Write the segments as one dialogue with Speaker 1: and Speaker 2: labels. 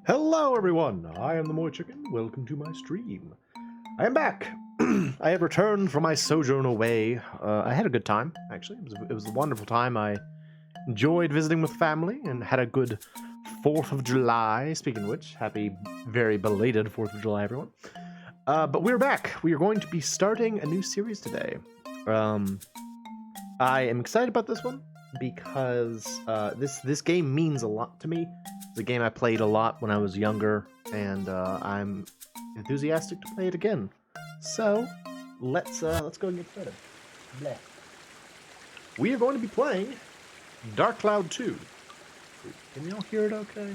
Speaker 1: Hello everyone, I am the MoeChicken. Welcome to my stream. I am back. I have returned from my sojourn away. I had a good time, actually. It was a wonderful time. I enjoyed visiting with family and had a good 4th of July. Speaking of which, happy, very belated 4th of July, everyone. But we're back. We are going to be starting a new series today. I am excited about this one because this game means a lot to me. It's a game I played a lot when I was younger, and I'm enthusiastic to play it again. So let's go and get started. Bleh. We are going to be playing Dark Cloud 2. Can y'all hear it? Okay.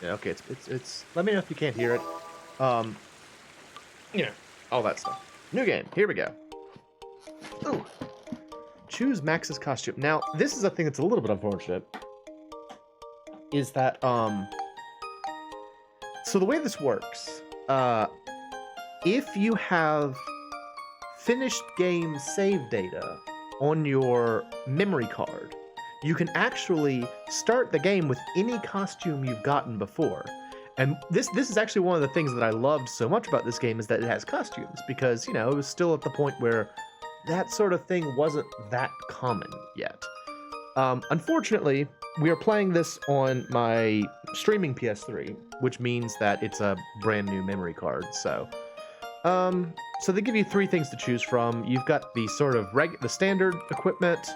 Speaker 1: Yeah. Okay. It's. Let me know if you can't hear it. Yeah. All that stuff. New game. Here we go. Ooh. Choose Max's costume. Now, this is a thing that's a little bit unfortunate. Is that, so the way this works, if you have finished game save data on your memory card, you can actually start the game with any costume you've gotten before. And this is actually one of the things that I loved so much about this game, is that it has costumes, because, you know, it was still at the point where that sort of thing wasn't that common yet. Unfortunately, we are playing this on my streaming PS3, which means that it's a brand new memory card. So they give you 3 things to choose from. You've got the sort of the standard equipment,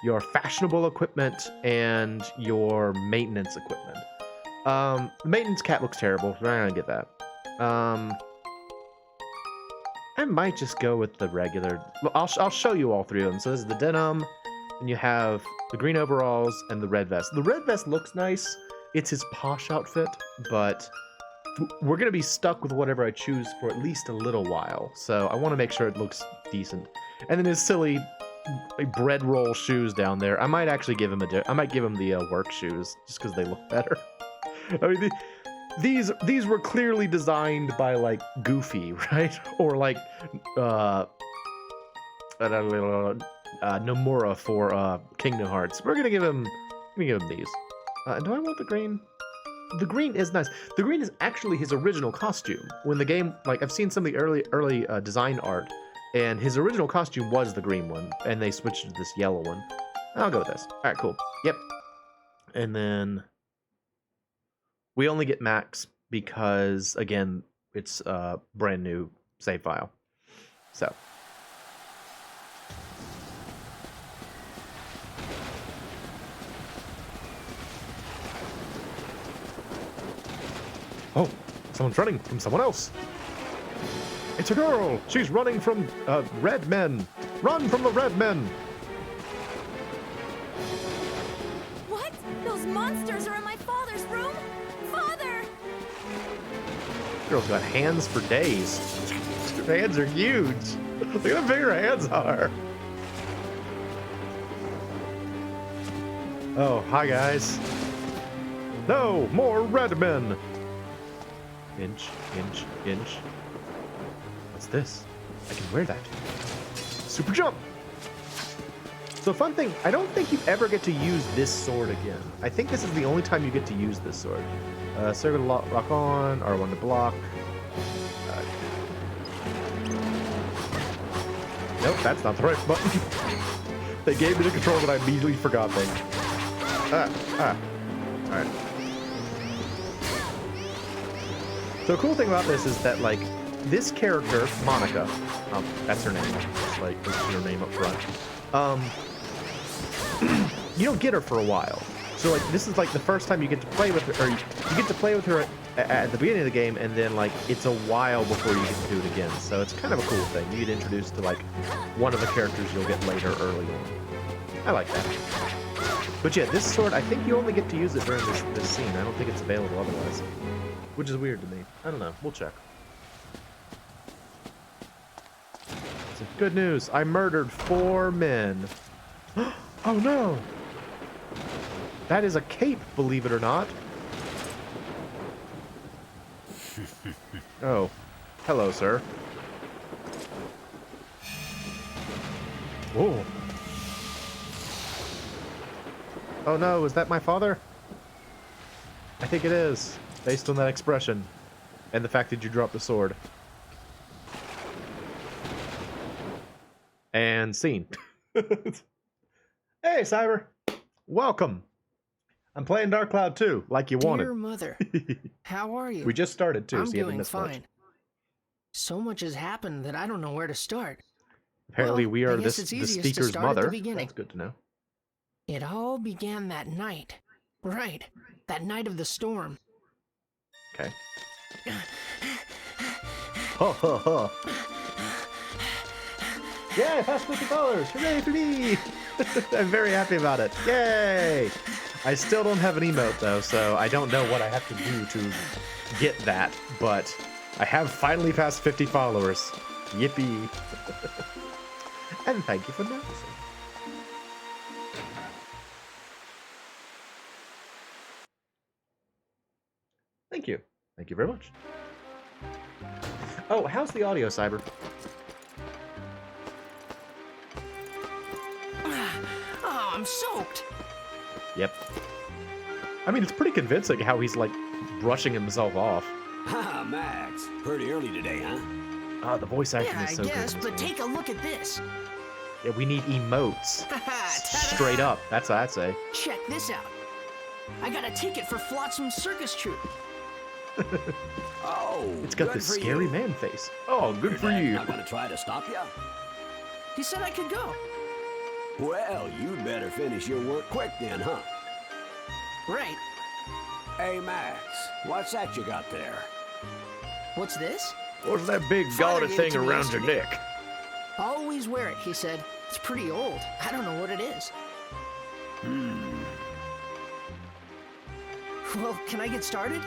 Speaker 1: your fashionable equipment, and your maintenance equipment. The maintenance cat looks terrible. So I'm not gonna get that. I might just go with the regular. Well, I'll show you all 3 of them. So this is the denim, and you have the green overalls and the red vest. The red vest looks nice. It's his posh outfit, but we're gonna be stuck with whatever I choose for at least a little while. So I want to make sure it looks decent. And then his silly bread roll shoes down there. I might actually give him the work shoes just because they look better. I mean, these were clearly designed by like Goofy, right? Or like Nomura for Kingdom Hearts. We're gonna give him these. Do I want the green? The green is nice. The green is actually his original costume. When the game, like, I've seen some of the early design art, and his original costume was the green one, and they switched to this yellow one. I'll go with this. All right, cool. Yep. And then we only get Max because, again, it's a brand new save file. So. Oh, someone's running from someone else. It's a girl. She's running from red men. Run from the red men.
Speaker 2: What? Those monsters are in my father's room? Father!
Speaker 1: Girl's got hands for days. Her hands are huge. Look at how big her hands are. Oh, hi guys. No, more red men. Inch, inch, inch. What's this? I can wear that. Super jump! So fun thing, I don't think you ever get to use this sword again. I think this is the only time you get to use this sword. Circle to lock on, R1 to block. Nope, that's not the right button. They gave me the control that I immediately forgot things. Alright. So the cool thing about this is that, like, this character, Monica, that's her name, just like, this is her name up front. You don't get her for a while. So, like, this is, like, the first time you get to play with her, or you get to play with her at the beginning of the game, and then, like, it's a while before you get to do it again. So it's kind of a cool thing. You get introduced to, like, one of the characters you'll get later early on. I like that. But yeah, this sword, I think you only get to use it during this scene. I don't think it's available otherwise. Which is weird to me. I don't know. We'll check. So, good news. I murdered 4 men. Oh no! That is a cape, believe it or not. Oh. Hello, sir. Oh. Oh no, is that my father? I think it is, based on that expression. And the fact that you dropped the sword. And scene. Hey, Cyber. Welcome. I'm playing Dark Cloud 2, like you wanted.
Speaker 3: Dear mother, how are you?
Speaker 1: We just started too,
Speaker 3: I'm
Speaker 1: so you haven't
Speaker 3: doing
Speaker 1: missed
Speaker 3: fine.
Speaker 1: much.
Speaker 3: So much has happened that I don't know where to start.
Speaker 1: Apparently
Speaker 3: Well,
Speaker 1: we
Speaker 3: I
Speaker 1: are
Speaker 3: guess
Speaker 1: the
Speaker 3: it's easiest to
Speaker 1: speaker's
Speaker 3: start at the
Speaker 1: mother.
Speaker 3: beginning.
Speaker 1: That's good to know.
Speaker 3: It all began that night. Right, that night of the storm.
Speaker 1: Okay. Ha ha ha. Yay, past $50! Hooray for me! I'm very happy about it. Yay! I still don't have an emote though, so I don't know what I have to do to get that, but I have finally passed 50 followers. Yippee! And thank you for noticing. Thank you. Thank you very much. Oh, how's the audio, Cyber?
Speaker 3: Oh, I'm soaked.
Speaker 1: Yep. I mean, it's pretty convincing how he's, like, brushing himself off.
Speaker 4: Ha, Max. Pretty early today, huh?
Speaker 1: Ah, the voice acting
Speaker 3: Yeah,
Speaker 1: is so
Speaker 3: I guess,
Speaker 1: good.
Speaker 3: but take a look at this.
Speaker 1: Yeah, we need emotes.
Speaker 3: Ta-da!
Speaker 1: Straight up. That's what I'd say.
Speaker 3: Check this out. I got a ticket for Flotsam Circus Troupe.
Speaker 4: Oh,
Speaker 1: It's got
Speaker 4: good
Speaker 1: the
Speaker 4: for
Speaker 1: scary
Speaker 4: you.
Speaker 1: man face. Oh, good
Speaker 4: Your
Speaker 1: for
Speaker 4: dad
Speaker 1: you.
Speaker 4: not gonna try to stop you?
Speaker 3: He said I could go.
Speaker 4: Well, you'd better finish your work quick then, huh?
Speaker 3: Right.
Speaker 4: Hey, Max, what's that you got there?
Speaker 3: What's this?
Speaker 1: What's that big
Speaker 3: Father
Speaker 1: gaudy
Speaker 3: gave it
Speaker 1: thing
Speaker 3: to me
Speaker 1: around your
Speaker 3: yesterday.
Speaker 1: neck?
Speaker 3: Always wear it, he said. It's pretty old. I don't know what it is. Well, can I get started?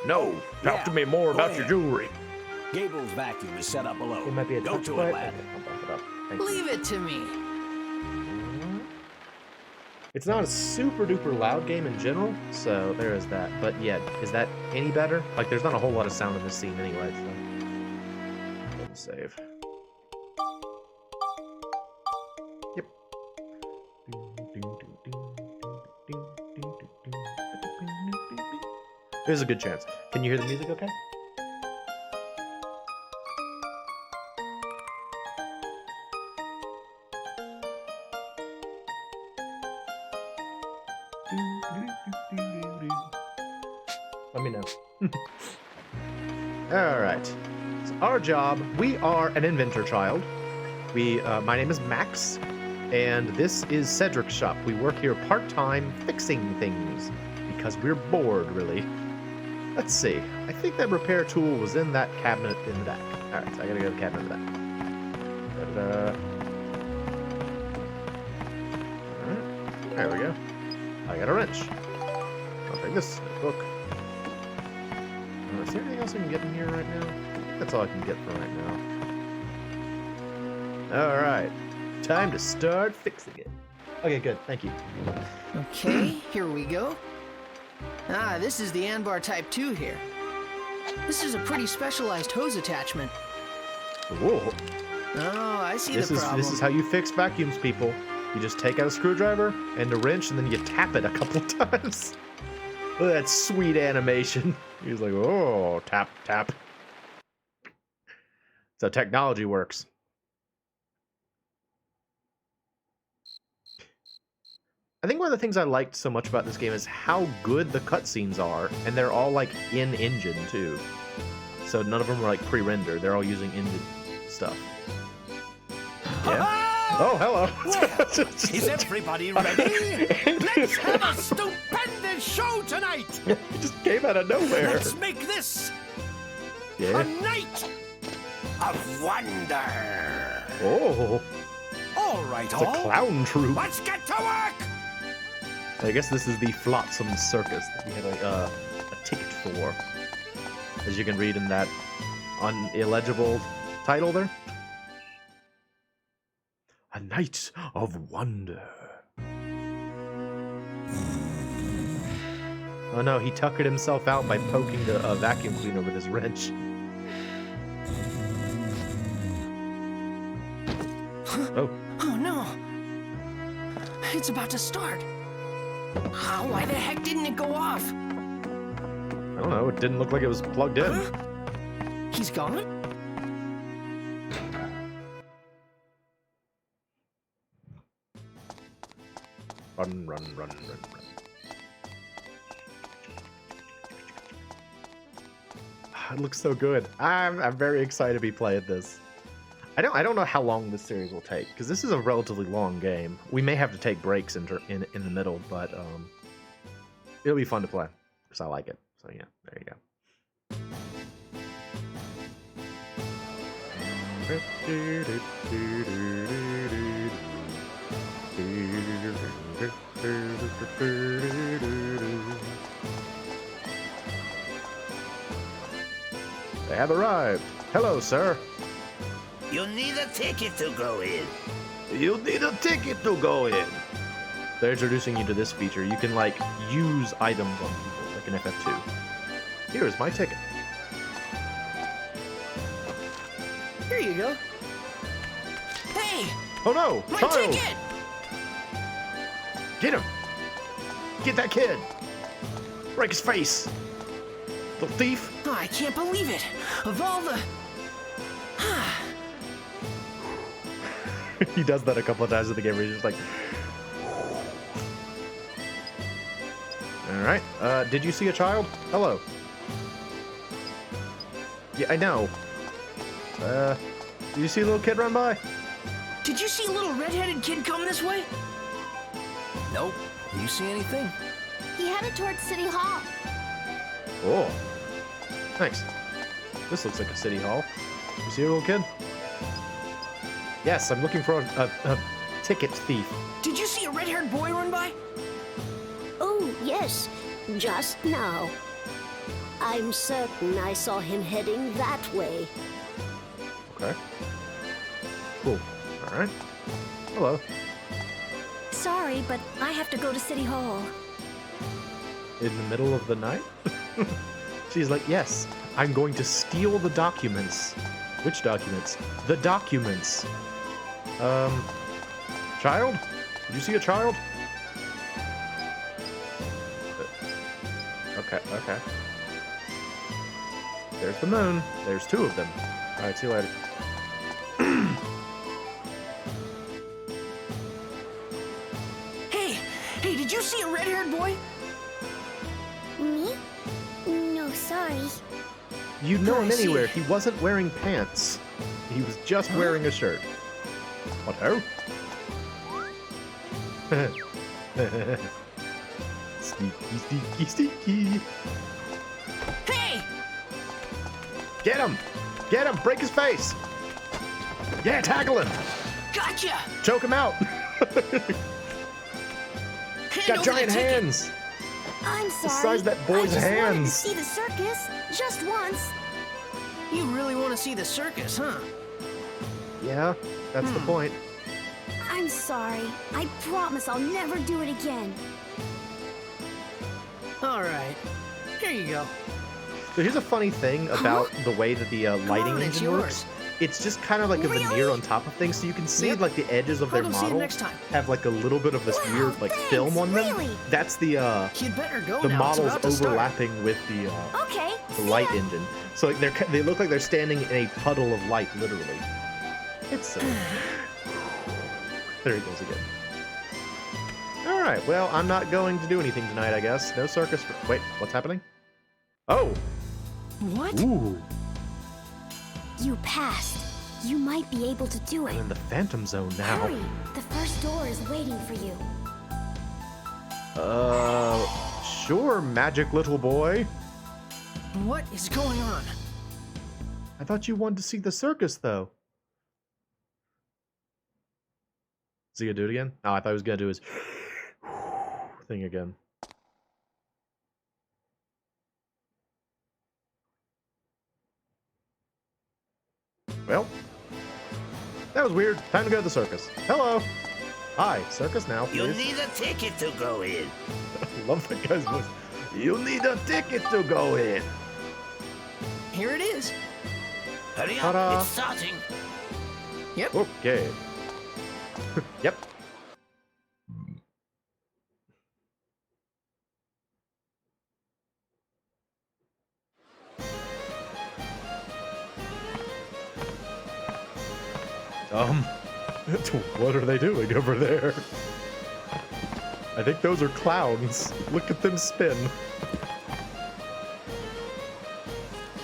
Speaker 1: No, talk to me more
Speaker 4: go
Speaker 1: about your
Speaker 4: ahead.
Speaker 1: jewelry.
Speaker 4: Gable's vacuum is set up below.
Speaker 1: It might be a
Speaker 4: Go
Speaker 1: touch
Speaker 4: to
Speaker 1: quiet.
Speaker 4: it, lad.
Speaker 1: Okay, I'll bump it up. Thank you.
Speaker 3: Leave it to me.
Speaker 1: It's not a super duper loud game in general, so there is that. But yeah, is that any better? Like, there's not a whole lot of sound in this scene anyway, so. Let's save. Yep. There's a good chance. Can you hear the music okay? Let me know. All right. It's our job. We are an inventor child. My name is Max, and this is Cedric's shop. We work here part-time fixing things because we're bored, really. Let's see. I think that repair tool was in that cabinet in the back. All right, so I gotta go to the cabinet in the back. Da-da-da. All right, there we go. I got a wrench. I'll take this book. Is there anything else I can get in here right now? I think that's all I can get for right now. Alright. Time to start fixing it. Okay, good. Thank you.
Speaker 3: Okay, here we go. Ah, this is the Anbar Type 2 here. This is a pretty specialized hose attachment.
Speaker 1: Whoa.
Speaker 3: Oh, I see the problem.
Speaker 1: This is how you fix vacuums, people. You just take out a screwdriver and a wrench, and then you tap it a couple times. Look at that sweet animation. He's like, oh, tap, tap. That's how technology works. I think one of the things I liked so much about this game is how good the cutscenes are, and they're all like in-engine too. So none of them are like pre-rendered. They're all using engine stuff. Yeah. Oh, hello.
Speaker 5: Well, is everybody ready? Let's have a stupendous show tonight!
Speaker 1: It just came out of nowhere.
Speaker 5: Let's make this a
Speaker 1: Yeah.
Speaker 5: night of wonder!
Speaker 1: Oh,
Speaker 5: All right,
Speaker 1: it's a
Speaker 5: all.
Speaker 1: clown troupe.
Speaker 5: Let's get to work!
Speaker 1: I guess this is the Flotsam Circus that we have a ticket for. As you can read in that unillegible title there. A night of wonder. Oh no, he tuckered himself out by poking the vacuum cleaner with his wrench. Oh.
Speaker 3: Oh no! It's about to start. Why the heck didn't it go off?
Speaker 1: I don't know. It didn't look like it was plugged in.
Speaker 3: Huh? He's gone?
Speaker 1: Run, run, run, run, run. It looks so good. I'm very excited to be playing this. I don't know how long this series will take, because this is a relatively long game. We may have to take breaks in the middle, but it'll be fun to play because I like it. So yeah, there you go. They have arrived. Hello, sir.
Speaker 5: You'll need a ticket to go in.
Speaker 1: You'll need a ticket to go in. They're introducing you to this feature. You can, like, use items on people, like an FF2. Here is my ticket.
Speaker 3: Here you go. Hey!
Speaker 1: Oh no!
Speaker 3: My
Speaker 1: Child!
Speaker 3: ticket!
Speaker 1: Get him! Get that kid! Break his face! Little thief!
Speaker 3: Oh, I can't believe it! Of all the...
Speaker 1: He does that a couple of times in the game where he's just like... Alright, did you see a child? Hello. Yeah, I know. Did you see a little kid run by?
Speaker 3: Did you see a little red-headed kid come this way?
Speaker 5: Nope. You see anything?
Speaker 2: He headed towards City Hall.
Speaker 1: Oh. Thanks. This looks like a city hall. You see a little kid? Yes, I'm looking for a ticket thief.
Speaker 3: Did you see a red-haired boy run by?
Speaker 6: Oh, yes, just now. I'm certain I saw him heading that way.
Speaker 1: Okay. Cool. Alright. Hello.
Speaker 2: Sorry, but I have to go to City Hall.
Speaker 1: In the middle of the night? She's like, yes, I'm going to steal the documents. Which documents? The documents. Child? Did you see a child? Okay, okay. There's the moon. There's two of them. Alright, see you later.
Speaker 3: Hey, did you see a red-haired boy?
Speaker 6: Me? No, sorry.
Speaker 1: You'd know him
Speaker 3: I see.
Speaker 1: anywhere. He wasn't wearing pants. He was just wearing a shirt. What? Oh? Sneaky, sneaky, sneaky.
Speaker 3: Hey!
Speaker 1: Get him! Get him! Break his face! Yeah, tackle him!
Speaker 3: Gotcha!
Speaker 1: Choke him out!
Speaker 3: Hand
Speaker 1: Got
Speaker 3: over
Speaker 1: giant
Speaker 3: the ticket.
Speaker 1: hands!
Speaker 2: I'm
Speaker 1: The
Speaker 2: sorry.
Speaker 1: size of that boy's
Speaker 2: I just wanted to
Speaker 1: hands.
Speaker 2: see the circus just once.
Speaker 3: You really want to see the circus, huh?
Speaker 1: Yeah, that's the point.
Speaker 2: I'm sorry. I promise I'll never do it again.
Speaker 3: All right. Here you go.
Speaker 1: So here's a funny thing about the way that the lighting
Speaker 3: on, it's
Speaker 1: engine
Speaker 3: yours.
Speaker 1: works. It's just kind of like a veneer
Speaker 2: Really?
Speaker 1: on top of things, so you can see
Speaker 3: Yep.
Speaker 1: like the edges of their
Speaker 3: I'll go see it
Speaker 1: model
Speaker 3: next time.
Speaker 1: have like a little bit of this
Speaker 2: Wow,
Speaker 1: weird like
Speaker 2: thanks,
Speaker 1: film on them.
Speaker 2: really?
Speaker 1: That's the
Speaker 3: You'd better go
Speaker 1: the
Speaker 3: now. It's
Speaker 1: models
Speaker 3: about to start.
Speaker 1: overlapping with the
Speaker 2: Okay. see
Speaker 1: light
Speaker 2: ya.
Speaker 1: engine. So like they look like they're standing in a puddle of light, literally. It's so. There he goes again. All right. Well, I'm not going to do anything tonight, I guess. No circus. Wait, what's happening? Oh.
Speaker 3: What?
Speaker 1: Ooh.
Speaker 2: You passed. You might be able to do
Speaker 1: I'm
Speaker 2: it.
Speaker 1: in the Phantom Zone now.
Speaker 2: Hurry. The first door is waiting for you.
Speaker 1: Sure, magic little boy.
Speaker 3: What is going on?
Speaker 1: I thought you wanted to see the circus, though. Is he gonna do it again? Oh, I thought he was gonna do his thing again. Well, that was weird. Time to go to the circus. Hello. Hi, circus now,
Speaker 5: You'll
Speaker 1: please.
Speaker 5: need a ticket to go in.
Speaker 1: Love that guy's voice. You need a ticket to go in.
Speaker 3: Here it is.
Speaker 5: Hurry up,
Speaker 1: Ta-da.
Speaker 5: it's starting.
Speaker 3: Yep.
Speaker 1: Okay. Yep. What are they doing over there? I think those are clowns. Look at them spin.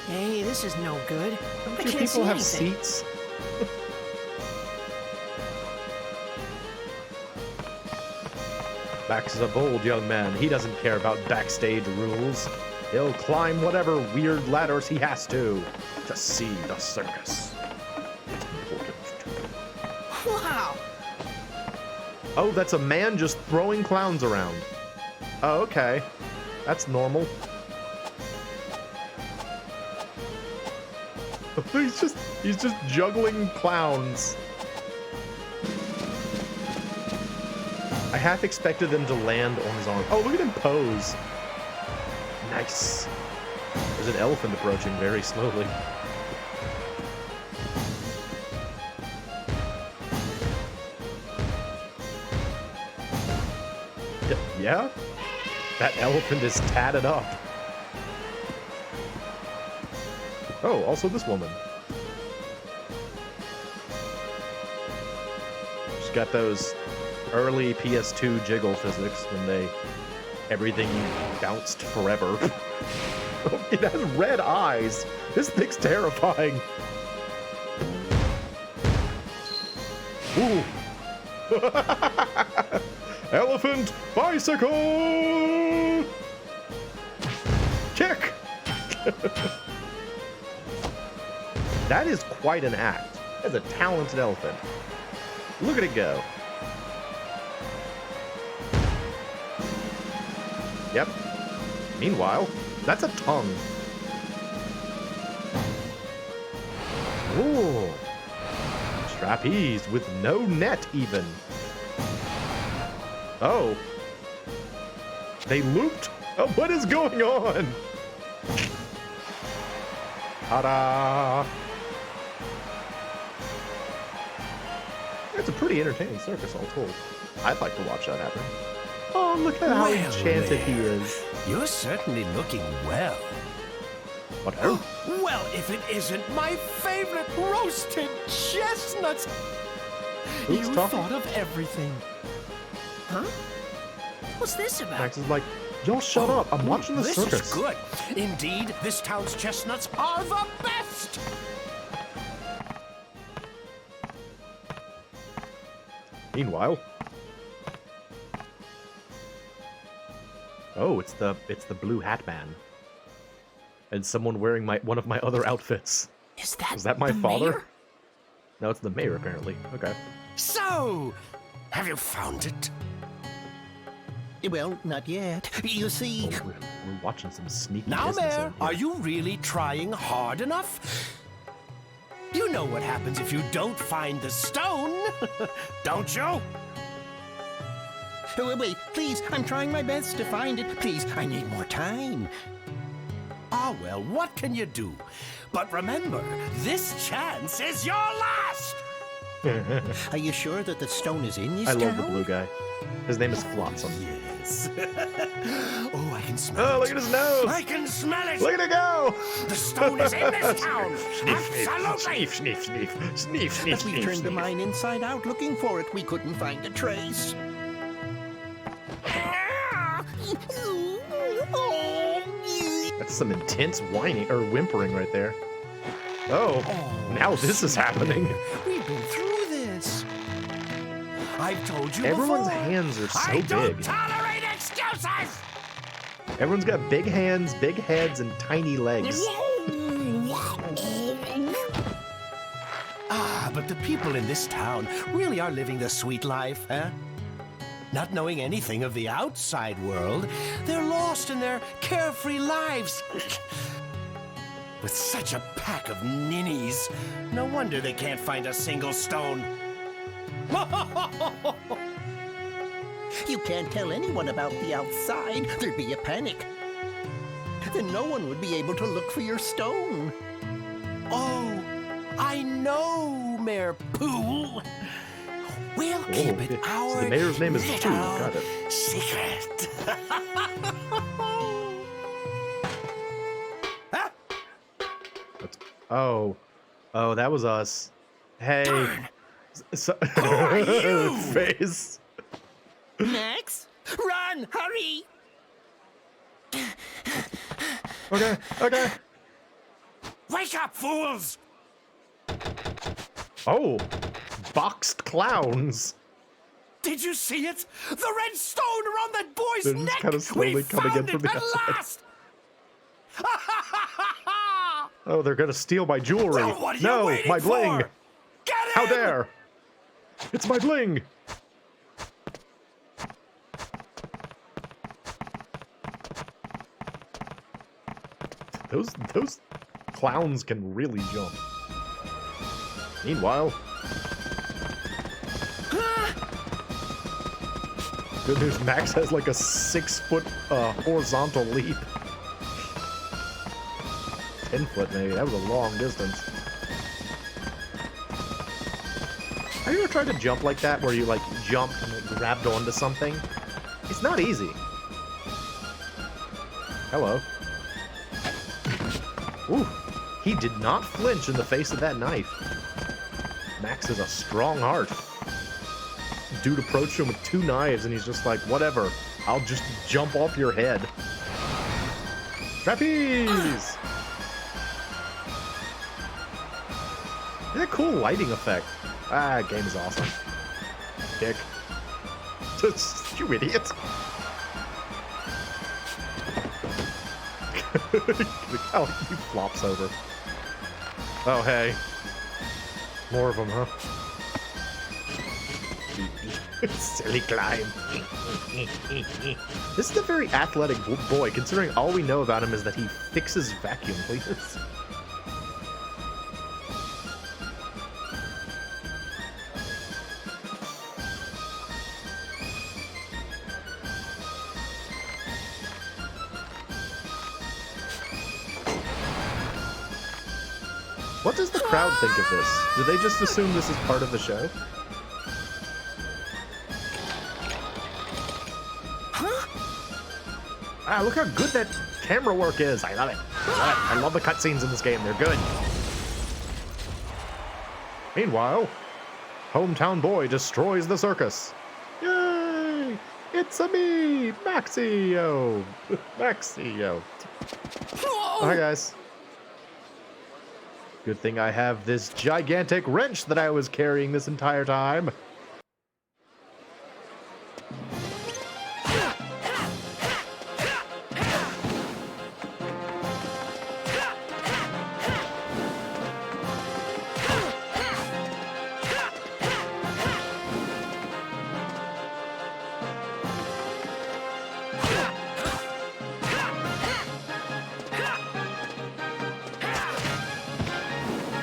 Speaker 3: Hey, this is no good. I
Speaker 1: Do
Speaker 3: can't see
Speaker 1: people have
Speaker 3: anything.
Speaker 1: seats? Max is a bold young man. He doesn't care about backstage rules. He'll climb whatever weird ladders he has to see the circus. It's important.
Speaker 3: Wow.
Speaker 1: Oh, that's a man just throwing clowns around. Oh, okay. That's normal. He's just juggling clowns. I half expected them to land on his arm. Oh, look at him pose. Nice. There's an elephant approaching very slowly. Yeah? That elephant is tatted up. Oh, also this woman. She's got those early PS2 jiggle physics when everything bounced forever. It has red eyes. This thing's terrifying. Ooh. Elephant bicycle! Kick! That is quite an act. That's a talented elephant. Look at it go. Yep. Meanwhile, that's a tongue. Ooh. Trapeze with no net even. Oh. They looped? Oh, what is going on? Ta-da! It's a pretty entertaining circus, all told. I'd like to watch that happen. Oh, look at how enchanted he is.
Speaker 5: You're certainly looking well.
Speaker 1: What? Oh,
Speaker 5: Well, if it isn't my favorite roasted chestnuts.
Speaker 1: Who's
Speaker 5: You
Speaker 1: talking?
Speaker 5: thought of everything.
Speaker 3: Huh? What's this about?
Speaker 1: Max is like, y'all shut up. I'm watching the
Speaker 5: this
Speaker 1: circus.
Speaker 5: Is good. Indeed, this town's chestnuts are the best.
Speaker 1: Meanwhile. Oh, it's the blue hat man. And someone wearing one of my other outfits.
Speaker 3: Is that
Speaker 1: my
Speaker 3: the
Speaker 1: father?
Speaker 3: mayor?
Speaker 1: No, it's the mayor apparently. Okay.
Speaker 5: So, have you found it?
Speaker 7: Well, not yet. You see,
Speaker 1: Oh, we're watching some sneaky
Speaker 5: Now,
Speaker 1: business
Speaker 5: Mayor,
Speaker 1: in here.
Speaker 5: are you really trying hard enough? You know what happens if you don't find the stone, don't you?
Speaker 7: wait, please, I'm trying my best to find it. Please, I need more time.
Speaker 5: Ah, well, what can you do? But remember, this chance is your last!
Speaker 7: Are you sure that the stone is in this
Speaker 1: I
Speaker 7: town?
Speaker 1: love the blue guy. His name is Flotsam.
Speaker 5: Yes. Oh, I can smell
Speaker 1: Oh,
Speaker 5: it.
Speaker 1: look at his nose!
Speaker 5: I can smell it!
Speaker 1: Look at it go!
Speaker 5: The stone is in this town! Absolutely!
Speaker 1: Sneef, sneef, sneef, sneef, sneef,
Speaker 7: But we
Speaker 1: sneef,
Speaker 7: turned the
Speaker 1: sneef.
Speaker 7: mine inside out looking for it. We couldn't find a trace.
Speaker 1: That's some intense whining or whimpering right there. Oh, now this is happening.
Speaker 5: We've been through this. I've told you
Speaker 1: Everyone's
Speaker 5: before.
Speaker 1: hands are so
Speaker 5: I don't
Speaker 1: big.
Speaker 5: tolerate excuses!
Speaker 1: Everyone's got big hands, big heads, and tiny legs.
Speaker 5: Ah, but the people in this town really are living the sweet life, huh? Not knowing anything of the outside world, they're lost in their carefree lives. With such a pack of ninnies, no wonder they can't find a single stone.
Speaker 7: You can't tell anyone about the outside. There'd be a panic. Then no one would be able to look for your stone.
Speaker 5: Oh, I know, Mayor Pooh. We'll keep it
Speaker 1: So
Speaker 5: our
Speaker 1: the mayor's name is Stu.
Speaker 5: little
Speaker 1: Got it.
Speaker 5: secret. Huh?
Speaker 1: Oh, that was us. Hey,
Speaker 5: Darn.
Speaker 1: who
Speaker 5: are you?
Speaker 1: Face.
Speaker 7: Max?
Speaker 5: Run! Hurry!
Speaker 1: Okay.
Speaker 5: Wake up, fools!
Speaker 1: Oh, boxed clowns.
Speaker 5: Did you see it? The red stone around that boy's
Speaker 1: They're just
Speaker 5: neck!
Speaker 1: kinda slowly
Speaker 5: We
Speaker 1: coming
Speaker 5: found
Speaker 1: in from
Speaker 5: it
Speaker 1: the
Speaker 5: at
Speaker 1: outside.
Speaker 5: last!
Speaker 1: Oh, they're gonna steal my jewelry.
Speaker 5: Well, what are you
Speaker 1: No,
Speaker 5: waiting
Speaker 1: my bling.
Speaker 5: for? Get
Speaker 1: How
Speaker 5: him!
Speaker 1: dare! It's my bling. Those clowns can really jump. Meanwhile, good news, Max has like a 6-foot horizontal leap. 10 foot maybe. That was a long distance. Have you ever tried to jump like that, where you like jumped and like, grabbed onto something? It's not easy. Hello. Ooh, he did not flinch in the face of that knife. Max is a strong heart. Dude approached him with 2 knives, and he's just like, whatever, I'll just jump off your head. Trapeze! That cool lighting effect. Game is awesome. Dick. You idiot. Oh, he flops over. Oh, hey. More of them, huh? Silly climb. This is a very athletic boy, considering all we know about him is that he fixes vacuum cleaners. What does the crowd think of this? Do they just assume this is part of the show? Ah, look how good that camera work is. I love it. I love the cutscenes in this game. They're good. Meanwhile, hometown boy destroys the circus. Yay! It's a me, Maxio. Maxio. Hi, guys. Good thing I have this gigantic wrench that I was carrying this entire time.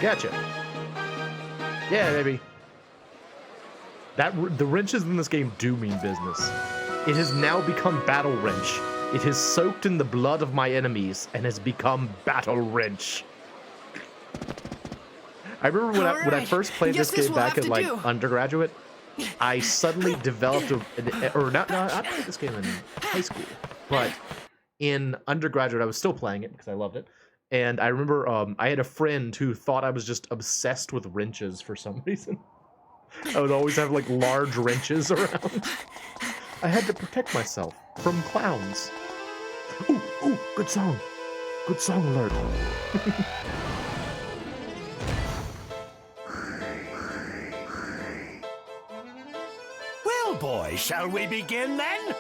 Speaker 1: Gotcha. Yeah, baby. The wrenches in this game do mean business. It has now become Battle Wrench. It has soaked in the blood of my enemies and has become Battle Wrench. I remember when I first played this game back at like undergraduate, I suddenly developed not played this game in high school, but in undergraduate I was still playing it because I loved it. And I remember I had a friend who thought I was just obsessed with wrenches for some reason. I would always have like large wrenches around. I had to protect myself from clowns. Ooh, good song. Good song alert.
Speaker 5: Well, boys, shall we begin then?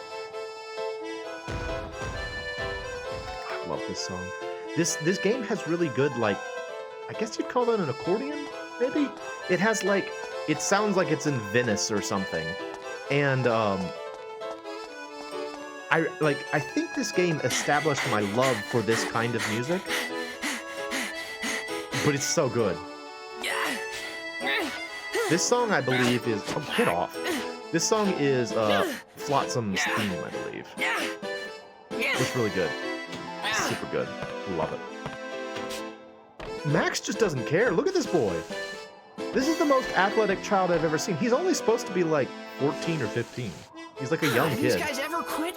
Speaker 1: I love this song. This game has really good, like, I guess you'd call that an accordion, maybe? It has, like, it sounds like it's in Venice or something. And, I think this game established my love for this kind of music. But it's so good. This song, I believe, is... Oh, get off. This song is, Flotsam's theme, I believe. It's really good. It's super good. Love it. Max just doesn't care. Look at this boy. This is the most athletic child I've ever seen. He's only supposed to be like 14 or 15. He's like a young
Speaker 3: These
Speaker 1: kid.
Speaker 3: guys ever quit?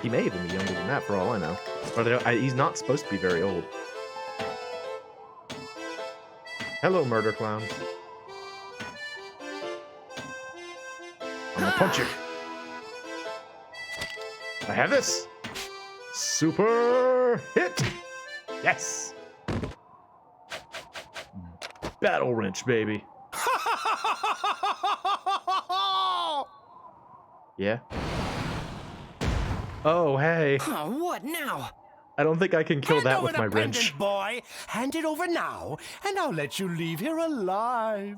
Speaker 1: He may even be younger than that for all I know. But he's not supposed to be very old. Hello, murder clown. I'm gonna punch you. I have this. Super hit. Yes. Battle wrench, baby. Yeah. Oh, hey.
Speaker 3: Oh, what now?
Speaker 1: I don't think I can kill that with my wrench.
Speaker 5: Pendant, boy. Hand it over now, and I'll let you leave here alive.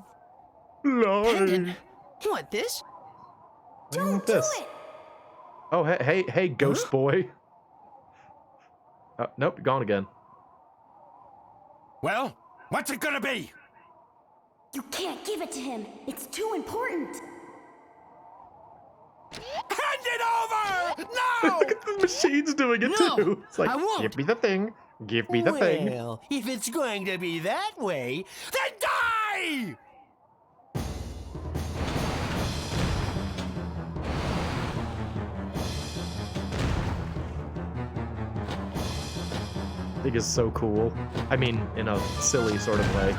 Speaker 3: Pendant? What, this?
Speaker 1: Don't do this. Oh, hey, ghost boy. Nope, gone again.
Speaker 5: Well, what's it gonna be?
Speaker 2: You can't give it to him. It's too important.
Speaker 5: Hand it over! No!
Speaker 1: Look at the machine's doing it
Speaker 3: No,
Speaker 1: too. It's like,
Speaker 3: I won't.
Speaker 1: give me the thing. Give me the thing.
Speaker 5: Well, if it's going to be that way, then die!
Speaker 1: I think it's so cool. I mean, in a silly sort of way.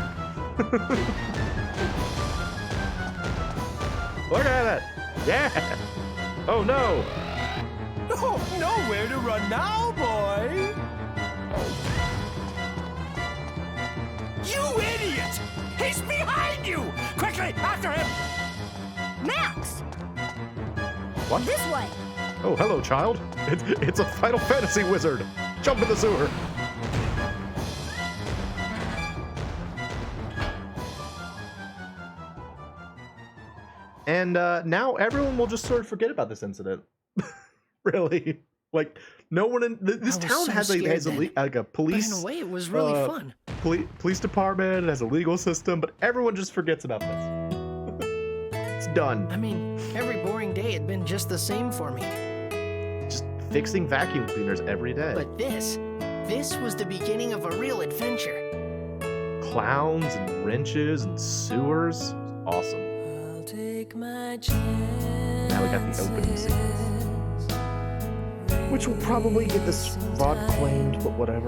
Speaker 1: Look at it! Yeah! Oh no!
Speaker 5: Oh, nowhere to run now, boy! You idiot! He's behind you! Quickly, after him!
Speaker 2: Max!
Speaker 1: What?
Speaker 2: This way!
Speaker 1: Oh, hello, child. It's a Final Fantasy wizard. Jump in the sewer. And now everyone will just sort of forget about this incident. Really, like no one in this town
Speaker 3: so
Speaker 1: has a police.
Speaker 3: But in a way, it was really fun.
Speaker 1: Police department. It has a legal system, but everyone just forgets about this. It's done.
Speaker 3: I mean, every boring day had been just the same for me.
Speaker 1: Just fixing vacuum cleaners every day.
Speaker 3: But this was the beginning of a real adventure.
Speaker 1: Clowns and wrenches and sewers. Awesome. Now we got the opening sequence, which will probably get this VOD claimed, but whatever.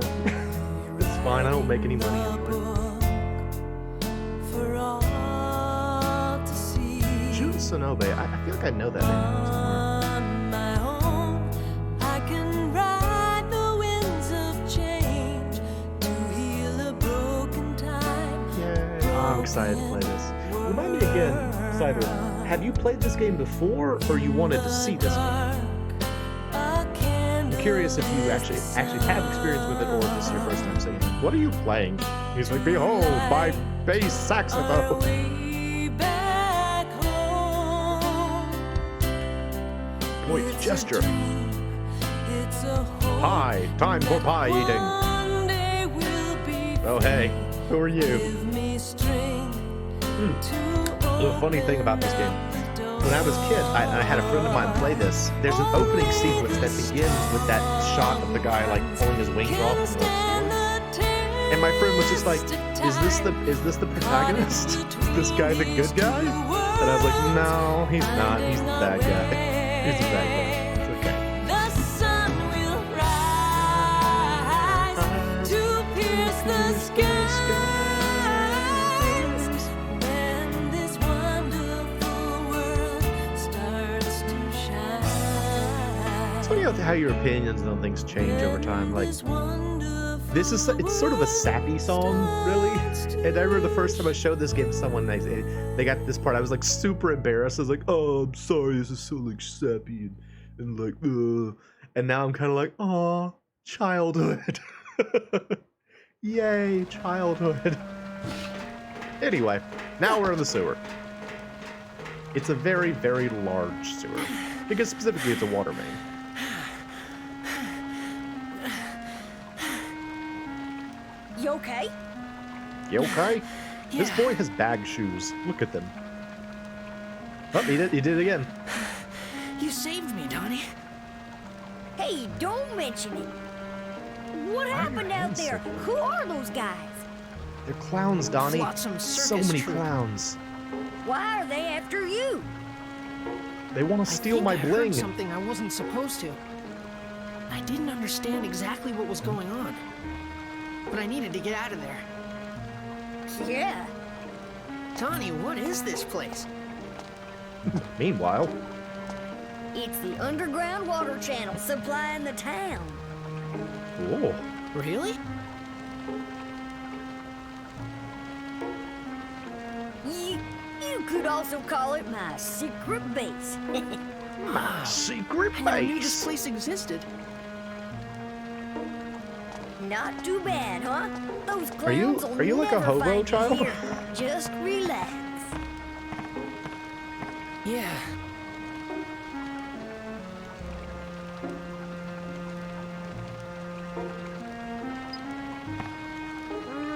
Speaker 1: It's fine. I don't make any money anyway. Jun Sonobe. I feel like I know that name. Yay! I'm excited to play this. Remind me again, Cider. Have you played this game before, or you wanted to see this game? I'm curious if you actually have experience with it, or if this is your first time seeing it. What are you playing? He's like, behold, my bass saxophone. Point gesture. Pie. Time for pie eating. Oh, hey. Who are you? The funny thing about this game, when I was a kid, I had a friend of mine play this. There's an opening sequence that begins with that shot of the guy like pulling his wings off and and my friend was just like, is this the protagonist? Is this guy the good guy? And I was like, no, he's not. He's the bad guy. He's the bad guy. It's okay. It's funny how your opinions on things change over time. Like, it's sort of a sappy song, really. And I remember the first time I showed this game to someone, they got this part, I was like super embarrassed. I was like, oh, I'm sorry, this is so like sappy and like, ugh. And now I'm kind of like, aw, childhood. Yay, childhood. Anyway, now we're in the sewer. It's a very, very large sewer. Because specifically it's a water main.
Speaker 2: You okay?
Speaker 1: You okay?
Speaker 3: Yeah.
Speaker 1: This boy has bag shoes. Look at them. Oh, he did it again.
Speaker 3: You saved me, Donnie.
Speaker 2: Hey, don't mention it. What
Speaker 1: Why are your
Speaker 2: happened out
Speaker 1: hands
Speaker 2: there?
Speaker 1: so big?
Speaker 2: Who are those guys?
Speaker 1: They're clowns, Donnie.
Speaker 3: Flotsam
Speaker 1: So
Speaker 3: circus
Speaker 1: many
Speaker 3: troupe.
Speaker 1: clowns.
Speaker 2: Why are they after you?
Speaker 1: They want to steal my
Speaker 3: I heard
Speaker 1: bling.
Speaker 3: something I wasn't supposed to. I didn't understand exactly what was going on, but I needed to get out of there.
Speaker 2: Yeah.
Speaker 3: Donnie, what is this place?
Speaker 1: Meanwhile,
Speaker 2: It's the underground water channel supplying the town.
Speaker 1: oh,
Speaker 3: Really?
Speaker 2: You could also call it my secret base.
Speaker 1: my secret
Speaker 3: I never knew this
Speaker 1: base.
Speaker 3: place existed.
Speaker 2: Not too bad, huh? Those
Speaker 1: Are you-
Speaker 2: clowns will
Speaker 1: are you like a
Speaker 2: never
Speaker 1: hobo
Speaker 2: find you
Speaker 1: child?
Speaker 2: here. Just relax.
Speaker 3: Yeah.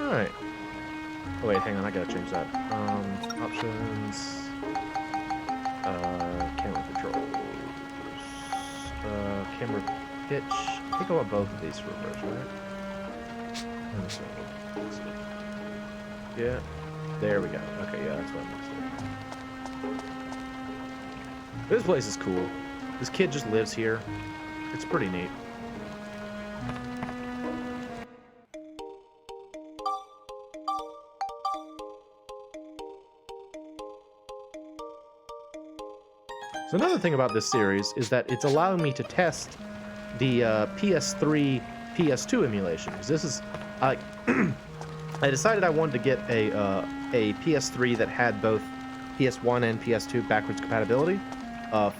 Speaker 1: Alright. Oh wait, hang on, I gotta change that. Options. Camera controls. Camera pitch. I think I want both of these for reverse, right? Let me see. Yeah. There we go. Okay, yeah, that's what I'm mixing. This place is cool. This kid just lives here. It's pretty neat. So another thing about this series is that it's allowing me to test the PS3, PS2 emulation. 'Cause this is, I decided I wanted to get a PS3 that had both PS1 and PS2 backwards compatibility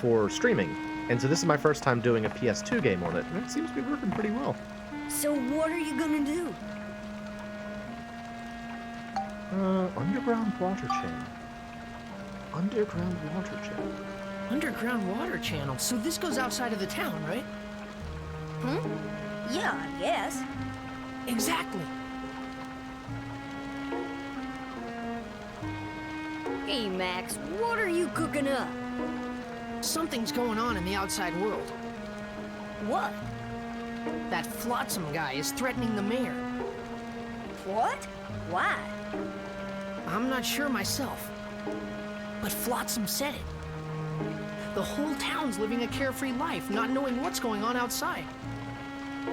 Speaker 1: for streaming. And so this is my first time doing a PS2 game on it, and it seems to be working pretty well.
Speaker 2: So what are you gonna do?
Speaker 1: Underground water channel. Underground water channel.
Speaker 3: Underground water channel. So this goes outside of the town, right?
Speaker 2: Yeah, I guess.
Speaker 3: Exactly.
Speaker 2: Hey, Max, what are you cooking up?
Speaker 3: Something's going on in the outside world.
Speaker 2: What?
Speaker 3: That Flotsam guy is threatening the mayor.
Speaker 2: What? Why?
Speaker 3: I'm not sure myself. But Flotsam said it. The whole town's living a carefree life, not knowing what's going on outside.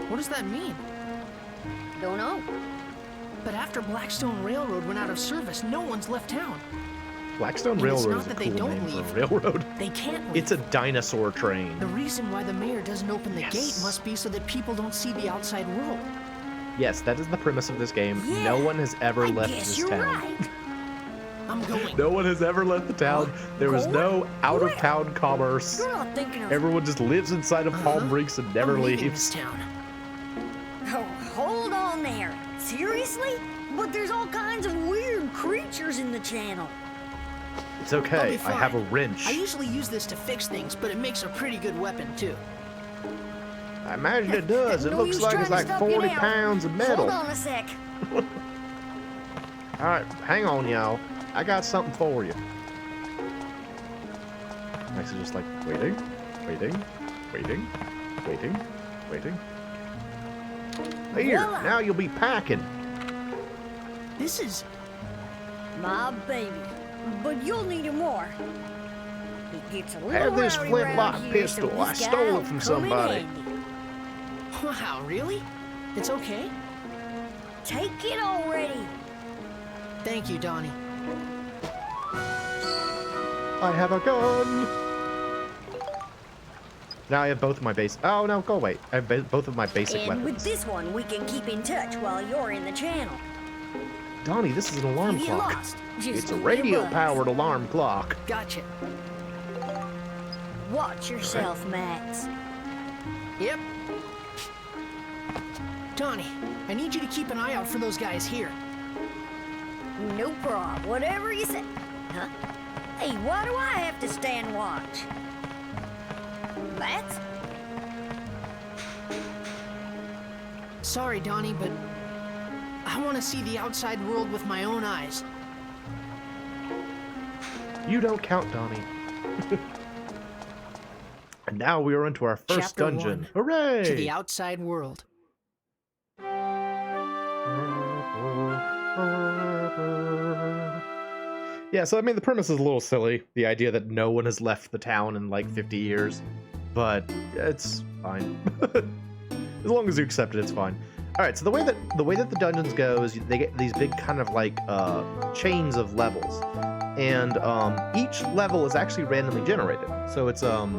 Speaker 3: What does that mean?
Speaker 2: Don't know.
Speaker 3: But after Blackstone Railroad went out of service, no one's left town.
Speaker 1: Blackstone
Speaker 3: And it's
Speaker 1: Railroad
Speaker 3: not
Speaker 1: is a
Speaker 3: that they
Speaker 1: cool
Speaker 3: don't
Speaker 1: name
Speaker 3: leave.
Speaker 1: for a railroad.
Speaker 3: They can't leave.
Speaker 1: It's a dinosaur train.
Speaker 3: The reason why the mayor doesn't open the
Speaker 1: Yes.
Speaker 3: gate must be so that people don't see the outside world.
Speaker 1: Yes, that is the premise of this game.
Speaker 2: Yeah,
Speaker 1: No one has ever
Speaker 2: I
Speaker 1: left
Speaker 2: guess
Speaker 1: this
Speaker 2: you're
Speaker 1: town.
Speaker 2: right.
Speaker 3: I'm going.
Speaker 1: No one has ever left the town. There is no out-of-town commerce.
Speaker 2: You're not thinking of...
Speaker 1: Everyone just lives inside of Palm Breaks and never
Speaker 3: I'm leaving
Speaker 1: leaves.
Speaker 3: this town.
Speaker 2: Oh, hold on there. Seriously? But there's all kinds of weird creatures in the channel.
Speaker 1: It's
Speaker 3: I'll
Speaker 1: okay.
Speaker 3: be
Speaker 1: I have a
Speaker 3: fine.
Speaker 1: wrench.
Speaker 3: I usually use this to fix things, but it makes a pretty good weapon, too.
Speaker 1: I imagine it does. It
Speaker 2: No
Speaker 1: looks
Speaker 2: use
Speaker 1: like it's
Speaker 2: trying
Speaker 1: like
Speaker 2: to stop you
Speaker 1: 40
Speaker 2: now.
Speaker 1: pounds of metal.
Speaker 2: Hold on a sec.
Speaker 1: All right, hang on, y'all. I got something for you. Max is just like waiting, waiting, waiting, waiting, waiting. Here,
Speaker 2: Voila.
Speaker 1: now you'll be packing.
Speaker 3: This is...
Speaker 2: My baby. But you'll need it more. It gets a little
Speaker 1: Have this
Speaker 2: rowdy
Speaker 1: flintlock
Speaker 2: around here,
Speaker 1: pistol.
Speaker 2: so
Speaker 1: I
Speaker 2: this
Speaker 1: stole it
Speaker 2: guy'll
Speaker 1: from
Speaker 2: come in
Speaker 1: somebody.
Speaker 2: handy.
Speaker 3: Wow, really? It's okay?
Speaker 2: Take it already.
Speaker 3: Thank you, Donnie.
Speaker 1: I have a gun. Now I have both of my base. Oh no, go away. I have both of my basic
Speaker 2: And
Speaker 1: weapons.
Speaker 2: with this one, we can keep in touch while you're in the channel.
Speaker 1: Donnie, this is an alarm
Speaker 2: If you get
Speaker 1: clock.
Speaker 2: lost, just
Speaker 1: It's a
Speaker 2: give me buzz.
Speaker 1: radio-powered alarm clock.
Speaker 3: Gotcha.
Speaker 2: Watch yourself, Max.
Speaker 3: Yep. Donnie, I need you to keep an eye out for those guys here.
Speaker 2: No problem. Whatever you say. Huh? Hey, why do I have to stand watch? Max?
Speaker 3: Sorry, Donnie, but I want to see the outside world with my own eyes.
Speaker 1: You don't count, Donnie. And now we are into our first
Speaker 3: Chapter
Speaker 1: dungeon.
Speaker 3: 1.
Speaker 1: Hooray!
Speaker 3: To the outside world.
Speaker 1: Yeah, so I mean, the premise is a little silly. The idea that no one has left the town in like 50 years, but it's fine. As long as you accept it, it's fine. All right, so the way that the dungeons go is they get these big kind of like chains of levels, and each level is actually randomly generated. So it's like,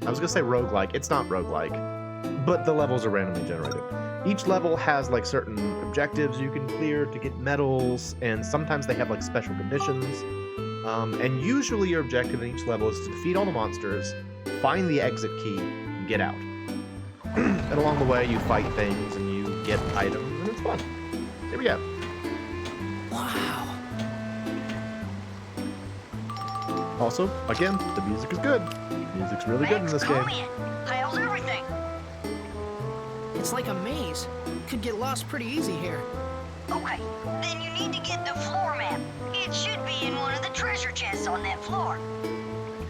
Speaker 1: I was gonna say roguelike. It's not roguelike, but the levels are randomly generated. Each level has like certain objectives you can clear to get medals, and sometimes they have like special conditions. And usually your objective in each level is to defeat all the monsters, find the exit key, and get out. And along the way you fight things and you get items, and it's fun. Here we go.
Speaker 3: Wow.
Speaker 1: Also, again, the music is good. The music's really good in this game.
Speaker 2: Come in. How's everything?
Speaker 3: It's like a maze. Could get lost pretty easy here.
Speaker 2: Okay, then you need to get the floor map. It should be in one of the treasure chests on that floor.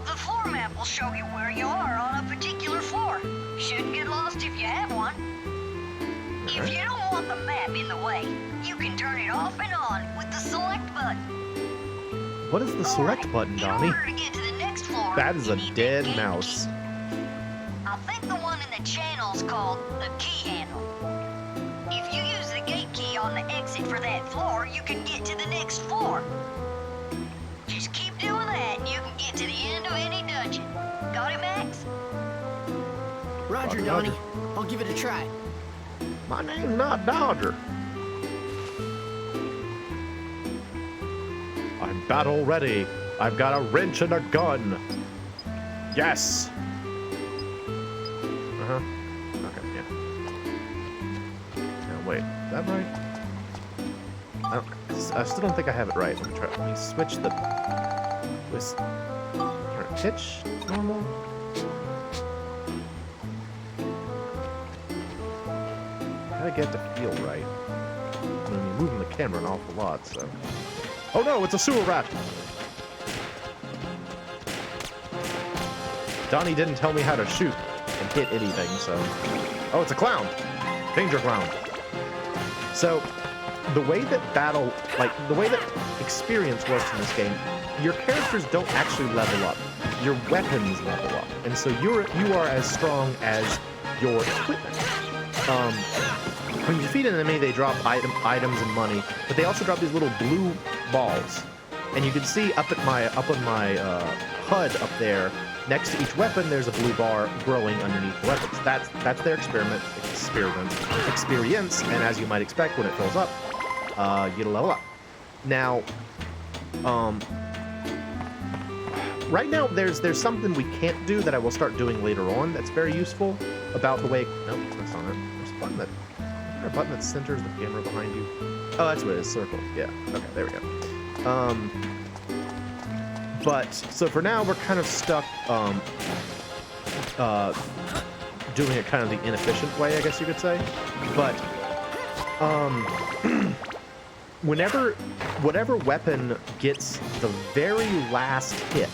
Speaker 2: The floor map will show you where you are on a particular floor. Shouldn't get lost if you have one. If you don't want the map in the way, you can turn it off and on with the select button.
Speaker 1: What is the select button, Donnie?
Speaker 2: In order to get to the next floor,
Speaker 1: That is
Speaker 2: you
Speaker 1: a
Speaker 2: need the
Speaker 1: dead
Speaker 2: gate
Speaker 1: mouse.
Speaker 2: key. I think the one in the channel's called the key handle. If you use the gate key on the exit for that floor, you can get to the next floor. Just keep doing that and you can get to the end of any dungeon. Got it, Max?
Speaker 3: Roger,
Speaker 1: Roger.
Speaker 3: Donnie. I'll give it a try.
Speaker 1: My name's not Dodger. I'm battle ready. I've got a wrench and a gun. Yes. Okay, yeah. Now wait, is that right? I still don't think I have it right. Let me try. Let me switch the pitch normal. Gotta get it to feel right. I mean, you're moving the camera an awful lot, so. Oh no, it's a sewer rat! Donnie didn't tell me how to shoot and hit anything, so. Oh, it's a clown! Danger clown! So, the way that the way that experience works in this game, your characters don't actually level up. Your weapons level up. And so you are as strong as your equipment. When you defeat an enemy, they drop items and money, but they also drop these little blue balls. And you can see up on my HUD up there, next to each weapon, there's a blue bar growing underneath the weapons. That's their experience, and as you might expect, when it fills up, you level up. Now, right now, there's something we can't do that I will start doing later on. That's very useful about the way. Nope, that's not it. There's a button that. Is there a button that centers the camera behind you? Oh, that's what it is. Circle. Yeah. Okay. There we go. But so for now, we're kind of stuck. Doing it kind of the inefficient way, I guess you could say. But whatever weapon gets the very last hit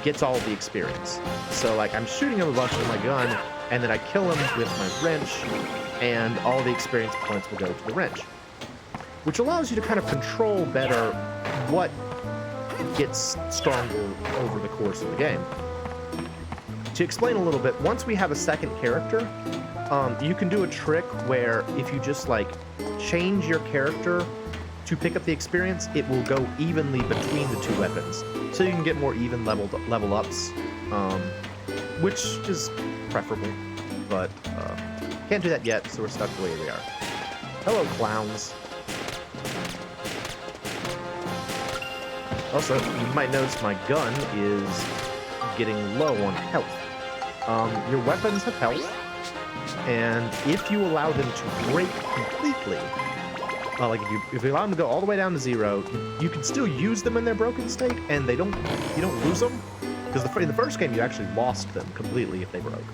Speaker 1: gets all of the experience. So like I'm shooting him a bunch with my gun, and then I kill him with my wrench, and all the experience points will go to the wrench, which allows you to kind of control better what gets stronger over the course of the game. To explain a little bit, once we have a second character, you can do a trick where if you just like change your character to pick up the experience, it will go evenly between the two weapons, so you can get more even level ups, which is preferable. But can't do that yet, so we're stuck the way we are. Hello, clowns. Also, you might notice my gun is getting low on health. Your weapons have health, and if you allow them to break completely, like if you allow them to go all the way down to 0, you can still use them in their broken state, and you don't lose them, because in the first game you actually lost them completely if they broke.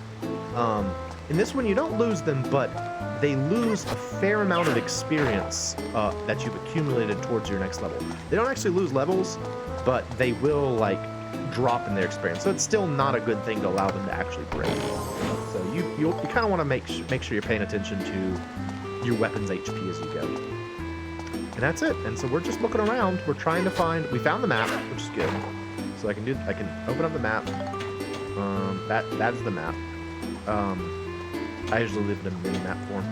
Speaker 1: In this one you don't lose them, but they lose a fair amount of experience that you've accumulated towards your next level. They don't actually lose levels, but they will like drop in their experience. So it's still not a good thing to allow them to actually break. So you kind of want to make sure you're paying attention to your weapon's HP as you go. And that's it. And so we're just looking around. We're trying to find. We found the map, which is good. So I can open up the map. That's the map. I usually leave it in mini map form.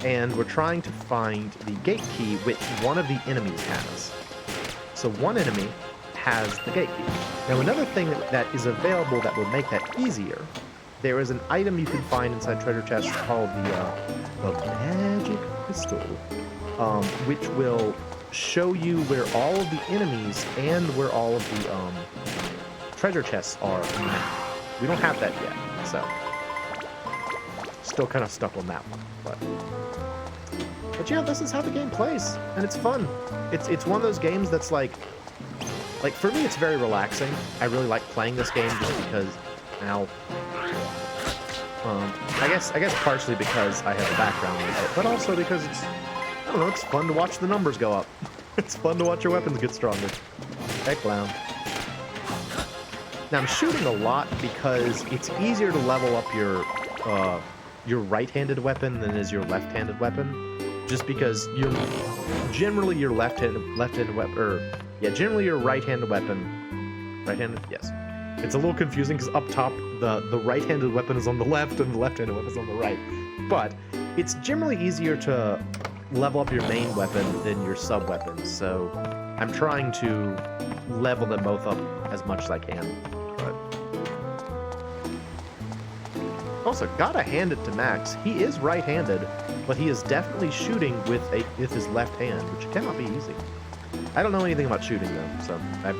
Speaker 1: And we're trying to find the gate key, which one of the enemies has. So one enemy has the gate key. Now another thing that is available that will make that easier, there is an item you can find inside treasure chests called the magic crystal, which will show you where all of the enemies and where all of the treasure chests are on the map. We don't have that yet, so still kind of stuck on that one. But yeah, this is how the game plays, and it's fun. It's one of those games that's like for me, it's very relaxing. I really like playing this game just because now. I guess partially because I have a background with it, but also because I don't know, it's fun to watch the numbers go up. It's fun to watch your weapons get stronger. Heck, clown. Now I'm shooting a lot because it's easier to level up your right-handed weapon than is your left-handed weapon. Just because generally your right-handed weapon. Right-handed, yes. It's a little confusing because up top the right-handed weapon is on the left and the left-handed weapon is on the right. But it's generally easier to level up your main weapon than your sub-weapons. So I'm trying to level them both up as much as I can. But also, gotta hand it to Max. He is right-handed, but he is definitely shooting with his left hand, which cannot be easy. I don't know anything about shooting though, so I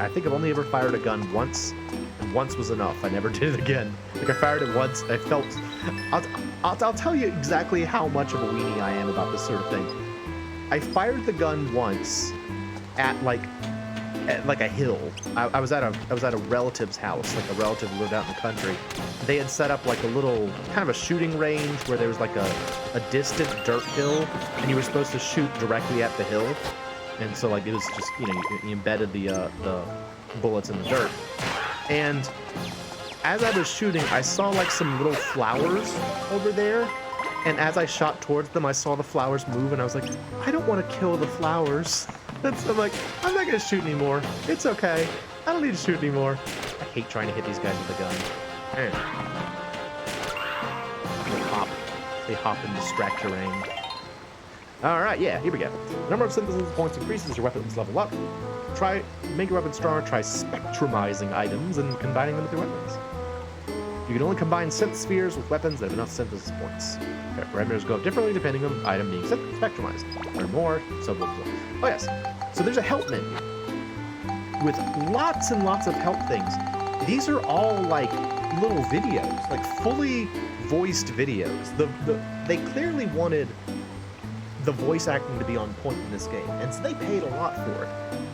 Speaker 1: think I've only ever fired a gun once, and once was enough. I never did it again. Like I fired it once, I felt. I'll tell you exactly how much of a weenie I am about this sort of thing. I fired the gun once at like a hill. I was at a relative's house, like a relative who lived out in the country. They had set up like a little kind of a shooting range where there was like a distant dirt hill, and you were supposed to shoot directly at the hill. And so like it was just, you embedded the bullets in the dirt. And as I was shooting, I saw like some little flowers over there. And as I shot towards them, I saw the flowers move, and I was like, I don't want to kill the flowers. And so I'm like, I'm not gonna shoot anymore. It's okay. I don't need to shoot anymore. I hate trying to hit these guys with a gun. They hop and distract terrain. Alright, yeah, here we go. The number of synthesis points increases as your weapons level up. Make your weapon stronger, try spectrumizing items and combining them with your weapons. You can only combine synth spheres with weapons that have enough synthesis points. Parameters go up differently depending on the item being spectrumized. Learn more, so blah, blah, blah. Oh yes, so there's a help menu with lots and lots of help things. These are all like little videos, like fully voiced videos. They clearly wanted the voice acting to be on point in this game, and so they paid a lot for it.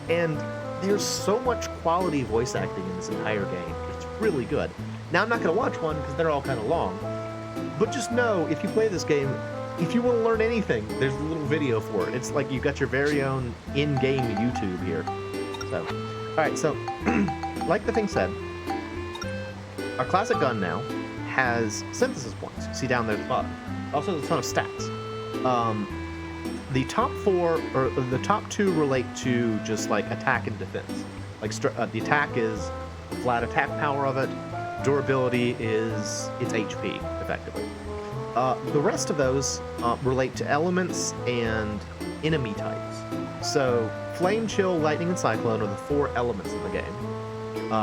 Speaker 1: And there's so much quality voice acting in this entire game. It's really good. Now I'm not going to watch one because they're all kind of long, but just know if you play this game, if you want to learn anything, there's a little video for it. It's like you've got your very own in-game YouTube here. So, alright, so like the thing said, our classic gun now has synthesis points. You see down there at the bottom. Also, there's a ton of stats. The top four, or the top two, relate to just like attack and defense. Like the attack is the flat attack power of it. Durability is its HP, effectively. The rest of those relate to elements and enemy types. So flame, chill, lightning, and cyclone are the four elements in the game.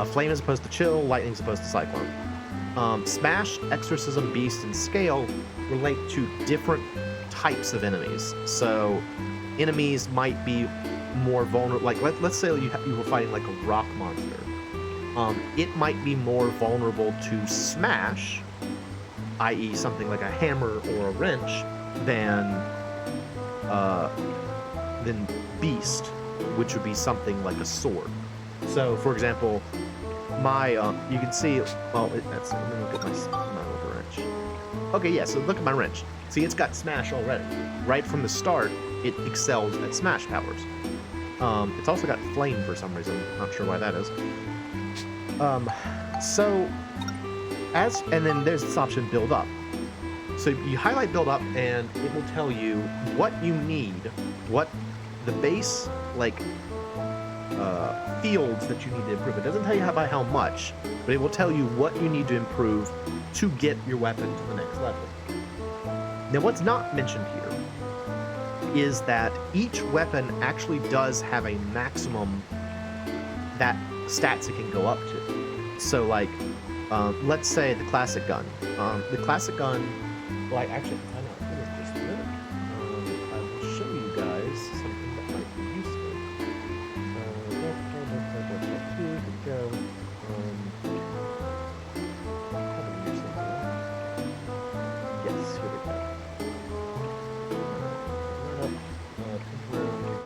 Speaker 1: Flame is opposed to chill, lightning is opposed to cyclone. Smash, exorcism, beast, and scale relate to different types of enemies. So enemies might be more vulnerable. Like let's say you were fighting like a rock monster. It might be more vulnerable to smash, i.e. something like a hammer or a wrench, than beast, which would be something like a sword. So for example, my you can see, let me look at my wrench. Okay, yeah, so look at my wrench. See, it's got smash already. Right from the start, it excels at smash powers. It's also got flame for some reason. Not sure why that is. And then there's this option build up. So you highlight build up, and it will tell you what you need, what the base fields that you need to improve. It doesn't tell you by how much, but it will tell you what you need to improve to get your weapon to the next level. Now, what's not mentioned here is that each weapon actually does have a maximum that stats it can go up to. So, like, let's say the classic gun. The classic gun, like, actually, I know, it is just a minute. I will show you guys something that might be useful. Here we go. Yes, here we go. Temporarily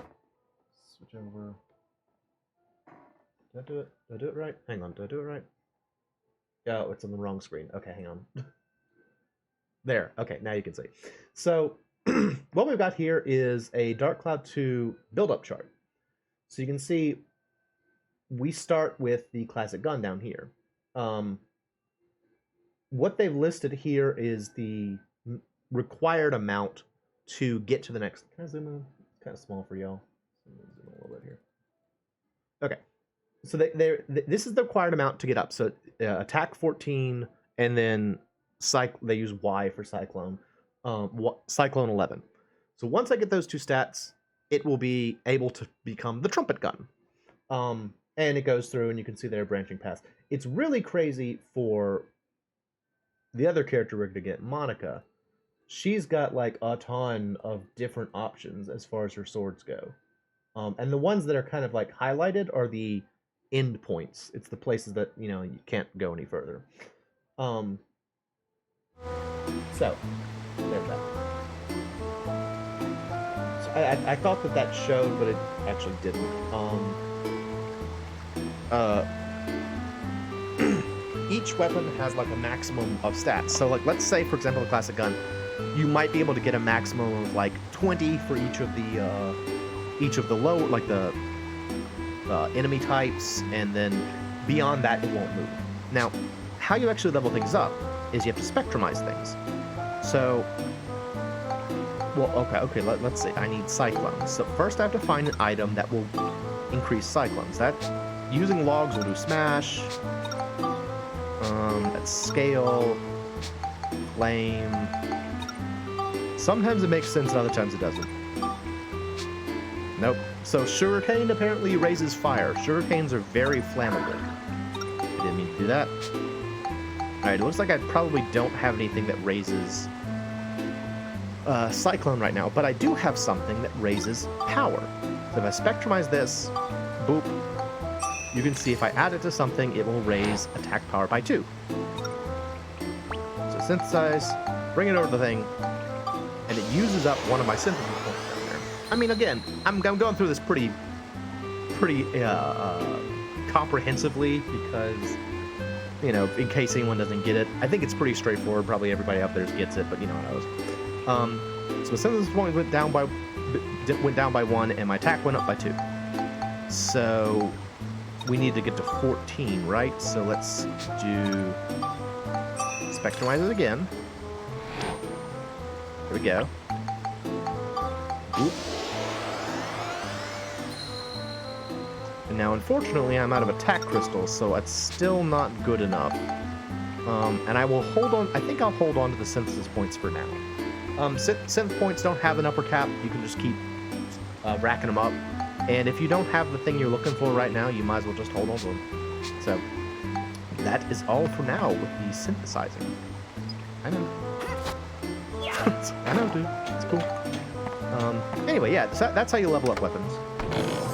Speaker 1: switch over. Did I do it? Did I do it right? Hang on, did I do it right? Oh, it's on the wrong screen. Okay, hang on. There. Okay, now you can see. So, what we've got here is a Dark Cloud 2 build-up chart. So you can see we start with the classic gun down here. What they've listed here is the required amount to get to the next. Can I zoom in? It's kind of small for y'all. Zoom in a little bit here. Okay. So this is the required amount to get up. So attack 14, and then they use Y for Cyclone. Cyclone 11. So once I get those two stats, it will be able to become the trumpet gun. And it goes through, and you can see their branching paths. It's really crazy for the other character we're going to get, Monica. She's got like a ton of different options as far as her swords go. And the ones that are kind of like highlighted are the end points. It's the places that, you know, you can't go any further. So, there's that. So I thought that showed, but it actually didn't. Each weapon has like a maximum of stats. So like, let's say, for example, the classic gun, you might be able to get a maximum of like 20 for each of the low, like the enemy types, and then beyond that it won't move. Now, how you actually level things up is you have to spectrumize things. So, well, okay, let's see. I need cyclones. So first I have to find an item that will increase cyclones. That, using logs will do smash, that's scale, flame. Sometimes it makes sense and other times it doesn't. Nope. So sugarcane apparently raises fire. Sugarcanes are very flammable. I didn't mean to do that. Alright, it looks like I probably don't have anything that raises cyclone right now, but I do have something that raises power. So if I spectrumize this, boop, you can see if I add it to something, it will raise attack power by 2. So synthesize, bring it over to the thing, and it uses up one of my synthesis points down there. I mean, again, I'm going through this pretty comprehensively because, you know, in case anyone doesn't get it. I think it's pretty straightforward. Probably everybody out there gets it, but you know how it goes. So my synthesis point went down by 1, and my attack went up by 2. So we need to get to 14, right? So let's do spectrumize it again. There we go. Oop. And now, unfortunately, I'm out of attack crystals, so it's still not good enough. And I will hold on. I think I'll hold on to the synthesis points for now. Synth points don't have an upper cap. You can just keep racking them up. And if you don't have the thing you're looking for right now, you might as well just hold on to them. So that is all for now with the synthesizing. I know. I know, dude. It's cool. Anyway, yeah, so that's how you level up weapons.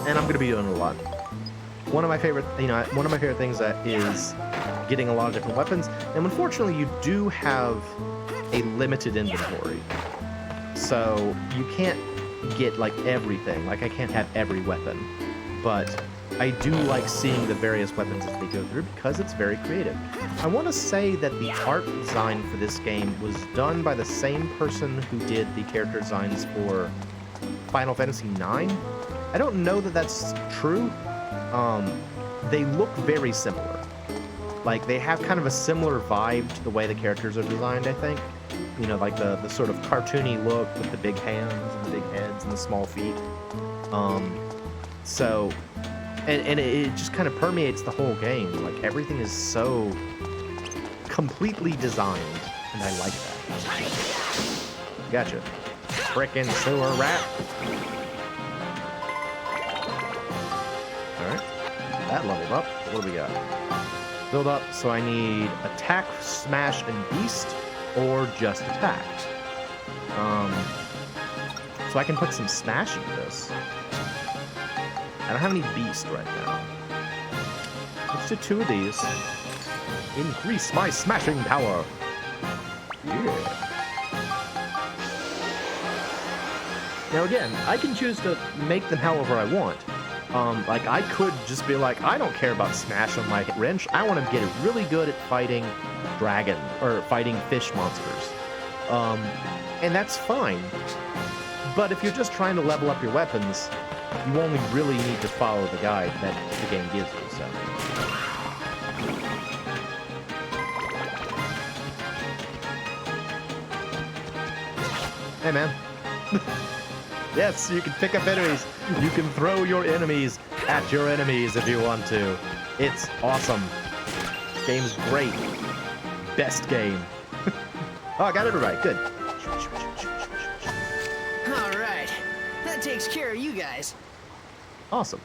Speaker 1: And I'm gonna be doing it a lot. One of my favorite things is getting a lot of different weapons. And unfortunately, you do have a limited inventory. So you can't get like everything. Like I can't have every weapon. But I do like seeing the various weapons as they go through because it's very creative. I want to say that the art design for this game was done by the same person who did the character designs for Final Fantasy IX. I don't know that that's true. They look very similar. Like, they have kind of a similar vibe to the way the characters are designed, I think. you know, like the sort of cartoony look with the big hands and the big heads and the small feet. So, and it just kind of permeates the whole game. Like, everything is so completely designed, and I like that. Gotcha. Frickin' sewer rat. Alright. That leveled up. What do we got? Build up, so I need attack, smash, and beast, or just attack. So I can put some smash into this. I don't have any beast right now. Let's do 2 of these. Increase my smashing power. Yeah. Now again, I can choose to make them however I want. Like, I could just be like, I don't care about smash on my wrench. I want to get really good at fighting dragon, or fighting fish monsters. And that's fine. But if you're just trying to level up your weapons, you only really need to follow the guide that the game gives you, so. Hey, man. Yes, you can pick up enemies. You can throw your enemies at your enemies if you want to. It's awesome. Game's great. Best game. Oh, I got it right. Good.
Speaker 3: All right. That takes care of you guys.
Speaker 1: Awesome.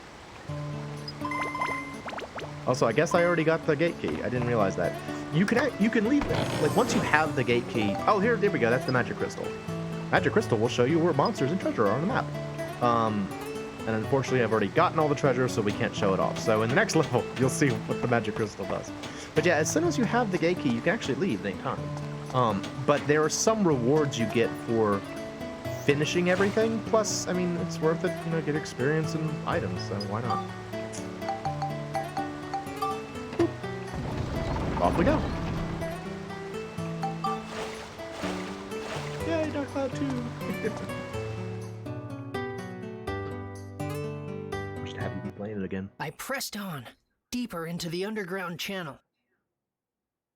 Speaker 1: Also, I guess I already got the gate key. I didn't realize that. You can leave them. Like, once you have the gate key. Oh, there we go. That's the magic crystal. Magic crystal will show you where monsters and treasure are on the map. And unfortunately, I've already gotten all the treasure, so we can't show it off. So in the next level, you'll see what the magic crystal does. But yeah, as soon as you have the gate key, you can actually leave at any time. But there are some rewards you get for finishing everything. Plus, I mean, it's worth it, you know, get experience and items, so why not? Off we go. Yay, Dark Cloud 2. Wish to have you be playing it again.
Speaker 3: I pressed on, deeper into the underground channel.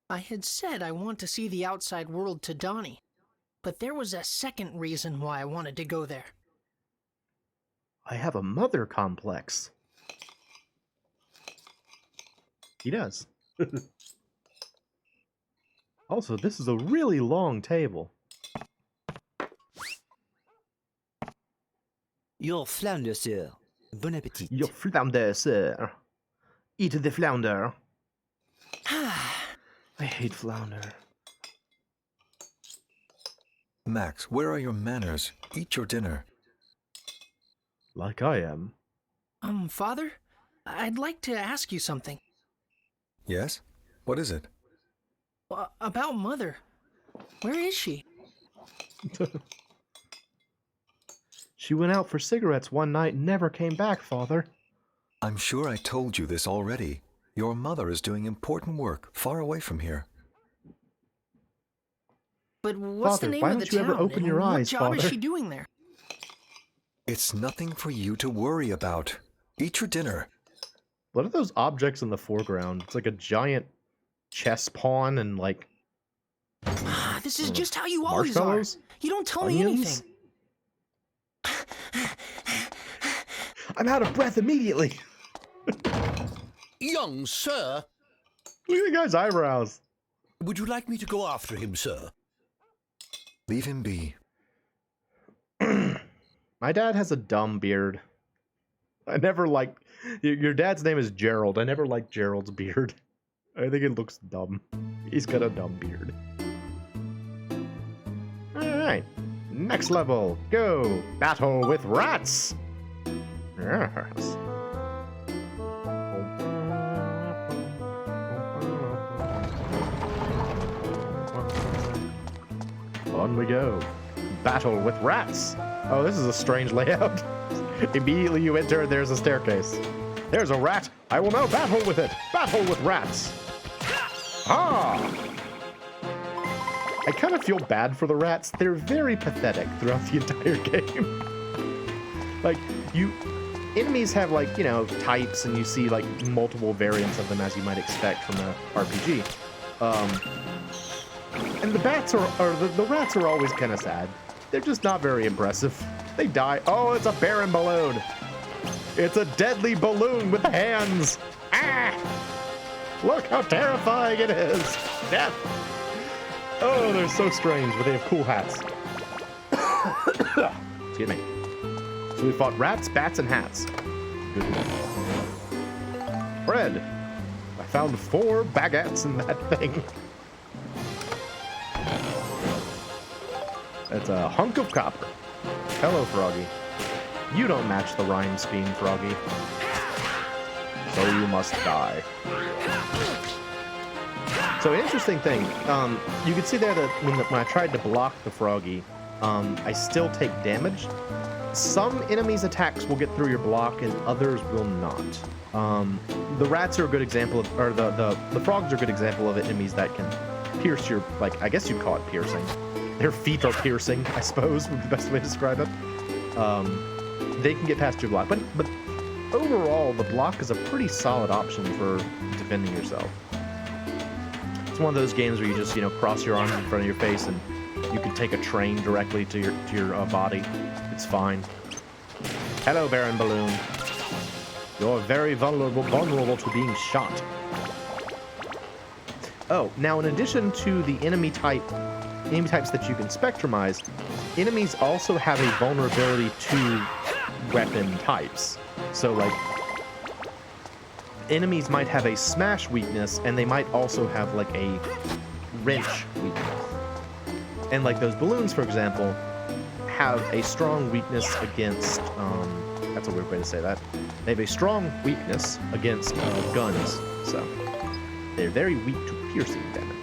Speaker 3: I had said I want to see the outside world to Donnie, but there was a second reason why I wanted to go there.
Speaker 1: I have a mother complex. He does. Also, this is a really long table.
Speaker 8: Your flounder, sir. Bon appétit.
Speaker 1: Your flounder, sir. Eat the flounder. I hate flounder.
Speaker 9: Max, where are your manners? Eat your dinner.
Speaker 1: Like I am.
Speaker 3: Father? I'd like to ask you something.
Speaker 9: Yes? What is it?
Speaker 3: About Mother. Where is she?
Speaker 1: She went out for cigarettes one night and never came back, Father.
Speaker 9: I'm sure I told you this already. Your mother is doing important work far away from here.
Speaker 3: But what's
Speaker 1: Father,
Speaker 3: the name
Speaker 1: why
Speaker 3: of the
Speaker 1: don't you ever
Speaker 3: town,
Speaker 1: open
Speaker 3: and
Speaker 1: your
Speaker 3: what
Speaker 1: eyes,
Speaker 3: job is
Speaker 1: Father?
Speaker 3: she doing there?
Speaker 9: It's nothing for you to worry about. Eat your dinner.
Speaker 1: What are those objects in the foreground? It's like a giant chess pawn and like
Speaker 3: This is just how you always are.
Speaker 1: marshmallows?
Speaker 3: You don't tell me
Speaker 1: Onions?
Speaker 3: anything.
Speaker 1: I'm out of breath immediately.
Speaker 5: Young sir,
Speaker 1: Look at the guy's eyebrows.
Speaker 5: would you like me to go after him, sir?
Speaker 9: Leave him be.
Speaker 1: My dad has a dumb beard. I never liked... Your dad's name is Gerald. I never liked Gerald's beard. I think it looks dumb. He's got a dumb beard. Alright. Next level. Go. Battle with rats. Yes. On we go. Battle with rats. Oh, this is a strange layout. Immediately you enter, there's a staircase. There's a rat. I will now battle with it. Battle with rats. Ah! I kind of feel bad for the rats. They're very pathetic throughout the entire game. Like, enemies have, like, you know, types, and you see, like, multiple variants of them as you might expect from a RPG. And the bats the rats are always kind of sad. They're just not very impressive. They die. Oh, it's a barren balloon. It's a deadly balloon with hands. Ah! Look how terrifying it is. Death. Oh, they're so strange, but they have cool hats. Excuse me. So we fought rats, bats, and hats. Good. Bread. I found 4 baguettes in that thing. It's a hunk of copper. Hello, Froggy. You don't match the rhyme scheme, Froggy. So you must die. So interesting thing, you can see there that when I tried to block the Froggy, I still take damage. Some enemies' attacks will get through your block and others will not. The rats are a good example of, or the frogs are a good example of enemies that can pierce your, like, I guess you'd call it piercing. Their feet are piercing, I suppose, would be the best way to describe it. They can get past your block, but overall, the block is a pretty solid option for defending yourself. It's one of those games where you just, cross your arms in front of your face and you can take a train directly to your body. It's fine. Hello, Baron Balloon. You're very vulnerable to being shot. Oh, now in addition to the enemy types that you can spectrumize, enemies also have a vulnerability to weapon types. So, like, enemies might have a smash weakness, and they might also have, like, a wrench weakness. And, like, those balloons, for example, have a strong weakness against, that's a weird way to say that. They have a strong weakness against guns, so they're very weak to piercing damage.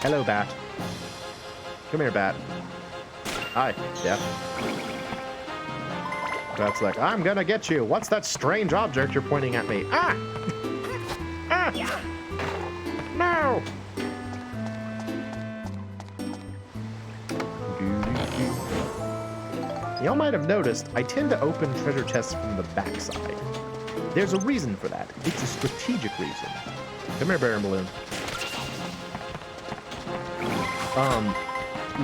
Speaker 1: Hello, Bat. Come here, Bat. Hi, yeah. Bat's like, I'm gonna get you. What's that strange object you're pointing at me? Ah! Ah! No! Y'all might have noticed, I tend to open treasure chests from the backside. There's a reason for that. It's a strategic reason. Come here, Baron Balloon.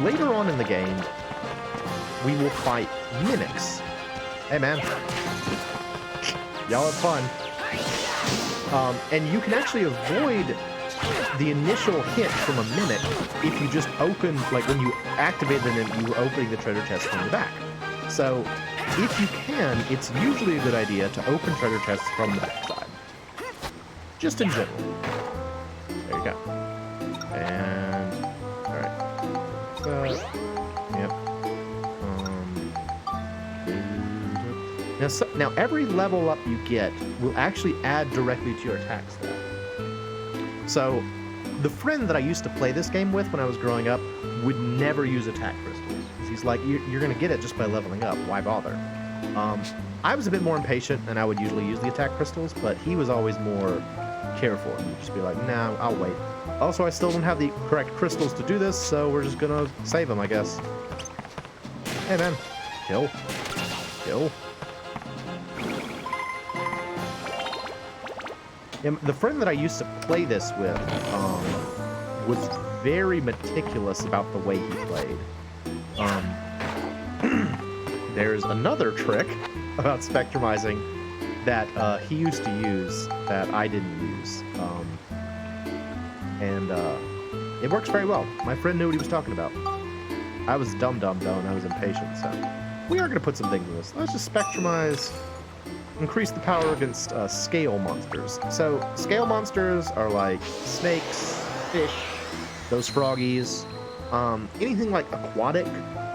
Speaker 1: Later on in the game, we will fight mimics. Hey, man. Y'all have fun. And you can actually avoid the initial hit from a mimic if you just open, like when you activate them, you were opening the treasure chest from the back. So, if you can, it's usually a good idea to open treasure chests from the backside. Just in general. There you go. And, alright. Yep. Now, every level up you get will actually add directly to your attack stat. So, the friend that I used to play this game with when I was growing up would never use attack crystals. He's like, you're going to get it just by leveling up. Why bother? I was a bit more impatient, and I would usually use the attack crystals, but he was always more careful. And would just be like, nah, I'll wait. Also, I still don't have the correct crystals to do this, so we're just going to save them, I guess. Hey, man. Kill. Kill. And the friend that I used to play this with was very meticulous about the way he played. There's another trick about spectrumizing that he used to use that I didn't use. It works very well. My friend knew what he was talking about. I was dumb though, and I was impatient, so we are going to put some things in this. Let's just spectrumize, increase the power against scale monsters. So scale monsters are like snakes, fish, those froggies, anything like aquatic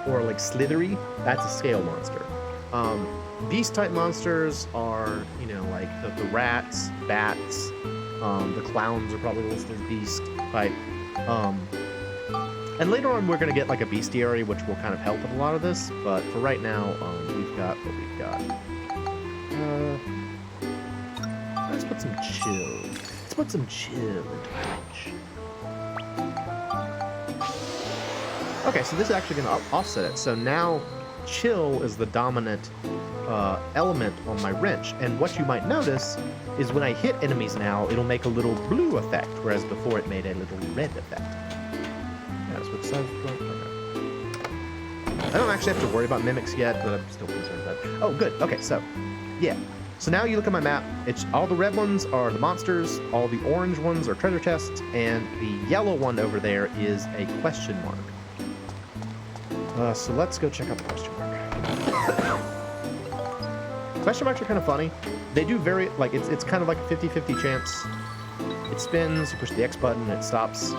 Speaker 1: or like slithery, that's a scale monster. Beast type monsters are, like the rats, bats, the clowns are probably listed as beast type. And later on we're going to get like a bestiary, which will kind of help with a lot of this, but for right now, we've got what we've got. Let's put some chill. Let's put some chill into Twitch. Okay, so this is actually going to offset it. So now chill is the dominant element on my wrench. And what you might notice is when I hit enemies now, it'll make a little blue effect, whereas before it made a little red effect. Yeah, switch sides. I don't actually have to worry about mimics yet, but I'm still concerned about it. Oh, good. Okay, so, yeah. So now you look at my map, it's all the red ones are the monsters, all the orange ones are treasure chests, and the yellow one over there is a question mark. So let's go check out the question mark. Question marks are kind of funny. They do very, like, it's kind of like a 50-50 chance. It spins, you push the X button, it stops,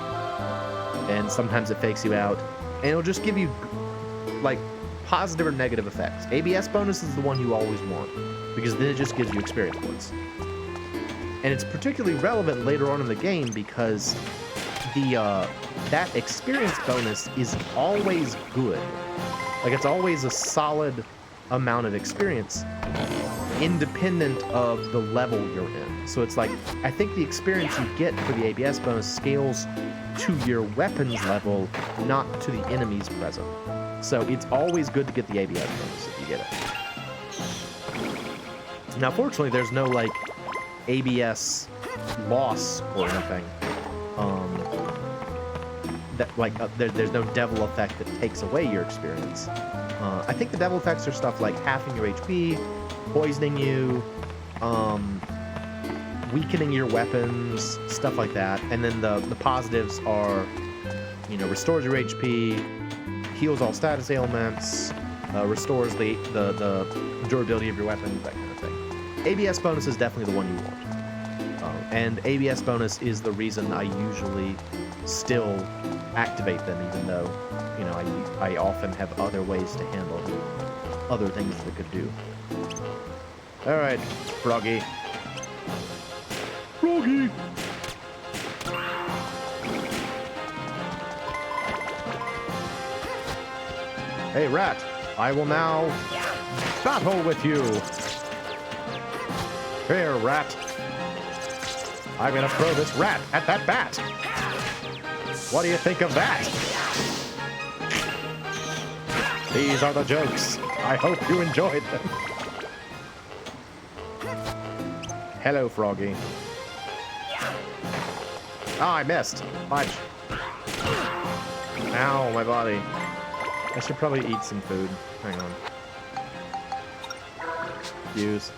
Speaker 1: and sometimes it fakes you out. And it'll just give you, like, positive or negative effects. ABS bonus is the one you always want, because then it just gives you experience points. And it's particularly relevant later on in the game because that experience bonus is always good. Like, it's always a solid amount of experience, independent of the level you're in. So it's like, I think the experience you get for the ABS bonus scales to your weapons level, not to the enemies present. So it's always good to get the ABS bonus if you get it. Now, fortunately, there's no, like, ABS loss or anything. There's no devil effect that takes away your experience. I think the devil effects are stuff like halving your HP, poisoning you, weakening your weapons, stuff like that. And then the positives are, you know, restores your HP, heals all status ailments, restores the durability of your weapons, that kind of thing. ABS bonus is definitely the one you want. And ABS bonus is the reason I usually still activate them, even though, you know, I often have other ways to handle other things that could do. Alright, Froggy. Froggy! Hey, Rat, I will now battle with you. Here, Rat. I'm gonna throw this rat at that bat. What do you think of that? These are the jokes. I hope you enjoyed them. Hello, Froggy. Oh, I missed. Fudge. Ow, my body. I should probably eat some food. Hang on. Use.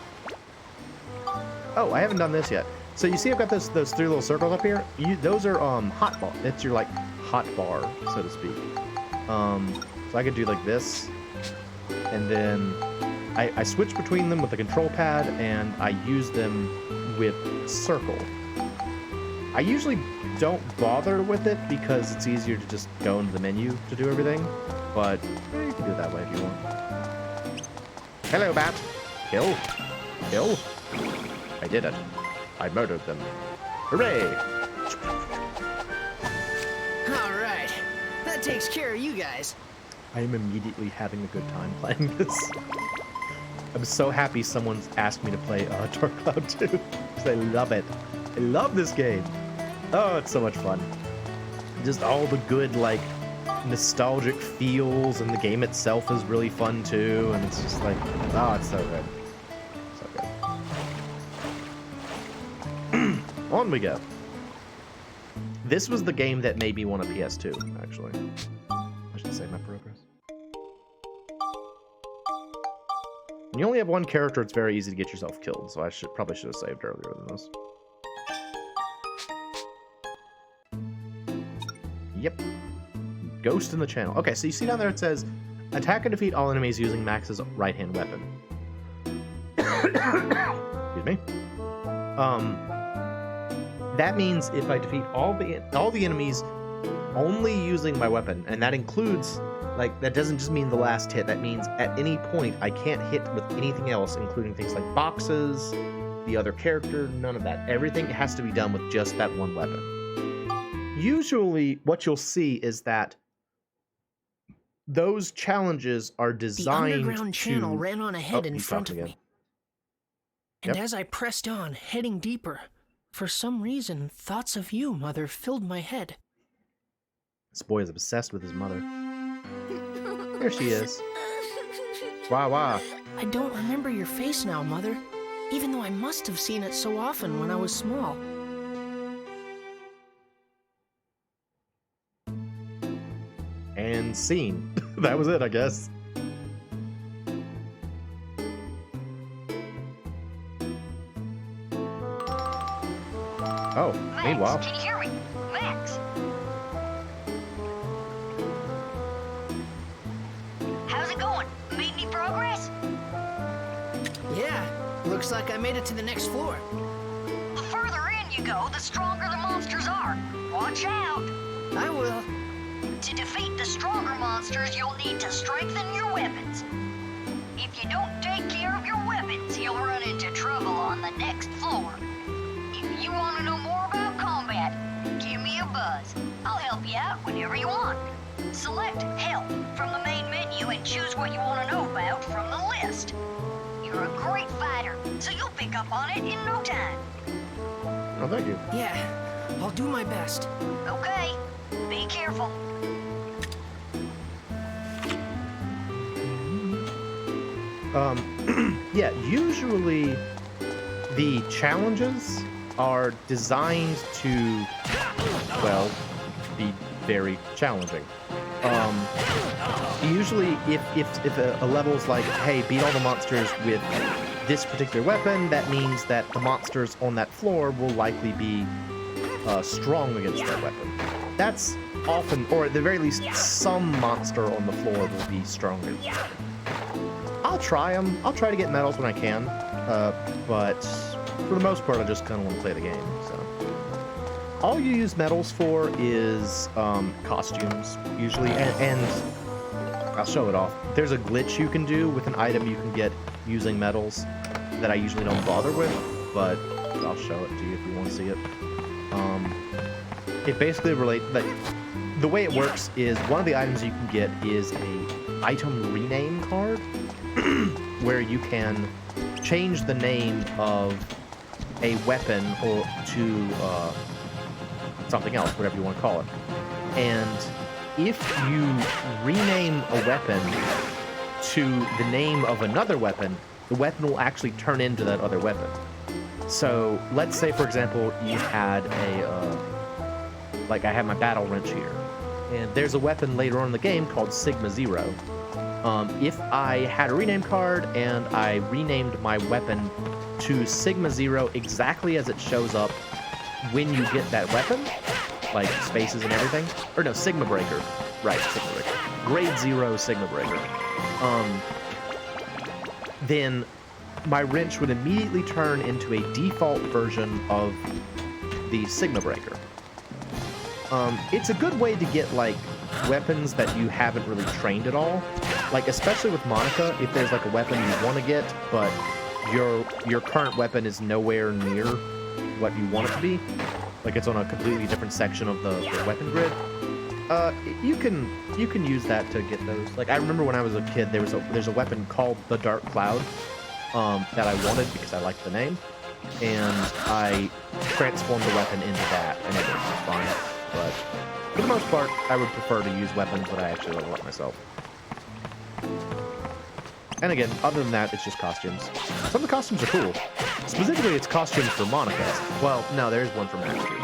Speaker 1: Oh, I haven't done this yet. So you see I've got those three little circles up here? Those are hot bar. That's your, like, hot bar, so to speak. So I could do like this, and then I switch between them with the control pad, and I use them with circle. I usually don't bother with it because it's easier to just go into the menu to do everything, but you can do it that way if you want. Hello, bat. Kill. Kill. I did it. I murdered them. Hooray!
Speaker 3: Alright. That takes care of you guys.
Speaker 1: I am immediately having a good time playing this. I'm so happy someone's asked me to play Dark Cloud 2, because I love it. I love this game. Oh, it's so much fun. Just all the good, like, nostalgic feels, and the game itself is really fun too, and it's just like, oh, it's so good. So good. On we go. This was the game that made me want a PS2, actually. I should save my progress. When you only have one character, it's very easy to get yourself killed, so I probably should have saved earlier than this. Yep. Ghost in the channel. Okay, so you see down there it says, attack and defeat all enemies using Max's right-hand weapon. Excuse me. That means if I defeat all the enemies only using my weapon, and that includes, like, that doesn't just mean the last hit, that means at any point I can't hit with anything else, including things like boxes, the other character, none of that. Everything has to be done with just that one weapon. Usually what you'll see is that those challenges are designed
Speaker 3: The underground channel ran on ahead in front of me. And
Speaker 1: Yep.
Speaker 3: as I pressed on, heading deeper, for some reason, thoughts of you, Mother, filled my head.
Speaker 1: This boy is obsessed with his mother. There she is. Wah wah.
Speaker 3: I don't remember your face now, Mother. even though I must have seen it so often when I was small.
Speaker 1: And scene. That was it, I guess. Oh,
Speaker 2: Max,
Speaker 1: meanwhile.
Speaker 2: can you hear me? Max. How's it going? Made any progress?
Speaker 3: Yeah, looks like I made it to the next floor.
Speaker 2: The further in you go, the stronger the monsters are. Watch out.
Speaker 3: I will.
Speaker 2: To defeat the stronger monsters, you'll need to strengthen your weapons. If you don't take care of your weapons, you'll run into trouble on the next floor. If you want to know more about combat, give me a buzz. I'll help you out whenever you want. Select Help from the main menu and choose what you want to know about from the list. You're a great fighter, so you'll pick up on it in no time.
Speaker 1: Oh, thank you.
Speaker 3: Yeah, I'll do my best.
Speaker 2: Okay, be careful.
Speaker 1: Yeah, usually the challenges are designed to, well, be very challenging. Usually if a level's like, hey, beat all the monsters with this particular weapon, that means that the monsters on that floor will likely be strong against that weapon. That's often, or at the very least, some monster on the floor will be stronger. I'll try them. I'll try to get medals when I can, but for the most part, I just kind of want to play the game. So, all you use medals for is costumes, usually, and I'll show it off. There's a glitch you can do with an item you can get using medals that I usually don't bother with, but I'll show it to you if you want to see it. It basically relates, like, the way it works is one of the items you can get is a item rename card, where you can change the name of a weapon or to something else, whatever you want to call it. And if you rename a weapon to the name of another weapon, the weapon will actually turn into that other weapon. So let's say, for example, you had like I have my battle wrench here, and there's a weapon later on in the game called Sigma Zero. If I had a rename card and I renamed my weapon to Sigma Zero exactly as it shows up when you get that weapon, like spaces and everything, or no, Sigma Breaker, right, Sigma Breaker, Grade 0 Sigma Breaker, then my wrench would immediately turn into a default version of the Sigma Breaker. It's a good way to get, like, weapons that you haven't really trained at all. Like, especially with Monica, if there's, like, a weapon you want to get, but your current weapon is nowhere near what you want it to be, like it's on a completely different section of the weapon grid, you can use that to get those. Like, I remember when I was a kid, there's a weapon called the Dark Cloud that I wanted because I liked the name, and I transformed the weapon into that, and it was fine. But for the most part, I would prefer to use weapons that I actually level up myself. And again, other than that, it's just costumes. Some of the costumes are cool. Specifically, it's costumes for Monica. Well, no, there's one for Max too.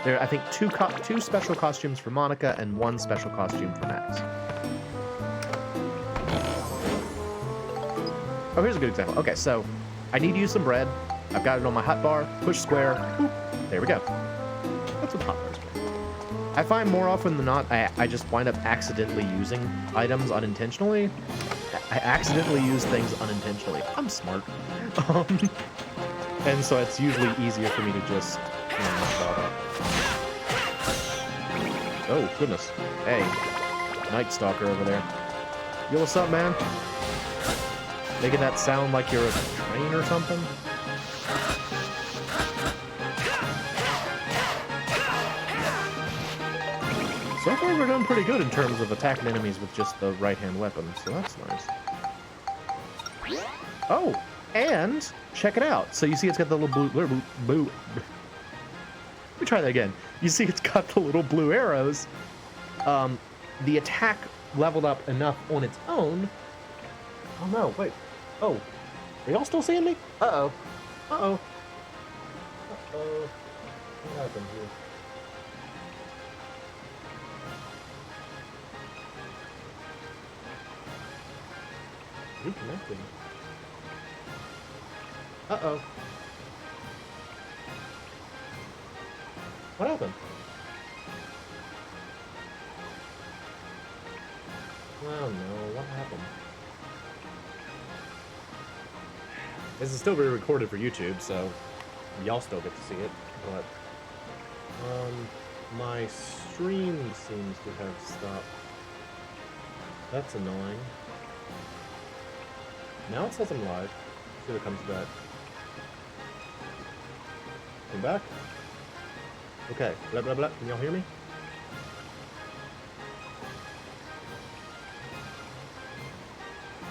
Speaker 1: There are, I think, two special costumes for Monica and one special costume for Max. Oh, here's a good example. Okay, so I need to use some bread. I've got it on my hotbar. Push square. Boop. There we go. That's what hotbars for. I find more often than not, I just wind up accidentally using items unintentionally. I accidentally use things unintentionally. I'm smart. And so it's usually easier for me to just, not bother. Oh, goodness. Hey, Night Stalker over there. Yo, what's up, man? Making that sound like you're a train or something? So far, we're doing pretty good in terms of attacking enemies with just the right-hand weapon, so that's nice. Oh, and check it out. So you see it's got the little blue. Let me try that again. You see it's got the little blue arrows. The attack leveled up enough on its own. Oh no, wait. Oh, are y'all still seeing me? Uh-oh. Uh-oh. Uh-oh. What happened here? Reconnected. Uh-oh. What happened? Oh no, what happened? This is still being recorded for YouTube, so y'all still get to see it, but my stream seems to have stopped. That's annoying. Now it says I'm live. See if it comes back. Come back? Okay, blah blah blah. Can y'all hear me?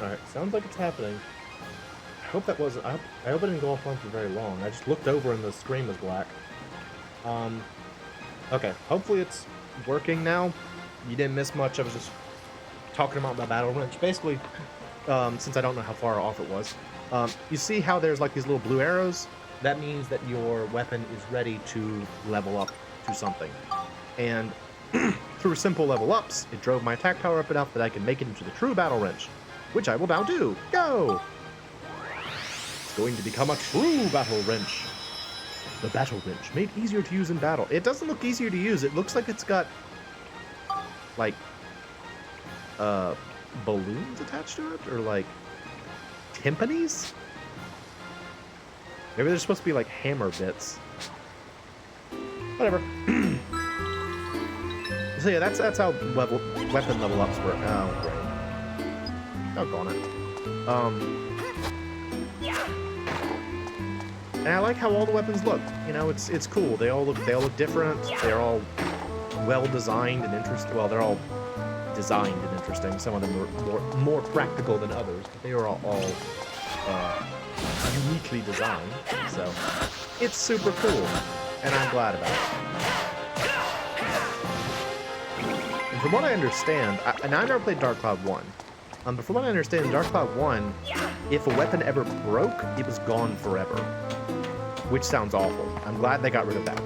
Speaker 1: Alright, sounds like it's happening. I hope that wasn't. I hope it didn't go offline for very long. I just looked over and the screen was black. Okay, hopefully it's working now. You didn't miss much. I was just talking about the battle wrench. Basically, since I don't know how far off it was, you see how there's like these little blue arrows? That means that your weapon is ready to level up to something. And through simple level ups, it drove my attack power up enough that I can make it into the true battle wrench, which I will now do. Go! It's going to become a true battle wrench. The battle wrench, made easier to use in battle. It doesn't look easier to use. It looks like it's got, like, balloons attached to it? Or, like, timpanis? Maybe they're supposed to be, like, hammer bits. Whatever. So, yeah, that's how weapon level ups work. Oh, great. Doggone it. And I like how all the weapons look. You know, it's cool. They all look different. They're all well designed and interesting. Well, they're all designed and interesting. Some of them are more practical than others, but they are all uniquely designed. So it's super cool, and I'm glad about it. And from what I understand, and I've never played Dark Cloud 1. But from what I understand, in Dark Cloud 1, if a weapon ever broke, it was gone forever. Which sounds awful. I'm glad they got rid of that.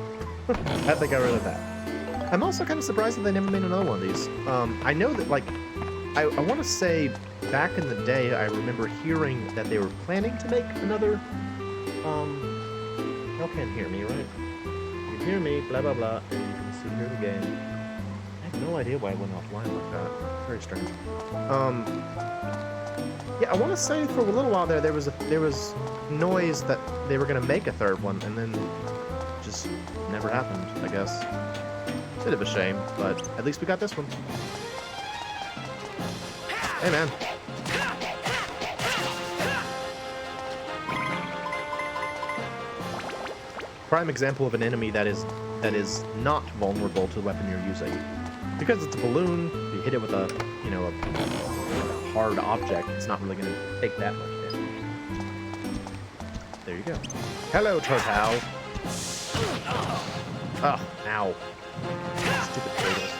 Speaker 1: Glad they got rid of that. I'm also kind of surprised that they never made another one of these. I know that, like, I want to say back in the day, I remember hearing that they were planning to make another, y'all can't hear me, right? You can hear me, blah, blah, blah, and you can see here the game. I have no idea why I went offline like that. Very strange. Yeah, I want to say for a little while there was noise that they were going to make a third one, and then just never happened, I guess. Bit of a shame, but at least we got this one. Hey, man. Prime example of an enemy that is not vulnerable to the weapon you're using. Because it's a balloon, you hit it with a hard object, it's not really going to take that much damage. There you go. Hello, Turtle. Oh, ow. Stupid turtles.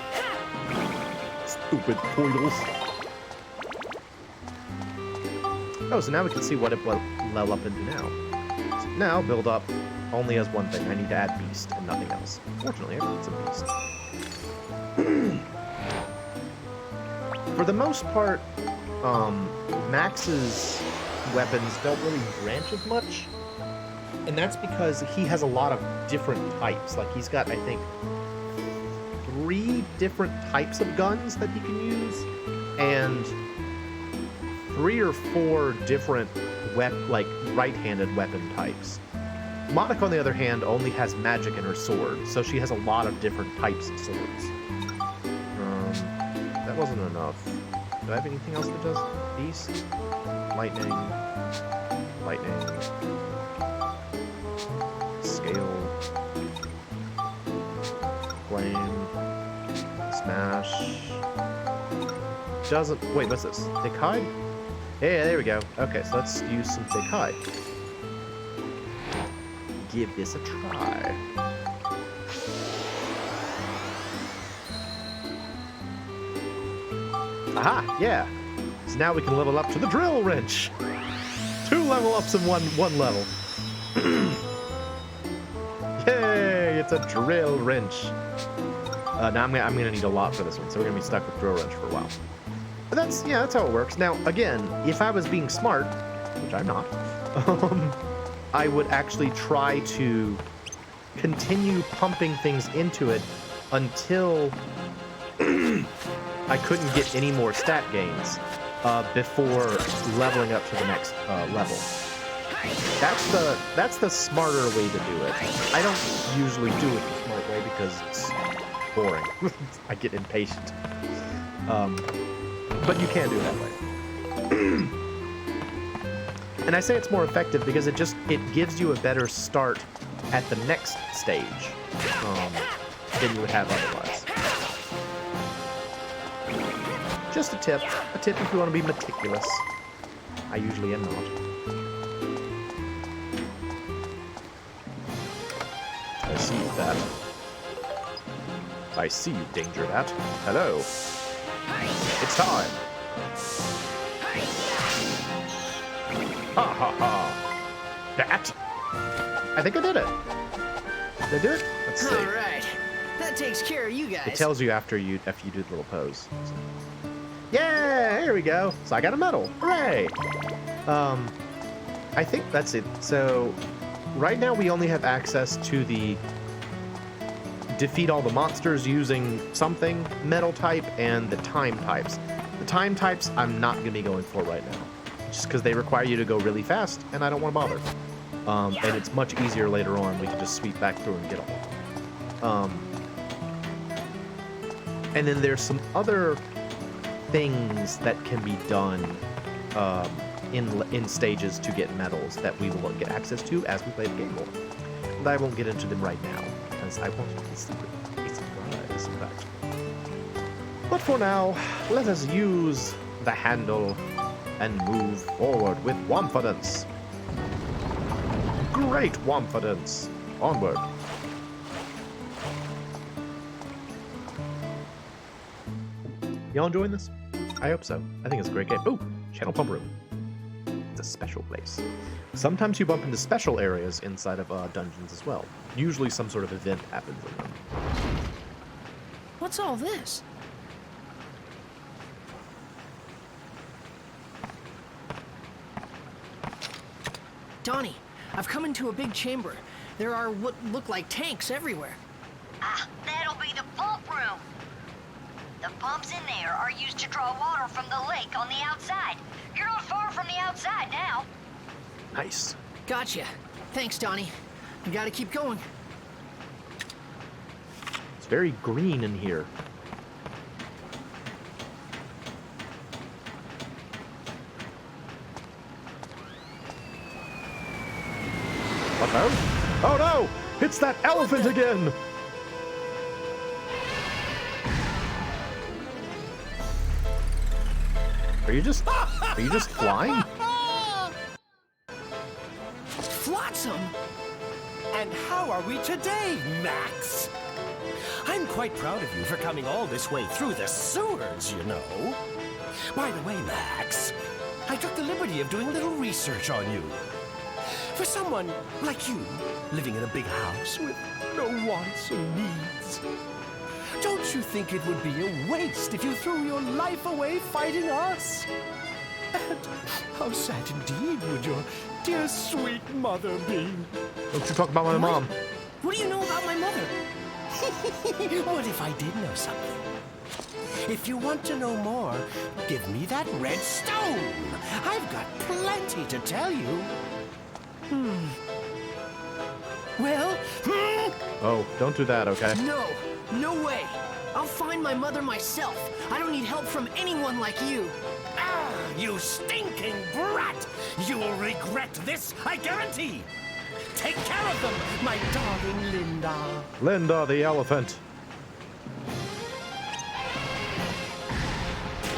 Speaker 1: Stupid turtles. Oh, so now we can see what it will level up into now. So now, build up only has one thing. I need to add Beast and nothing else. Fortunately, I got some Beast. For the most part, Max's weapons don't really branch as much. And that's because he has a lot of different types. Like, he's got, I think, 3 different types of guns that he can use. And 3 or 4 different, right-handed weapon types. Monica, on the other hand, only has magic in her sword. So she has a lot of different types of swords. That wasn't enough. Do I have anything else that does? Beast? Lightning. Lightning. Scale. Flame. Smash. Doesn't... Wait, what's this? Thick hide? Yeah, there we go. Okay, so let's use some thick hide. Give this a try. Aha, yeah. So now we can level up to the drill wrench. 2 level ups in one level. Yay! It's a drill wrench. Now I'm gonna need a lot for this one, so we're gonna be stuck with drill wrench for a while. But that's how it works. Now, again, if I was being smart, which I'm not, I would actually try to continue pumping things into it until I couldn't get any more stat gains before leveling up to the next level. That's the smarter way to do it. I don't usually do it the smart way because it's boring. I get impatient. But you can do it that way. And I say it's more effective because it gives you a better start at the next stage than you would have otherwise. Just a tip if you want to be meticulous. I usually am not. I see you, Bat. I see you, Danger Bat. Hello. It's time. Ha ha ha. Bat. I think I did it. Did I do it? Let's see.
Speaker 3: All right. That takes care of you guys.
Speaker 1: It tells you after you do the little pose. So. Yeah, here we go. So I got a medal. Hooray! I think that's it. So right now we only have access to the defeat all the monsters using something medal type and the time types. The time types I'm not going to be going for right now, just because they require you to go really fast, and I don't want to bother. And it's much easier later on. We can just sweep back through and get all of them. And then there's some other things that can be done in stages to get medals that we will get access to as we play the game more. But I won't get into them right now because I want it to be secret. It's a surprise, in fact. But for now, let us use the handle and move forward with confidence. Great confidence. Onward. Y'all enjoying this? I hope so. I think it's a great game. Oh, Channel Pump Room. It's a special place. Sometimes you bump into special areas inside of dungeons as well. Usually some sort of event happens in them.
Speaker 3: What's all this? Donnie, I've come into a big chamber. There are what look like tanks everywhere.
Speaker 2: Ah, that'll be the pump room. The pumps in there are used to draw water from the lake on the outside. You're not far from the outside now.
Speaker 1: Nice.
Speaker 3: Gotcha. Thanks, Donnie. We gotta keep going.
Speaker 1: It's very green in here. What now? Oh no! It's that elephant again! Are you just flying?
Speaker 3: Flotsam!
Speaker 5: And how are we today, Max? I'm quite proud of you for coming all this way through the sewers, you know. By the way, Max, I took the liberty of doing a little research on you. For someone like you, living in a big house with no wants or needs, don't you think it would be a waste if you threw your life away fighting us? And how sad indeed would your dear sweet mother be?
Speaker 1: Don't you talk about my mom.
Speaker 3: What do you know about my mother?
Speaker 5: What if I did know something? If you want to know more, give me that red stone. I've got plenty to tell you.
Speaker 3: Well,
Speaker 1: Oh, don't do that, okay?
Speaker 3: no way. I'll find my mother myself. I don't need help from anyone like you.
Speaker 5: Ah, you stinking brat! You'll regret this, I guarantee! Take care of them, my darling Linda.
Speaker 1: Linda the elephant.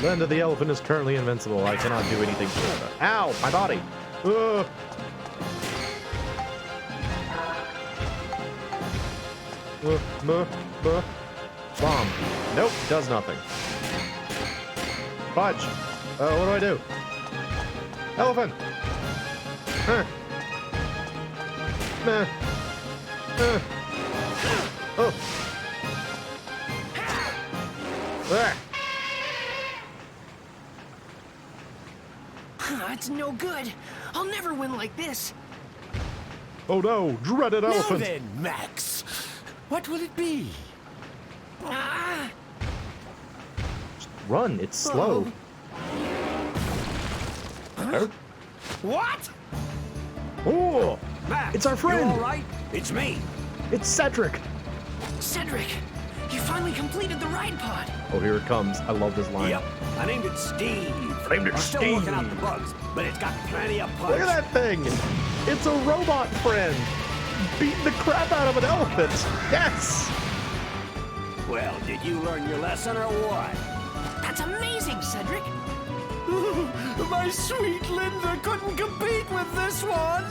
Speaker 1: Linda the elephant is currently invincible. I cannot do anything to her. Ow! My body! Ugh. Bomb. Nope, does nothing. Fudge. What do I do? Elephant! Huh. Meh. Oh. Ah.
Speaker 3: It's no good. I'll never win like this.
Speaker 1: Oh no, dreaded
Speaker 5: Now
Speaker 1: elephant.
Speaker 5: then, Max, what will it be?
Speaker 3: Ah!
Speaker 1: Run, it's slow.
Speaker 3: Huh?
Speaker 5: What?
Speaker 1: Oh,
Speaker 4: Max,
Speaker 1: it's our friend.
Speaker 4: You all right? It's me.
Speaker 1: It's Cedric.
Speaker 3: Cedric, you finally completed the ride pod.
Speaker 1: Oh, here it comes. I love this line.
Speaker 4: Yep. I named it Steve.
Speaker 1: Named it
Speaker 4: I'm still working out
Speaker 1: Steve.
Speaker 4: the bugs, but it's got plenty of punch.
Speaker 1: Look at that thing. It's a robot friend. Beating the crap out of an elephant. Yes.
Speaker 4: Well, did you learn your lesson or what?
Speaker 3: That's amazing, Cedric.
Speaker 5: My sweet Linda couldn't compete with this one.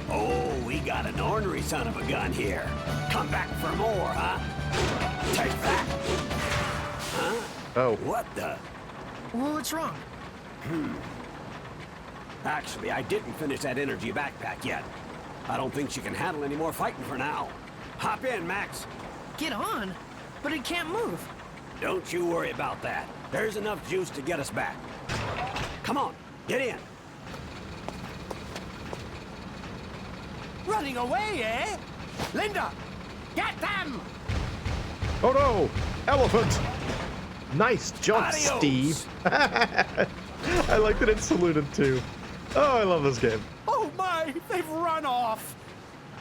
Speaker 4: Oh, we got an ornery son of a gun here. Come back for more, huh? Take that. Huh?
Speaker 1: Oh.
Speaker 4: What the?
Speaker 3: Well, what's wrong?
Speaker 4: Actually, I didn't finish that energy backpack yet. I don't think she can handle any more fighting for now. Hop in, Max.
Speaker 3: Get on, but it can't move.
Speaker 4: Don't you worry about that. There's enough juice to get us back. Come on, get in.
Speaker 5: Running away, eh? Linda, get them!
Speaker 1: Oh no, elephant. Nice jump,
Speaker 4: Adios.
Speaker 1: Steve. I like that it's saluted too. Oh, I love this game.
Speaker 5: Oh my, they've run off.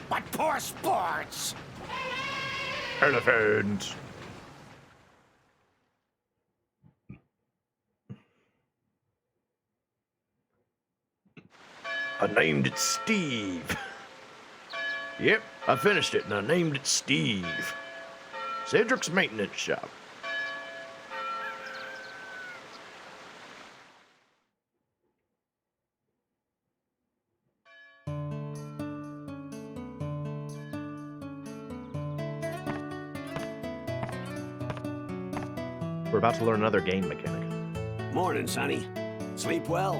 Speaker 5: What poor sports!
Speaker 1: Elephant. I named it Steve. Yep, I finished it and I named it Steve. Cedric's maintenance shop. We're about to learn another game mechanic.
Speaker 4: Morning, Sonny. Sleep well?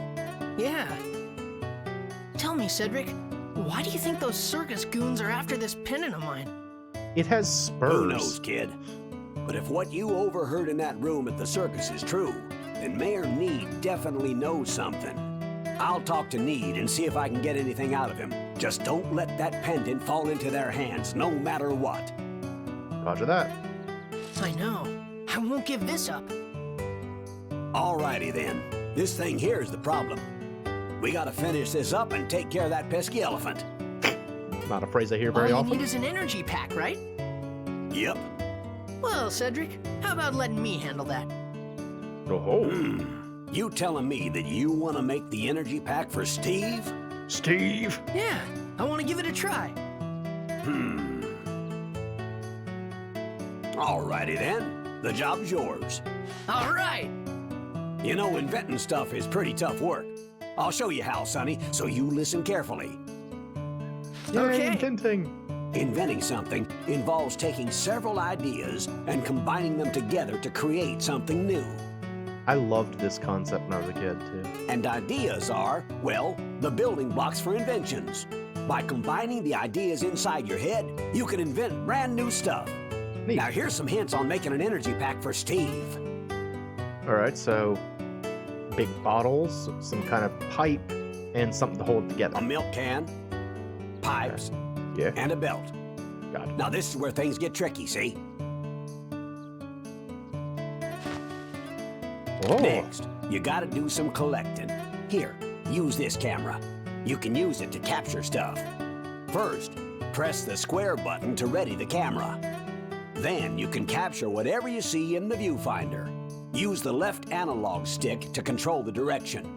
Speaker 3: Yeah. Tell me, Cedric, why do you think those circus goons are after this pendant of mine?
Speaker 1: It has spurs.
Speaker 4: Who knows, kid? But if what you overheard in that room at the circus is true, then Mayor Need definitely knows something. I'll talk to Need and see if I can get anything out of him. Just don't let that pendant fall into their hands, no matter what.
Speaker 1: Roger that.
Speaker 3: I know. I won't give this up.
Speaker 4: Alrighty then. This thing here is the problem. We gotta finish this up and take care of that pesky elephant.
Speaker 1: Not a phrase I hear very
Speaker 3: All you
Speaker 1: often.
Speaker 3: need is an energy pack, right?
Speaker 4: Yep.
Speaker 3: Well, Cedric, how about letting me handle that?
Speaker 1: Oh,
Speaker 4: You telling me that you want to make the energy pack for Steve?
Speaker 1: Steve.
Speaker 3: Yeah, I want to give it a try.
Speaker 4: Alrighty then. The job's yours.
Speaker 3: All right.
Speaker 4: You know, inventing stuff is pretty tough work. I'll show you how, Sonny, so you listen carefully.
Speaker 1: Yay,
Speaker 3: Okay.
Speaker 1: inventing.
Speaker 4: Inventing something involves taking several ideas and combining them together to create something new.
Speaker 1: I loved this concept when I was a kid, too.
Speaker 4: And ideas are, well, the building blocks for inventions. By combining the ideas inside your head, you can invent brand new stuff.
Speaker 1: Neat.
Speaker 4: Now here's some hints on making an energy pack for Steve.
Speaker 1: All right, so big bottles, some kind of pipe, and something to hold it together.
Speaker 4: A milk can, pipes,
Speaker 1: Yeah,
Speaker 4: and a belt.
Speaker 1: got it.
Speaker 4: Now this is where things get tricky, see?
Speaker 1: Oh,
Speaker 4: Next, you gotta do some collecting. Here, use this camera. You can use it to capture stuff. First, press the square button to ready the camera. Then you can capture whatever you see in the viewfinder. Use the left analog stick to control the direction.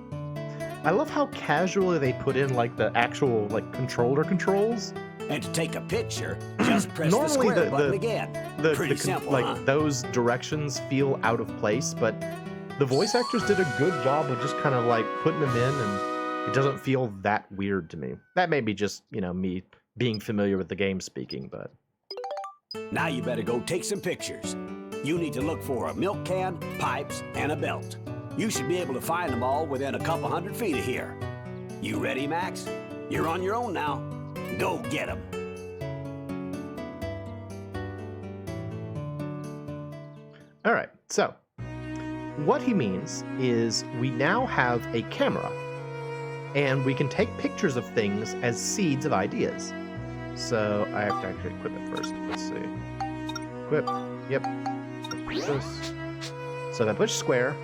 Speaker 1: I love how casually they put in like the actual like controller controls.
Speaker 4: And to take a picture, just press the
Speaker 1: Normally
Speaker 4: square
Speaker 1: the-
Speaker 4: button
Speaker 1: the-
Speaker 4: again.
Speaker 1: The
Speaker 4: Pretty
Speaker 1: con-
Speaker 4: simple,
Speaker 1: like
Speaker 4: huh?
Speaker 1: those directions feel out of place, but the voice actors did a good job of just kind of like putting them in, and it doesn't feel that weird to me. That may be just, you know, me being familiar with the game speaking, but
Speaker 4: Now you better go take some pictures. You need to look for a milk can, pipes, and a belt. You should be able to find them all within a couple 100 feet of here. You ready, Max? You're on your own now. Go get them.
Speaker 1: All right, so what he means is we now have a camera, and we can take pictures of things as seeds of ideas. So I have to actually equip it first. Let's see. Equip. Yep. This. So if I push square,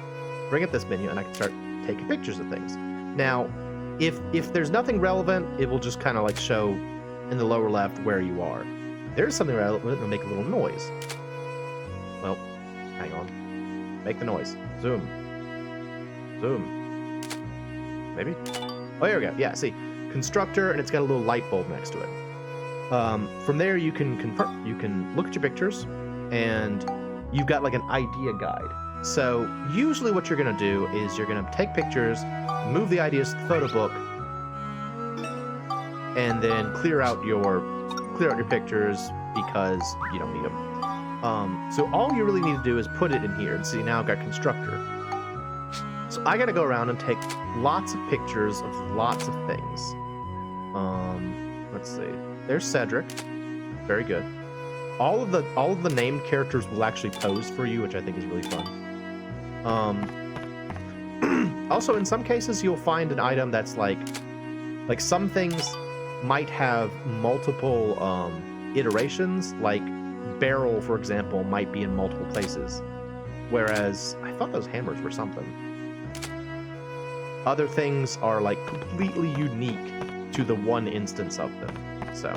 Speaker 1: bring up this menu, and I can start taking pictures of things. Now, if there's nothing relevant, it will just kind of like show in the lower left where you are. There's something relevant, it'll make a little noise. Well, hang on. Make the noise. Zoom. Zoom. Maybe? Oh, here we go. Yeah, see. Constructor, and it's got a little light bulb next to it. From there, you can look at your pictures, and you've got like an idea guide. So usually what you're going to do is you're going to take pictures, move the ideas to the photo book, and then clear out your pictures because you don't need them. So all you really need to do is put it in here. And see, now I've got constructor. So I got to go around and take lots of pictures of lots of things. Let's see. There's Cedric. Very good. All of the named characters will actually pose for you, which I think is really fun. Also, in some cases, you'll find an item that's like some things might have multiple iterations. Like barrel, for example, might be in multiple places, whereas I thought those hammers were something. Other things are like completely unique to the one instance of them. So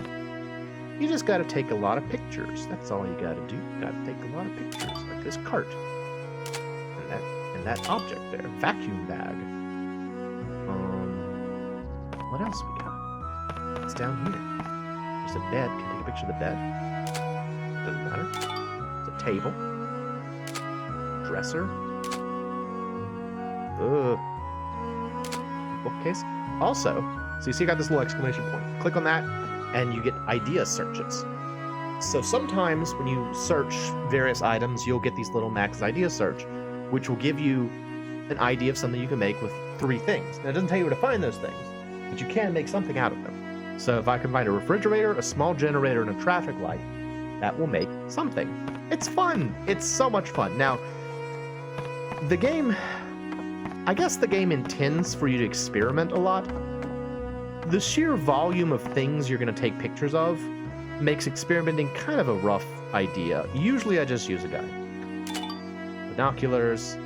Speaker 1: you just got to take a lot of pictures. That's all you got to do. You got to take a lot of pictures, like this cart and that object there, vacuum bag. What else we got? It's down here. There's a bed. Can I take a picture of the bed? Doesn't matter. It's a table, dresser, bookcase. Also, so you see I got this little exclamation point. Click on that, and you get idea searches. So sometimes when you search various items, you'll get these little Max idea search, which will give you an idea of something you can make with 3 things. Now, it doesn't tell you where to find those things, but you can make something out of them. So if I combine a refrigerator, a small generator, and a traffic light, that will make something. It's fun. It's so much fun. Now, the game, I guess the game intends for you to experiment a lot. The sheer volume of things you're going to take pictures of makes experimenting kind of a rough idea. Usually I just use a guide. Binoculars.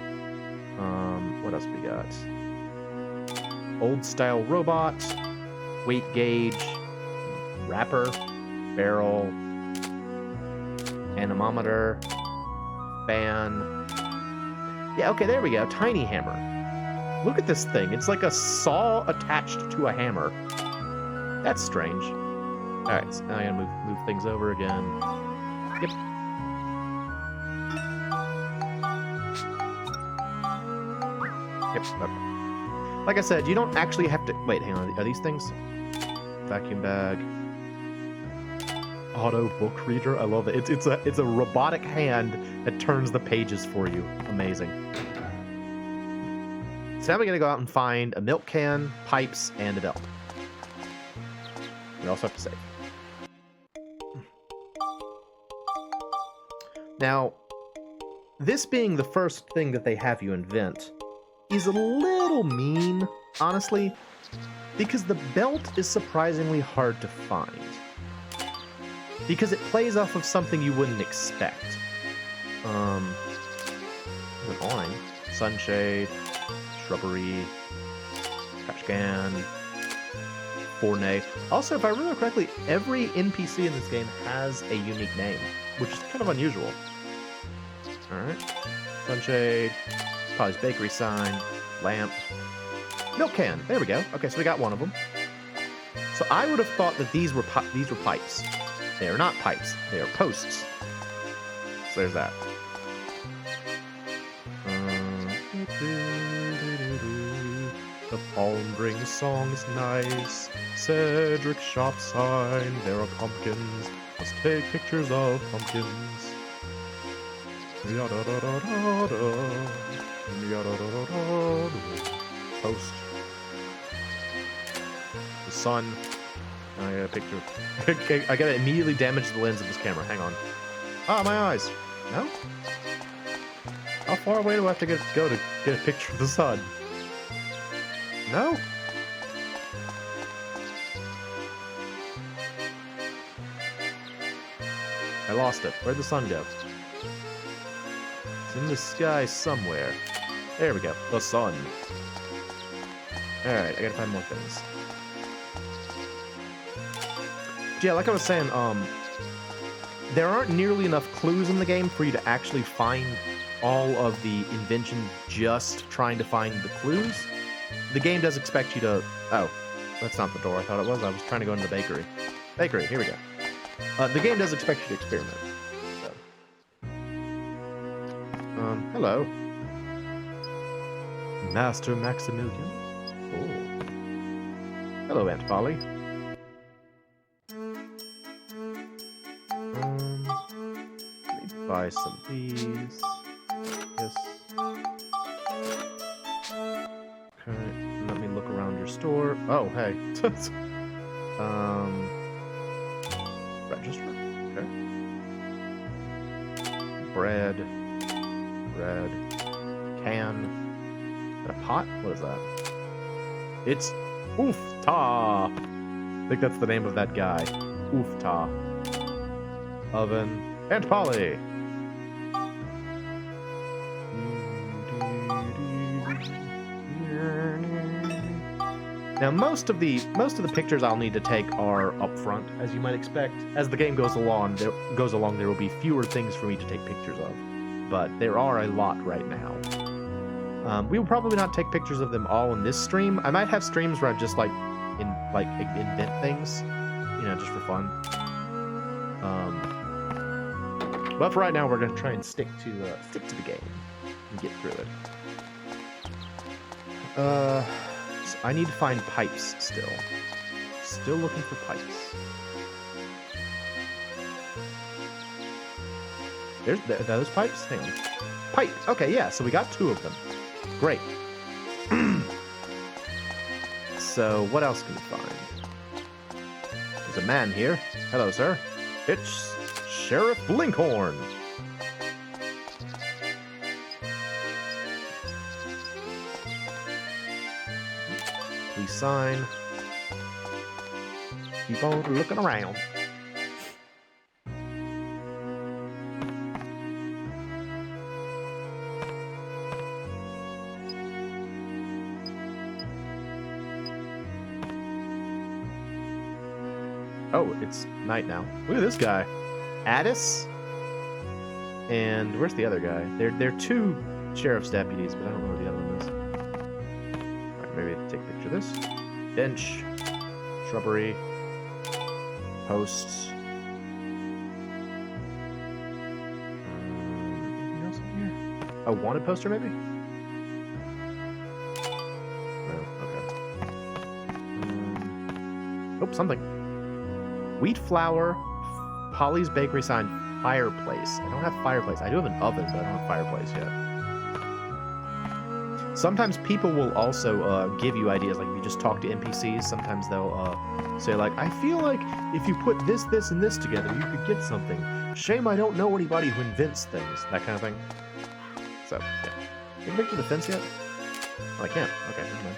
Speaker 1: What else we got? Old style robot. Weight gauge. Wrapper. Barrel. Anemometer. Fan. Yeah, okay, there we go. Tiny hammer. Look at this thing. It's like a saw attached to a hammer. That's strange. Alright, so now I gotta move things over again. Yep. Yep, okay. Like I said, you don't actually have to... Wait, hang on. Are these things? Vacuum bag. Auto book reader. I love it. It's a robotic hand that turns the pages for you. Amazing. So now we're going to go out and find a milk can, pipes, and a belt. We also have to save. Now, this being the first thing that they have you invent is a little mean, honestly, because the belt is surprisingly hard to find. Because it plays off of something you wouldn't expect. An awning, sunshade, shrubbery, trash can, fournay. Also, if I remember correctly, every NPC in this game has a unique name, which is kind of unusual. Alright. Sunshade, probably his bakery sign, lamp, milk can. There we go. Okay, so we got one of them. So I would have thought that these were pipes. They are not pipes. They are posts. So there's that. The palm brings songs nice. Cedric shop sign. There are pumpkins. Must take pictures of pumpkins. Post. The sun. I got a picture. I gotta immediately damage the lens of this camera. Hang on. Ah, my eyes. No? How far away do I have to go to get a picture of the sun? No? I lost it. Where'd the sun go? It's in the sky somewhere. There we go. The sun. Alright, I gotta find more things. Yeah, like I was saying, there aren't nearly enough clues in the game for you to actually find all of the invention just trying to find the clues. The game does expect you to... Oh, that's not the door I thought it was. I was trying to go into the bakery. Bakery, here we go. The game does expect you to experiment. So. Hello. Master Maximilian. Oh. Hello, Aunt Polly. Let me buy some of these. Yes. Okay, let me look around your store. Oh, hey. Register. Okay. Bread. Can. Is that a pot? What is that? It's Oofta. I think that's the name of that guy. Oofta. Oven. Aunt Polly. Now, most of the pictures I'll need to take are up front, as you might expect. As the game goes along, there will be fewer things for me to take pictures of, but there are a lot right now. We will probably not take pictures of them all in this stream. I might have streams where I just invent things, just for fun. But for right now, we're gonna try and stick to the game and get through it. So I need to find pipes still. Still looking for pipes. Are those pipes? Hang on. Pipe! Okay, yeah, so we got 2 of them. Great. So, what else can we find? There's a man here. Hello, sir. It's Sheriff Blinkhorn. Please sign. Keep on looking around. Oh, it's night now. Look at this guy. Addis? And where's the other guy? They're 2 sheriff's deputies, but I don't know where the other one is. Alright, maybe take a picture of this. Bench. Shrubbery. Posts. Anything else in here? A wanted poster, maybe? No, okay. Oh, something. Wheat flour, Polly's Bakery sign, fireplace. I don't have fireplace. I do have an oven, but I don't have fireplace yet. Sometimes people will also give you ideas, like if you just talk to NPCs, sometimes they'll say like, I feel like if you put this, this, and this together, you could get something. Shame I don't know anybody who invents things. That kind of thing. So, yeah. Can you picture the fence yet? Oh, I can't. Okay, never mind.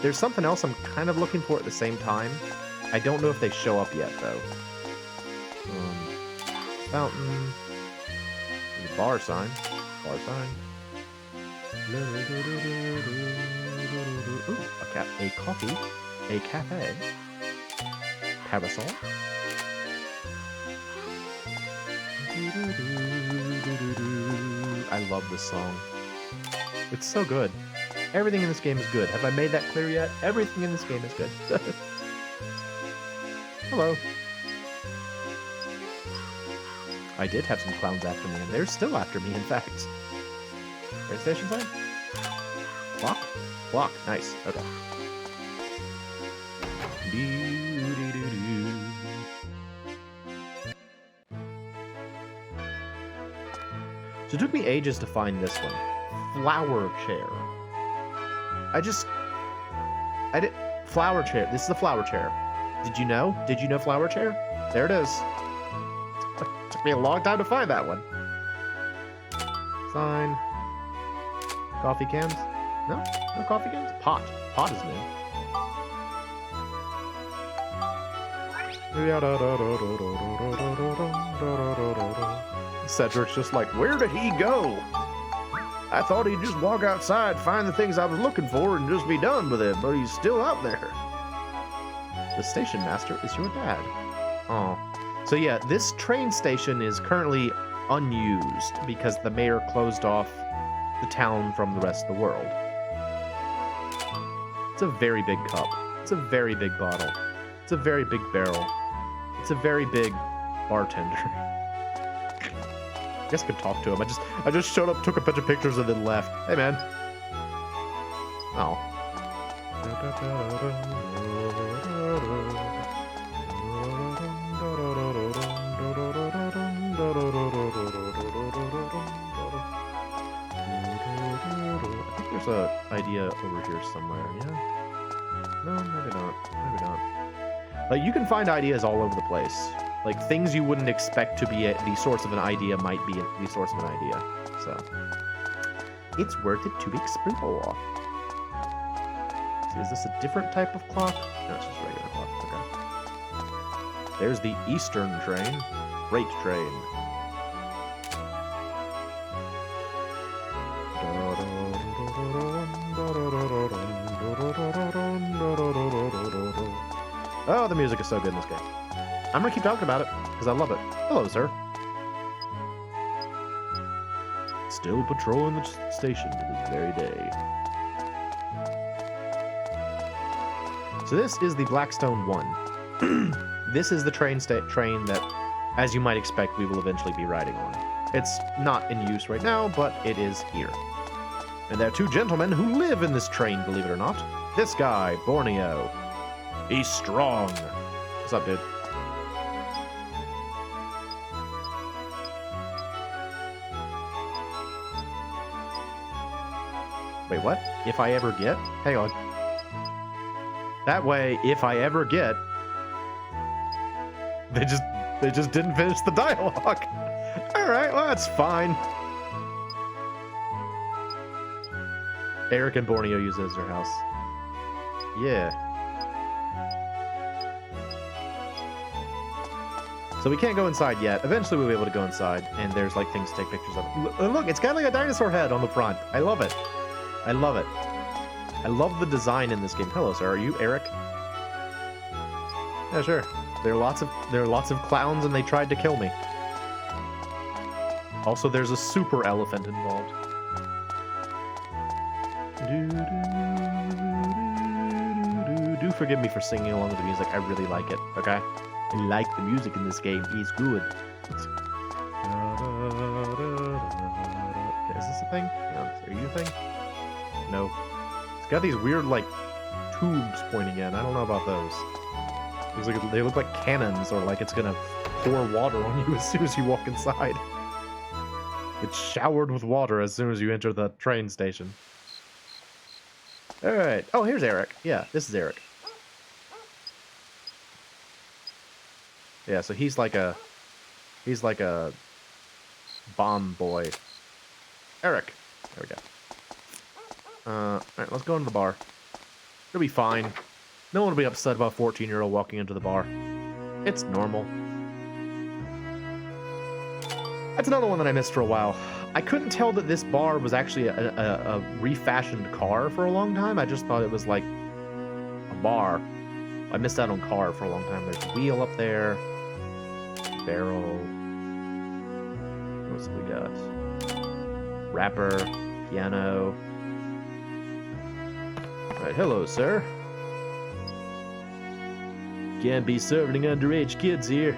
Speaker 1: There's something else I'm kind of looking for at the same time. I don't know if they show up yet, though. Fountain. There's a bar sign. Bar sign. Ooh, a coffee. A cafe. Parasol. I love this song. It's so good. Everything in this game is good. Have I made that clear yet? Everything in this game is good. Hello. I did have some clowns after me, and they're still after me, in fact. Train station sign? Clock? Clock. Nice. Okay. So it took me ages to find this one. Flower chair. Flower chair. This is the flower chair. Did you know? Did you know flower chair? There it is. Took me a long time to find that one. Sign. Coffee cans? No? No coffee cans? Pot. Pot is new. Cedric's just like, where did he go? I thought he'd just walk outside, find the things I was looking for, and just be done with it, but he's still out there. The station master is your dad. Oh. So yeah, this train station is currently unused because the mayor closed off the town from the rest of the world. It's a very big cup. It's a very big bottle. It's a very big barrel. It's a very big bartender. I guess I could talk to him. I just showed up, took a bunch of pictures, and then left. Hey, man. Oh. I think there's an idea over here somewhere, yeah? No, maybe not. Maybe not. Like, you can find ideas all over the place. Like, things you wouldn't expect to be the source of an idea might be the source of an idea. So, it's worth it to explore. See, is this a different type of clock? No, it's just a regular clock. Okay. There's the Eastern train. Freight train. Oh, the music is so good in this game. I'm gonna keep talking about it, because I love it. Hello, sir. Still patrolling the station to this very day. So this is the Blackstone 1. This is the train that, as you might expect, we will eventually be riding on. It's not in use right now, but it is here. And there are two gentlemen who live in this train, believe it or not. This guy, Borneo. He's strong. What's up, dude? Wait, what? If I ever get? Hang on. That way, if I ever get... They just didn't finish the dialogue. Alright, well, that's fine. Eric and Borneo use it as their house. Yeah. So we can't go inside yet. Eventually we'll be able to go inside, and there's like things to take pictures of. Look, it's got like a dinosaur head on the front. I love it. I love it. I love the design in this game. Hello, sir. Are you Eric? Yeah, sure. There are lots of clowns, and they tried to kill me. Also, there's a super elephant involved. Do forgive me for singing along with the music. I really like it. Okay. I like the music in this game. It's good. Okay, is this a thing? Hang on. Are you a thing? No. It's got these weird, like, tubes pointing in. I don't know about those. Looks like they look like cannons, or like it's gonna pour water on you as soon as you walk inside. It's showered with water as soon as you enter the train station. Alright. Oh, here's Eric. Yeah, this is Eric. Yeah, so he's like a bomb boy. Eric. There we go. Alright, let's go into the bar. It'll be fine. No one will be upset about a 14-year-old walking into the bar. It's normal. That's another one that I missed for a while. I couldn't tell that this bar was actually a refashioned car for a long time. I just thought it was like a bar. I missed out on car for a long time. There's a wheel up there. Barrel. What else have we got? Rapper. Piano. Alright, hello, sir. Can't be serving underage kids here.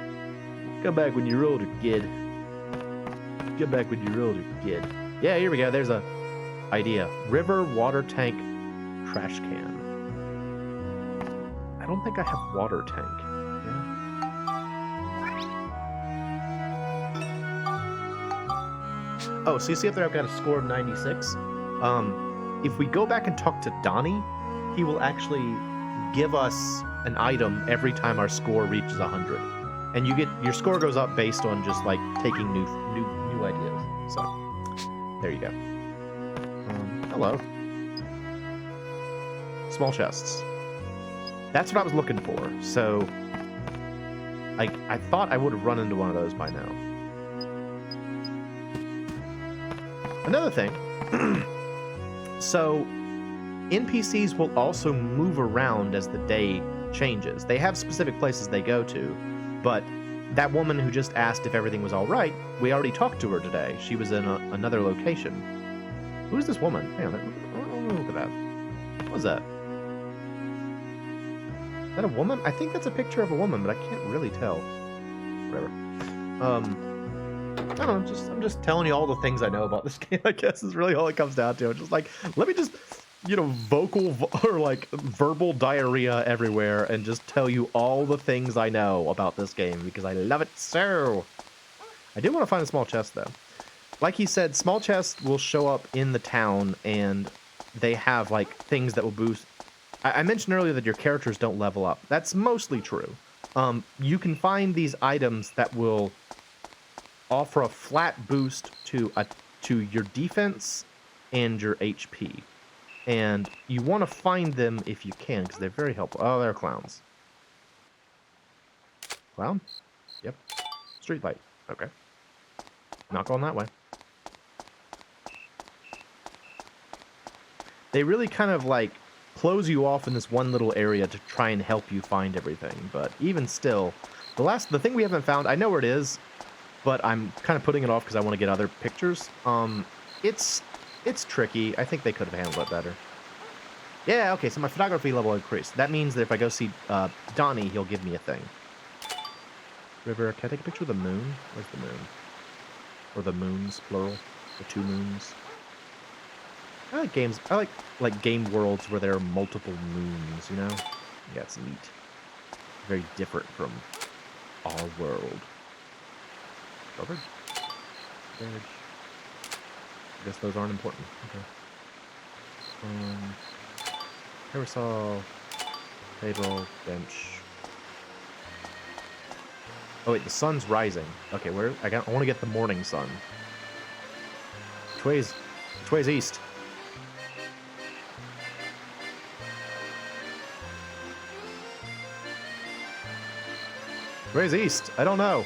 Speaker 1: Come back when you're older, kid. Come back when you're older, kid. Yeah, here we go. There's a idea. River water tank trash can. I don't think I have water tank. Yeah. Oh, so you see up there I've got a score of 96. If we go back and talk to Donnie, he will actually give us an item every time our score reaches 100. And your score goes up based on just like taking new ideas. So there you go. Hello. Small chests. That's what I was looking for. So I thought I would have run into one of those by now. Another thing. So NPCs will also move around as the day changes. They have specific places they go to, but that woman who just asked if everything was all right, we already talked to her today. She was in another location. Who's this woman? Hang on, look at that. What was that? Is that a woman? I think that's a picture of a woman, but I can't really tell. Whatever. I don't know, I'm just telling you all the things I know about this game, I guess, is really all it comes down to. It's just like, let me just, verbal diarrhea everywhere and just tell you all the things I know about this game because I love it so. I do want to find a small chest, though. Like he said, small chests will show up in the town, and they have, like, things that will boost. I mentioned earlier that your characters don't level up. That's mostly true. You can find these items that will offer a flat boost to your defense and your HP. And you want to find them if you can, because they're very helpful. Oh, they're clowns. Clown? Yep. Street light. Okay. Not going that way. They really kind of, like, close you off in this one little area to try and help you find everything. But even still, the thing we haven't found, I know where it is, but I'm kind of putting it off because I want to get other pictures. It's tricky. I think they could have handled it better. Yeah, okay, so my photography level increased. That means that if I go see Donnie, he'll give me a thing. River, can I take a picture of the moon? Where's the moon? Or the moons, plural. The two moons. I like games. I like game worlds where there are multiple moons, you know? Yeah, it's neat. Very different from our world. Covered? Veg. I guess those aren't important. Okay. Parasol. Table. Bench. Oh wait, the sun's rising. Okay, where? I want to get the morning sun. Which way's east? Where's east? I don't know.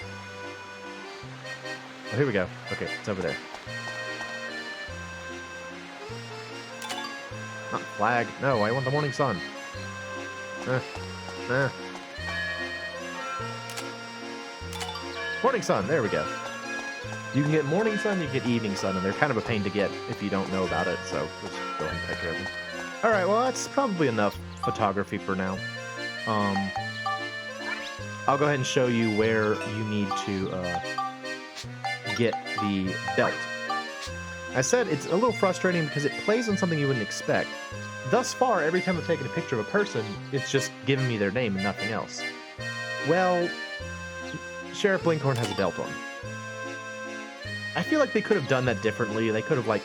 Speaker 1: Oh, here we go. Okay, it's over there. Not flag. No, I want the morning sun. Morning sun. There we go. You can get morning sun, you can get evening sun, and they're kind of a pain to get if you don't know about it, so let's go ahead and take care of them. Alright, well, that's probably enough photography for now. I'll go ahead and show you where you need to get the belt. I said it's a little frustrating because it plays on something you wouldn't expect. Thus far, every time I've taken a picture of a person, it's just giving me their name and nothing else. Well, Sheriff Blinkhorn has a belt on. I feel like they could have done that differently. They could have, like,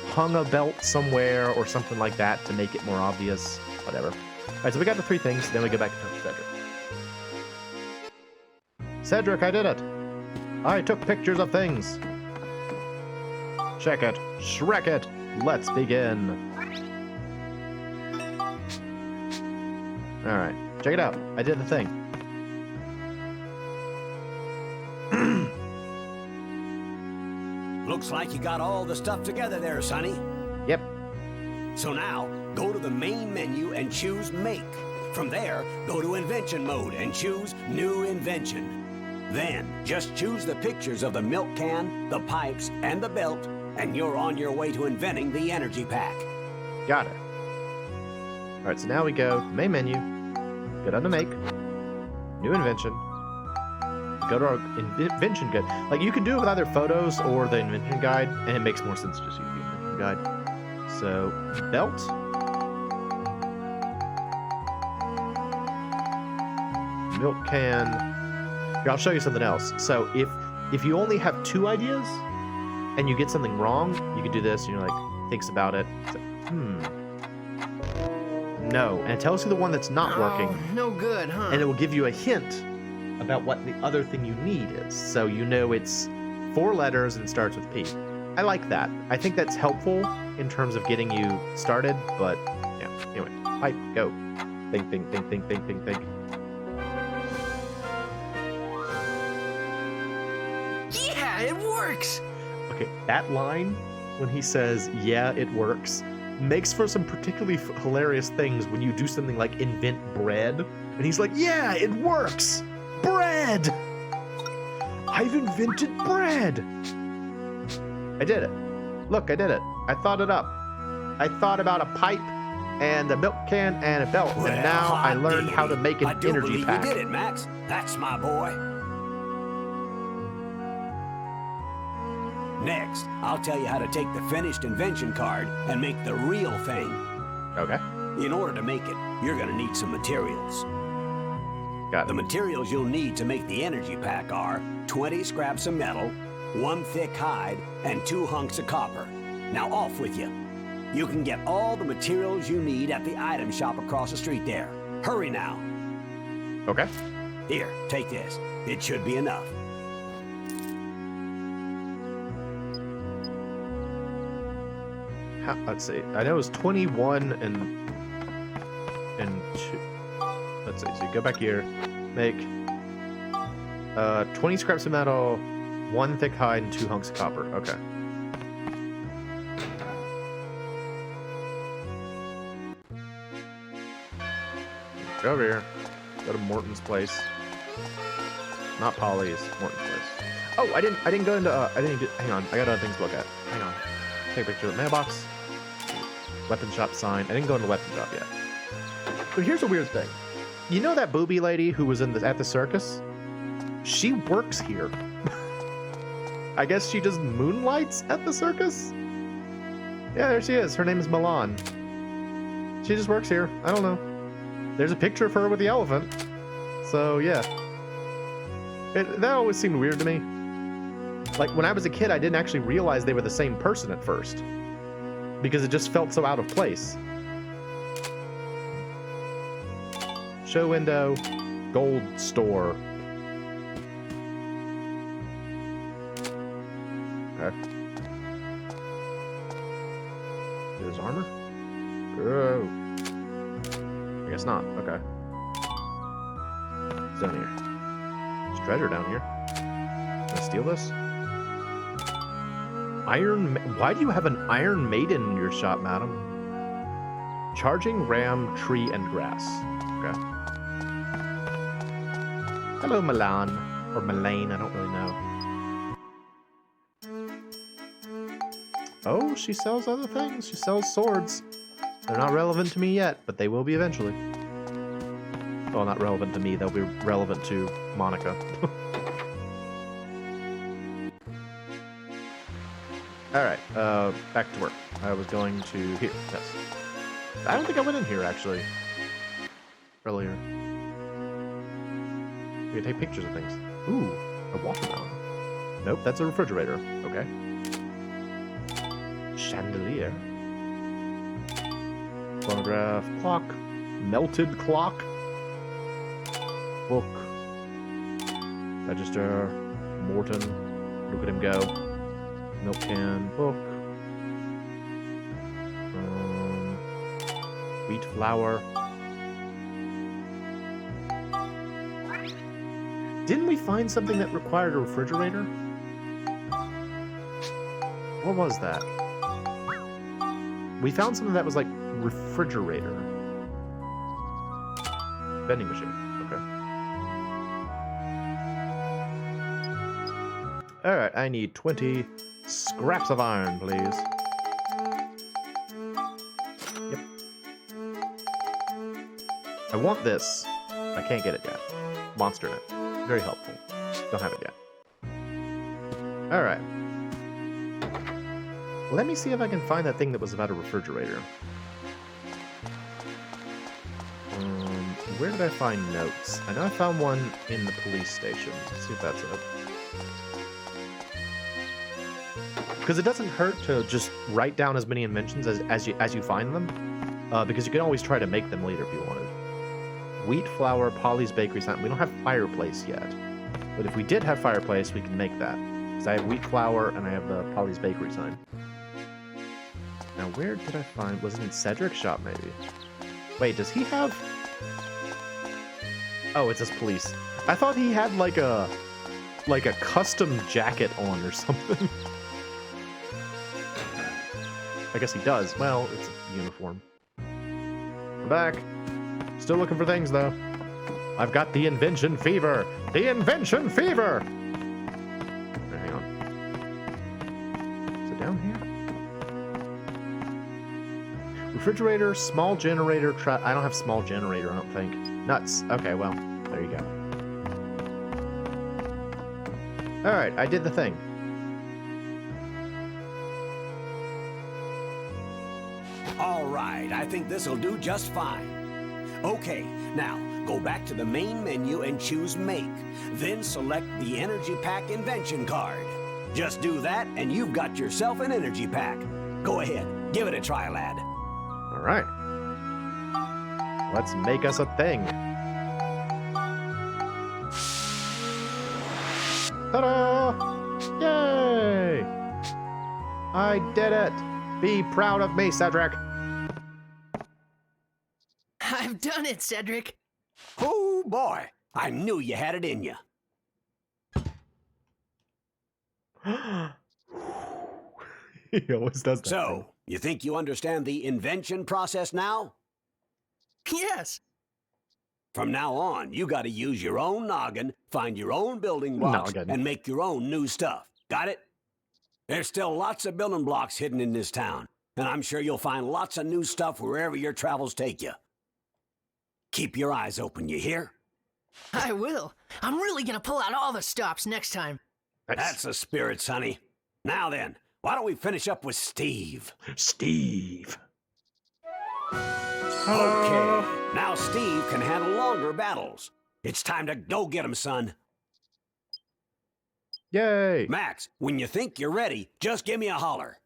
Speaker 1: hung a belt somewhere or something like that to make it more obvious. Whatever. Alright, so we got the three things, then we go back and talk to Cedric. Cedric, I did it! I took pictures of things! Check it. Shrek it! Let's begin! Alright, check it out. I did the thing.
Speaker 4: Looks like you got all the stuff together there, Sonny.
Speaker 1: Yep.
Speaker 4: So now, go to the main menu and choose Make. From there, go to Invention mode and choose New Invention. Then, just choose the pictures of the milk can, the pipes, and the belt, and you're on your way to inventing the energy pack.
Speaker 1: Got it. Alright, so now we go to main menu, go down to Make, New Invention, go to our Invention Guide. Like, you can do it with either photos or the Invention Guide, and it makes more sense to just use the Invention Guide. So, belt. Milk can. Here, I'll show you something else. So, if you only have two ideas, and you get something wrong, you can do this, and you're like, thinks about it. It's like, no. And it tells you the one that's not working.
Speaker 3: Oh, no good, huh?
Speaker 1: And it will give you a hint about what the other thing you need is. So you know it's 4 letters and starts with P. I like that. I think that's helpful in terms of getting you started, but yeah. Anyway, pipe, go. Think, think, think, think, think, think, think.
Speaker 3: Yeah, it works!
Speaker 1: Okay, that line, when he says, yeah, it works, makes for some particularly hilarious things when you do something like invent bread, and he's like, yeah, it works! Bread! I've invented bread! I did it. Look, I did it. I thought it up. I thought about a pipe and a milk can and a belt,
Speaker 4: Well,
Speaker 1: and now I learned how to make an
Speaker 4: I do
Speaker 1: energy
Speaker 4: believe
Speaker 1: pack.
Speaker 4: you did it, Max. That's my boy. Next, I'll tell you how to take the finished invention card and make the real thing.
Speaker 1: Okay,
Speaker 4: In order to make it, you're gonna need some materials.
Speaker 1: got
Speaker 4: The
Speaker 1: it.
Speaker 4: materials you'll need to make the energy pack are 20 scraps of metal, 1 thick hide, and 2 hunks of copper. Now off with you. You can get all the materials you need at the item shop across the street there. Hurry now.
Speaker 1: Okay.
Speaker 4: Here, take this. It should be enough.
Speaker 1: Let's see. I know it was 21 and 2. Let's see. So you go back here, make 20 scraps of metal, 1 thick hide, and 2 hunks of copper. Okay. Go over here. Go to Morton's place. Not Polly's. Morton's place. Oh, I didn't go into. Hang on. I got other things to look at. Hang on. Take a picture of the mailbox. Weapon shop sign. I didn't go into the weapon shop yet. But here's a weird thing. You know that booby lady who was at the circus? She works here. I guess she just moonlights at the circus? Yeah, there she is. Her name is Milan. She just works here. I don't know. There's a picture of her with the elephant. So, yeah. That always seemed weird to me. Like, when I was a kid, I didn't actually realize they were the same person at first. Because it just felt so out of place. Show window, gold store. Okay. Get his armor? Go. I guess not. Okay. It's down here. There's treasure down here. Can I steal this? Why do you have an Iron Maiden in your shop, madam? Charging ram, tree, and grass. Okay. Hello, Milan. Or Milane, I don't really know. Oh, she sells other things. She sells swords. They're not relevant to me yet, but they will be eventually. Well, not relevant to me. They'll be relevant to Monica. Alright, back to work. I was going to here. Yes. I don't think I went in here, actually. Earlier. We can take pictures of things. Ooh, a watermelon. Nope, that's a refrigerator. Okay. Chandelier. Phonograph. Clock. Melted clock. Book. Register. Morton. Look at him go. Milk can. Book. Wheat flour. Didn't we find something that required a refrigerator? What was that? We found something that was like refrigerator. Vending machine. Okay. Alright, I need 20 scraps of iron, please. Yep. I want this. I can't get it yet. Monster Net. Very helpful. Don't have it yet. Alright. Let me see if I can find that thing that was about a refrigerator. Where did I find notes? I know I found one in the police station. Let's see if that's it. because it doesn't hurt to just write down as many inventions as you find them, because you can always try to make them later if you wanted. Wheat flour, Polly's bakery sign. We don't have fireplace yet, but if we did have fireplace, we can make that. Because I have wheat flour and I have the Polly's bakery sign. Now, where did I find? Was it in Cedric's shop, maybe? Wait, does he have? Oh, it says police. I thought he had like a custom jacket on or something. I guess he does. Well, it's a uniform. I'm back. Still looking for things, though. I've got the invention fever! The invention fever! Right, hang on. Is it down here? Refrigerator, small generator, I don't have small generator, I don't think. Nuts. Okay, well, there you go. Alright, I did the thing.
Speaker 4: All right, I think this'll do just fine. Okay, now go back to the main menu and choose Make. Then select the Energy Pack Invention card. Just do that and you've got yourself an Energy Pack. Go ahead, give it a try, lad.
Speaker 1: All right. Let's make us a thing. Ta-da! Yay! I did it! Be proud of me, Cedric!
Speaker 3: I've done it, Cedric.
Speaker 4: Oh boy, I knew you had it in you.
Speaker 1: He always does that.
Speaker 4: So, you think you understand the invention process now?
Speaker 3: Yes.
Speaker 4: From now on, you gotta use your own noggin, find your own building blocks,
Speaker 1: Noggin.
Speaker 4: and make your own new stuff. Got it? There's still lots of building blocks hidden in this town, and I'm sure you'll find lots of new stuff wherever your travels take you. Keep your eyes open, you hear?
Speaker 3: I will. I'm really gonna pull out all the stops next time.
Speaker 4: That's the spirit, Sonny. Now then, why don't we finish up with Steve?
Speaker 1: Steve.
Speaker 4: Okay, now Steve can handle longer battles. It's time to go get him, son.
Speaker 1: Yay!
Speaker 4: Max, when you think you're ready, just give me a holler.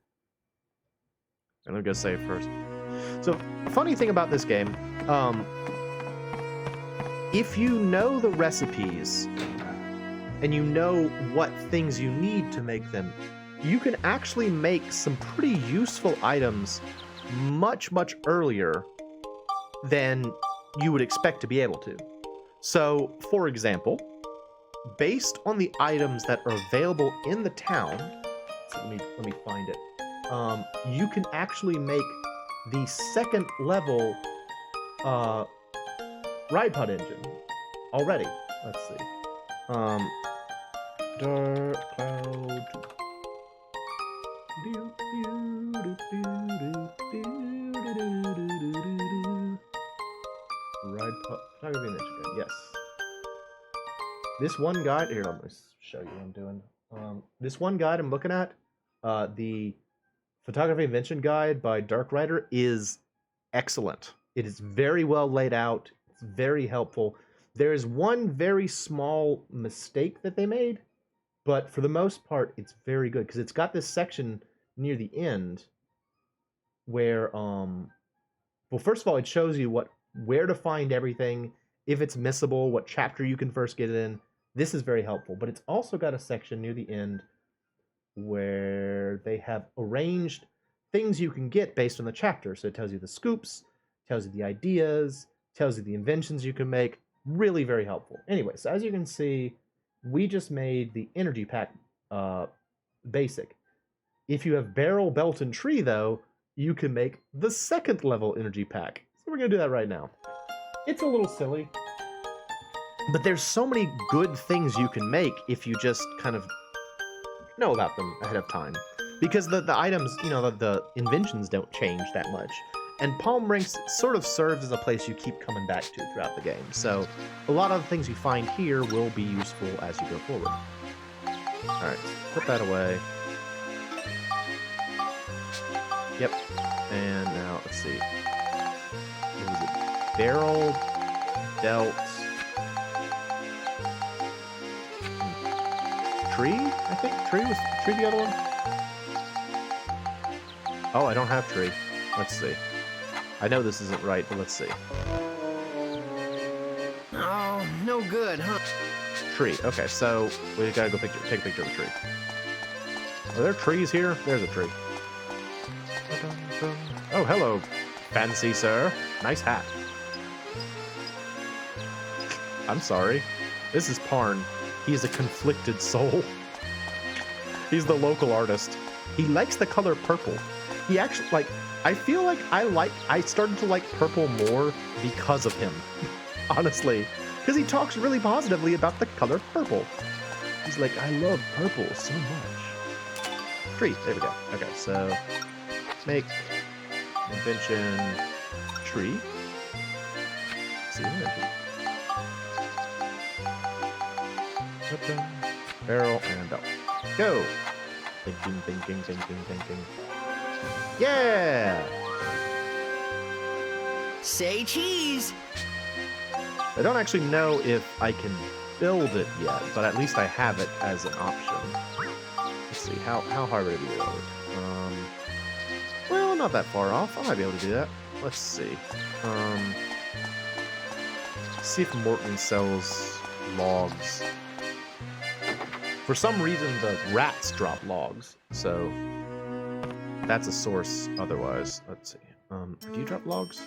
Speaker 1: I'm gonna save first. So, funny thing about this game, if you know the recipes and you know what things you need to make them, you can actually make some pretty useful items much, much earlier than you would expect to be able to. So, for example, based on the items that are available in the town, so let me find it. You can actually make the second level ride pod engine already. Let's see. Dark cloud. Ride pod. Photography engine. Yes. This one guide here. Let me show you what I'm doing. This one guide I'm looking at, the Photography Invention Guide by Dark Rider, is excellent. It is very well laid out. It's very helpful. There is one very small mistake that they made, but for the most part, it's very good because it's got this section near the end where, well, first of all, it shows you where to find everything, if it's missable, what chapter you can first get it in. This is very helpful, but it's also got a section near the end where they have arranged things you can get based on the chapter. So it tells you the scoops, tells you the ideas, tells you the inventions you can make. Really very helpful. Anyway, so as you can see, we just made the energy pack basic. If you have barrel, belt, and tree, though, you can make the second level energy pack. So we're going to do that right now. It's a little silly, but there's so many good things you can make if you just kind of know about them ahead of time. Because the items, the inventions don't change that much. And Palm Ranks sort of serves as a place you keep coming back to throughout the game. So a lot of the things you find here will be useful as you go forward. Alright, put that away. Yep. And now, let's see. What was it? Barrel, belt, tree, I think? Tree was the other one? Oh, I don't have tree. Let's see. I know this isn't right, but let's see.
Speaker 3: Oh, no good, huh?
Speaker 1: Tree. Okay, so we gotta go take a picture of the tree. Are there trees here? There's a tree. Oh, hello, fancy sir. Nice hat. I'm sorry. This is Parn. He is a conflicted soul. He's the local artist. He likes the color purple. He actually, like, I feel like I started to like purple more because of him. Honestly. Because he talks really positively about the color purple. He's like, I love purple so much. Tree. There we go. Okay, so make invention tree. Let's see, where is it? Barrel and belt. Go! Thinking, thinking, thinking, thinking. Yeah!
Speaker 3: Say cheese!
Speaker 1: I don't actually know if I can build it yet, but at least I have it as an option. Let's see, how hard would it be to build? Well, not that far off. I might be able to do that. Let's see. See if Morton sells logs. For some reason, the rats drop logs, so that's a source otherwise. Let's see. Do you drop logs?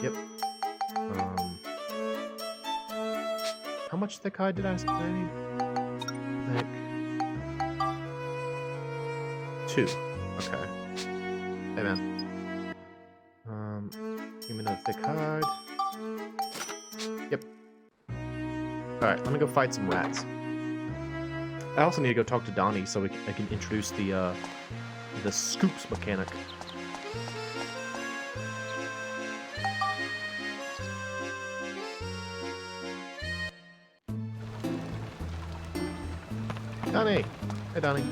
Speaker 1: Yep. How much thick hide did I need? Thick. 2. Okay. Hey, man. Give me another thick hide. Yep. Alright, let me go fight some rats. I also need to go talk to Donnie so I can introduce the scoops mechanic. Donnie! Hey, Donnie.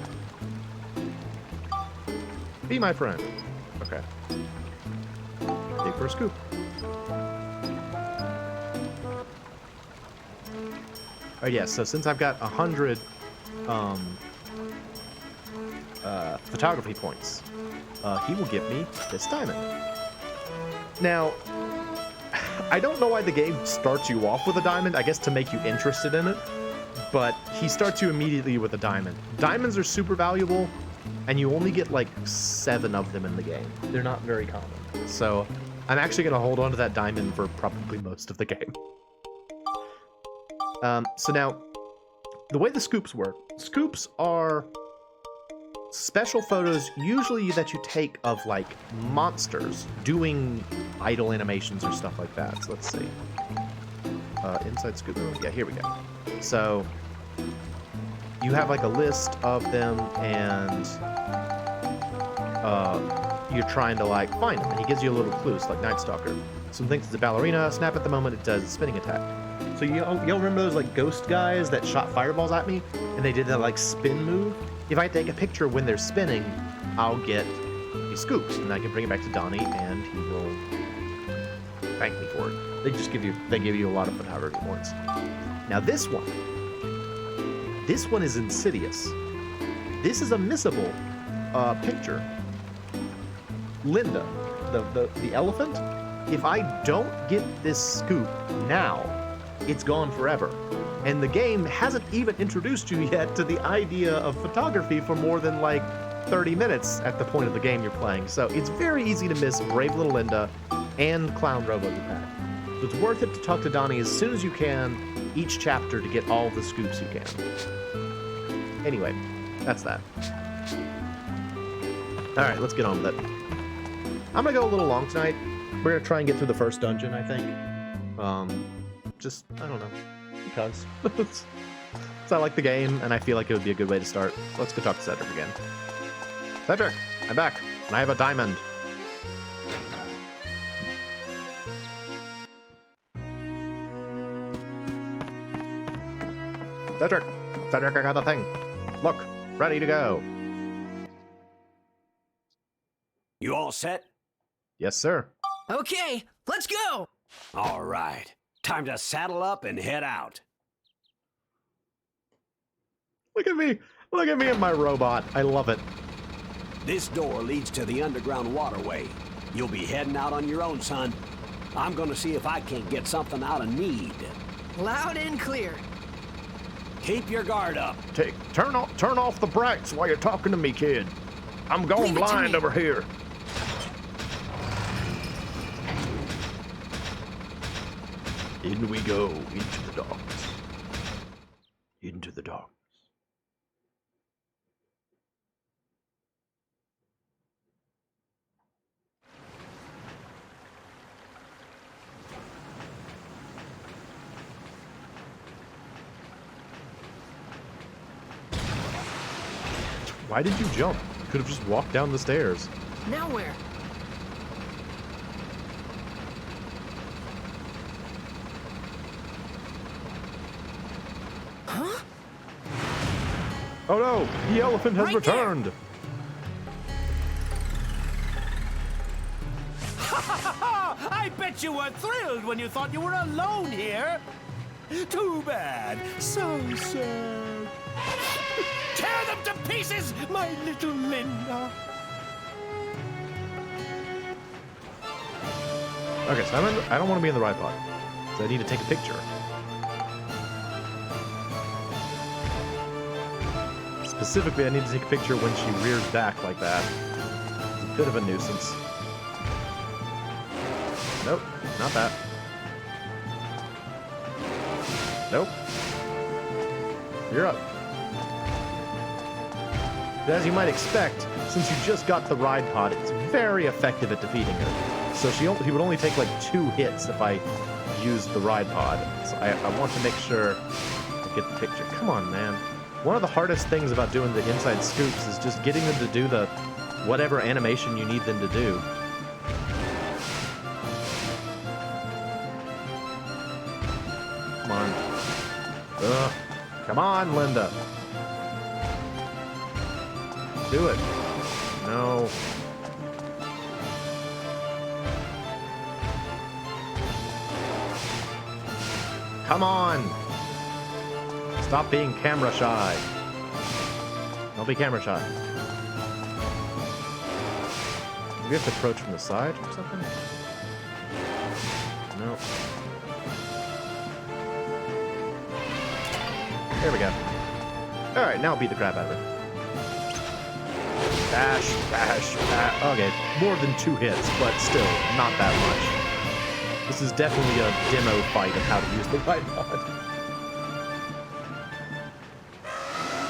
Speaker 1: Be my friend. Okay. Dig for a scoop. Oh yeah, so since I've got 100 photography points, he will give me this diamond. Now, I don't know why the game starts you off with a diamond, I guess to make you interested in it, but he starts you immediately with a diamond. Diamonds are super valuable, and you only get like 7 of them in the game. They're not very common. So I'm actually going to hold on to that diamond for probably most of the game. So now, the way the scoops work, scoops are special photos usually that you take of like monsters doing idle animations or stuff like that. So let's see. Inside scoop. Yeah, here we go. So you have like a list of them and you're trying to like find them, and he gives you a little clue. It's like Night Stalker. Some thinks it's a ballerina. Snap at the moment it does a spinning attack. So you'll remember those like ghost guys that shot fireballs at me and they did that like spin move? If I take a picture when they're spinning, I'll get a scoop and I can bring it back to Donnie and he will thank me for it. They give you a lot of photography points. Now this one is insidious. This is a missable picture. Linda, the elephant, if I don't get this scoop now, it's gone forever. And the game hasn't even introduced you yet to the idea of photography for more than like 30 minutes at the point of the game you're playing. So it's very easy to miss Brave Little Linda and Clown Robo Pack. So it's worth it to talk to Donnie as soon as you can, each chapter, to get all the scoops you can. Anyway, that's that. Alright, let's get on with it. I'm gonna go a little long tonight. We're gonna try and get through the first dungeon, I think. Just, I don't know, because. So I like the game, and I feel like it would be a good way to start. Let's go talk to Cedric again. Cedric, I'm back, and I have a diamond. Cedric, I got the thing. Look, ready to go.
Speaker 4: You all set?
Speaker 1: Yes, sir.
Speaker 3: Okay, let's go!
Speaker 4: All right. Time to saddle up and head out.
Speaker 1: Look at me. Look at me and my robot. I love it.
Speaker 4: This door leads to the underground waterway. You'll be heading out on your own, son. I'm gonna see if I can't get something out of Need.
Speaker 3: Loud and clear.
Speaker 4: Keep your guard up.
Speaker 1: Turn off the brights while you're talking to me, kid. I'm going
Speaker 3: Leave it to
Speaker 1: blind
Speaker 3: me.
Speaker 1: over here. In we go into the darkness. Into the darkness. Why did you jump? You could have just walked down the stairs.
Speaker 3: Now where? Huh?
Speaker 1: Oh no! The elephant has
Speaker 3: Right there.
Speaker 1: returned!
Speaker 5: I bet you were thrilled when you thought you were alone here. Too bad. So sad. Tear them to pieces, my little Linda.
Speaker 1: Okay, so I don't want to be in the right pod. So I need to take a picture. Specifically, I need to take a picture when she rears back like that. It's a bit of a nuisance. Nope, not that. Nope. You're up. But as you might expect, since you just got the ride pod, it's very effective at defeating her. So he would only take like 2 hits if I used the ride pod. So I want to make sure I get the picture. Come on, man. One of the hardest things about doing the inside scoops is just getting them to do the whatever animation you need them to do. Come on. Ugh. Come on, Linda. Do it. No. Come on. Stop being camera shy. Don't be camera shy. Do we have to approach from the side or something? No. There we go. Alright, now beat the crap out of her. Bash, bash, bash. Okay, more than 2 hits, but still, not that much. This is definitely a demo fight of how to use the ride pod.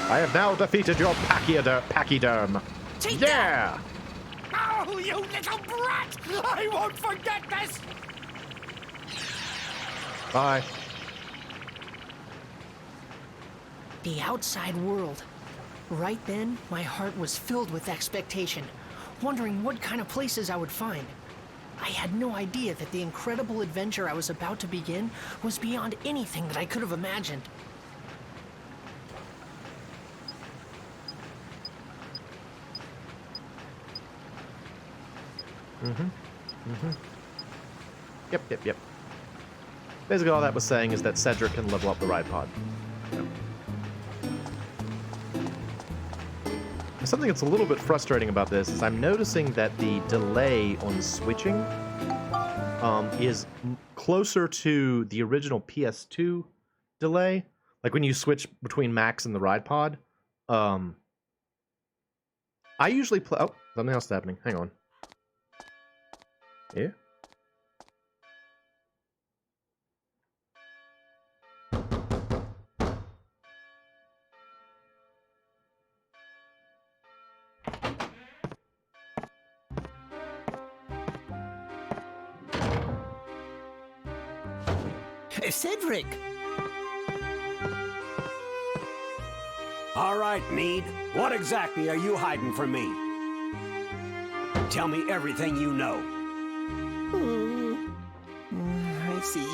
Speaker 1: I have now defeated your pachyderm.
Speaker 3: Take
Speaker 1: Yeah!
Speaker 5: Oh, you little brat! I won't forget this!
Speaker 1: Bye.
Speaker 3: The outside world. Right then, my heart was filled with expectation, wondering what kind of places I would find. I had no idea that the incredible adventure I was about to begin was beyond anything that I could have imagined.
Speaker 1: Yep. Basically, all that was saying is that Cedric can level up the ride pod. Yep. Something that's a little bit frustrating about this is I'm noticing that the delay on switching is closer to the original PS2 delay. Like when you switch between Max and the ride pod. I usually play... Oh, something else is happening. Hang on. Yeah?
Speaker 7: Cedric!
Speaker 4: All right, Need. What exactly are you hiding from me? Tell me everything you know.
Speaker 7: I see.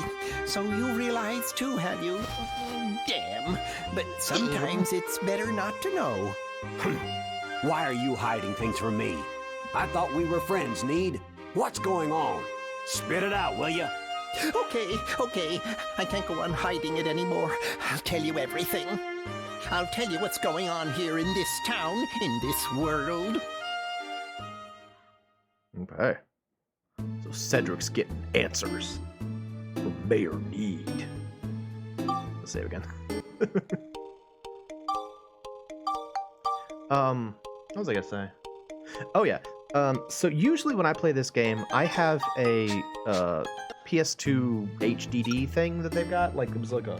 Speaker 7: So you realize too, have you? Damn. But sometimes it's better not to know.
Speaker 4: Why are you hiding things from me? I thought we were friends, Need. What's going on? Spit it out, will you?
Speaker 7: Okay. I can't go on hiding it anymore. I'll tell you everything. I'll tell you what's going on here in this town, in this world.
Speaker 1: Okay. So Cedric's getting answers for Mayor Need. Let's save again. What was I gonna say? Oh yeah. So usually when I play this game, I have a PS2 HDD thing that they've got. Like it was like a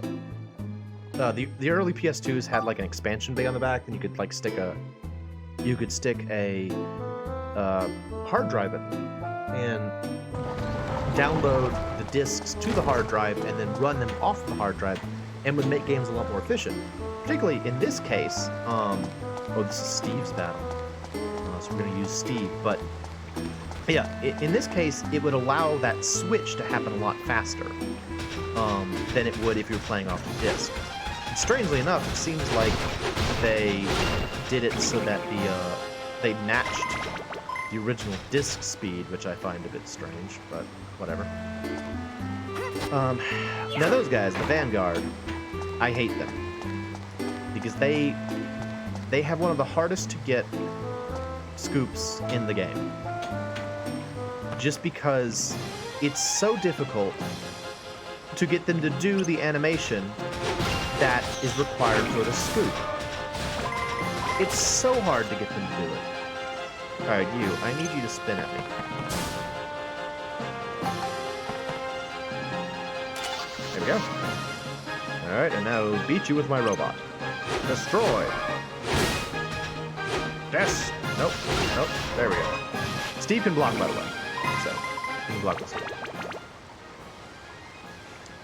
Speaker 1: the early PS2s had like an expansion bay on the back, and you could like stick a hard drive in and download the discs to the hard drive and then run them off the hard drive, and would make games a lot more efficient. Particularly in this case, oh, this is Steve's battle. So we're going to use Steve, but yeah, in this case, it would allow that switch to happen a lot faster than it would if you were playing off the disc. And strangely enough, it seems like they did it so that they matched the original disc speed, which I find a bit strange, but whatever. Now those guys, the Vanguard, I hate them because they have one of the hardest to get scoops in the game, just because it's so difficult to get them to do the animation that is required for the scoop. It's so hard to get them to do it. Alright, I need you to spin at me. There we go. Alright, and now beat you with my robot. Destroy! Yes! Nope. There we go. Steve can block, by the way. So, you can block with Steve.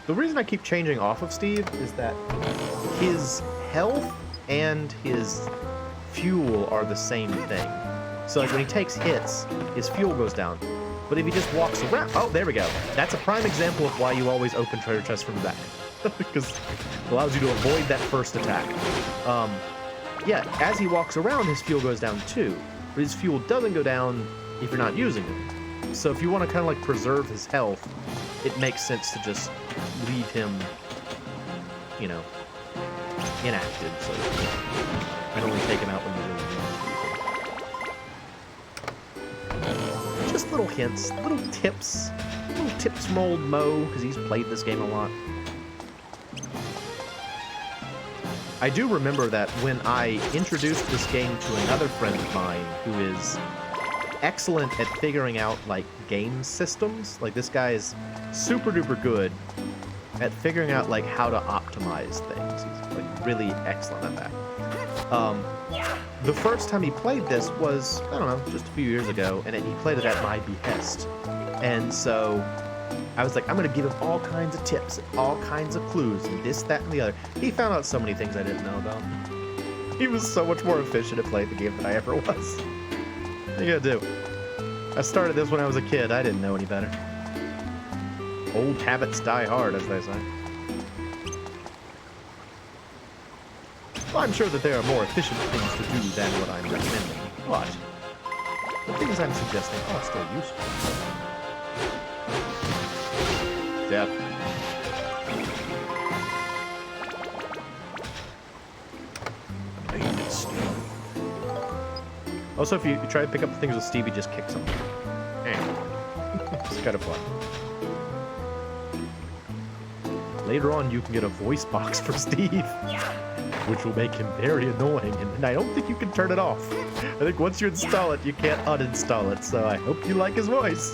Speaker 1: The reason I keep changing off of Steve is that his health and his fuel are the same thing. So, like, when he takes hits, his fuel goes down. But if he just walks around... Oh, there we go. That's a prime example of why you always open treasure chests from the back. Because it allows you to avoid that first attack. Yeah, as he walks around, his fuel goes down too. But his fuel doesn't go down if you're not using it. So if you want to kind of like preserve his health, it makes sense to just leave him, you know, inactive, so to speak. And only take him out when you really need to. Just little hints, little tips from old Mo, because he's played this game a lot. I do remember that when I introduced this game to another friend of mine who is excellent at figuring out, like, game systems. Like, this guy is super duper good at figuring out, like, how to optimize things. He's, like, really excellent at that. The first time he played this was, I don't know, just a few years ago, and he played it at my behest. And so I was like, I'm going to give him all kinds of tips, all kinds of clues, and this, that, and the other. He found out so many things I didn't know about. He was so much more efficient at playing the game than I ever was. What are you going to do? I started this when I was a kid. I didn't know any better. Old habits die hard, as they say. Well, I'm sure that there are more efficient things to do than what I'm recommending, but the things I'm suggesting are still useful. Death. Also, if you try to pick up the things with Steve, he just kicks them. It's kind of fun. Later on, you can get a voice box for Steve, which will make him very annoying, and I don't think you can turn it off. I think once you install it, you can't uninstall it, so I hope you like his voice.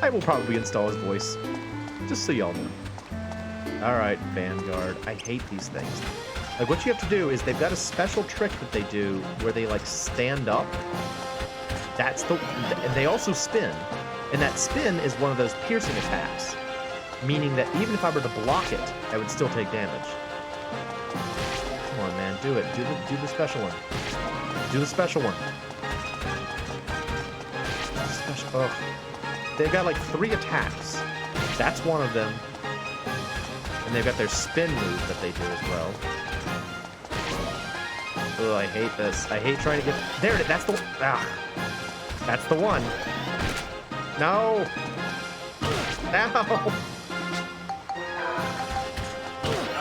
Speaker 1: I will probably install his voice, just so y'all know. Alright, Vanguard. I hate these things. Like, what you have to do is they've got a special trick that they do where they, like, stand up. And they also spin. And that spin is one of those piercing attacks, meaning that even if I were to block it, I would still take damage. Come on, man, do it. Do the special one. Do the special one. Oh. They've got like 3 attacks. That's one of them. And they've got their spin move that they do as well. Oh, I hate this. I hate trying to get... There it is. That's the... Ah. That's the one. No. No.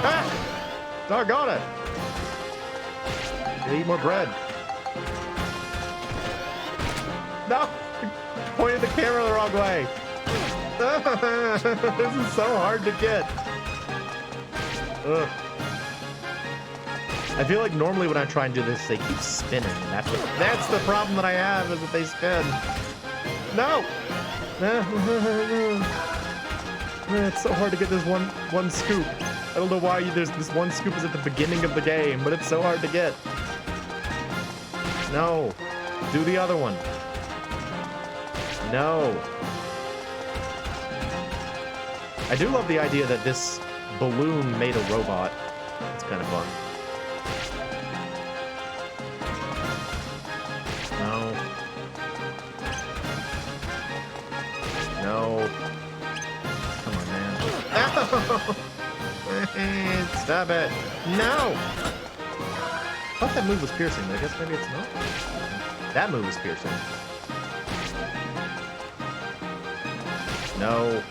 Speaker 1: Ah! Doggone it! Eat more bread. No! Pointed the camera the wrong way. This is so hard to get. Ugh. I feel like normally when I try and do this, they keep spinning. That's the problem that I have, is that they spin. No! It's so hard to get this one scoop. I don't know why there's this one scoop is at the beginning of the game, but it's so hard to get. No. Do the other one. No. I do love the idea that this balloon made a robot. It's kind of fun. No. No. Come on, man. No! Stop it. No! I thought that move was piercing, but I guess maybe it's not. That move was piercing. No.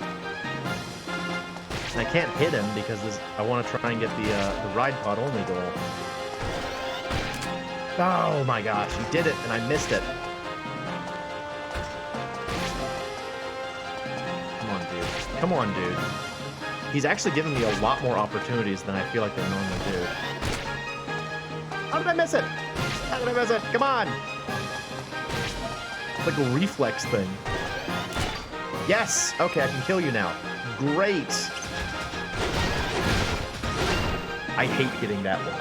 Speaker 1: I can't hit him because I want to try and get the ride pod only goal. Oh my gosh, he did it and I missed it. Come on, dude. Come on, dude. He's actually giving me a lot more opportunities than I feel like they normally do. How did I miss it? How did I miss it? Come on! It's like a reflex thing. Yes! Okay, I can kill you now. Great! I hate getting that one.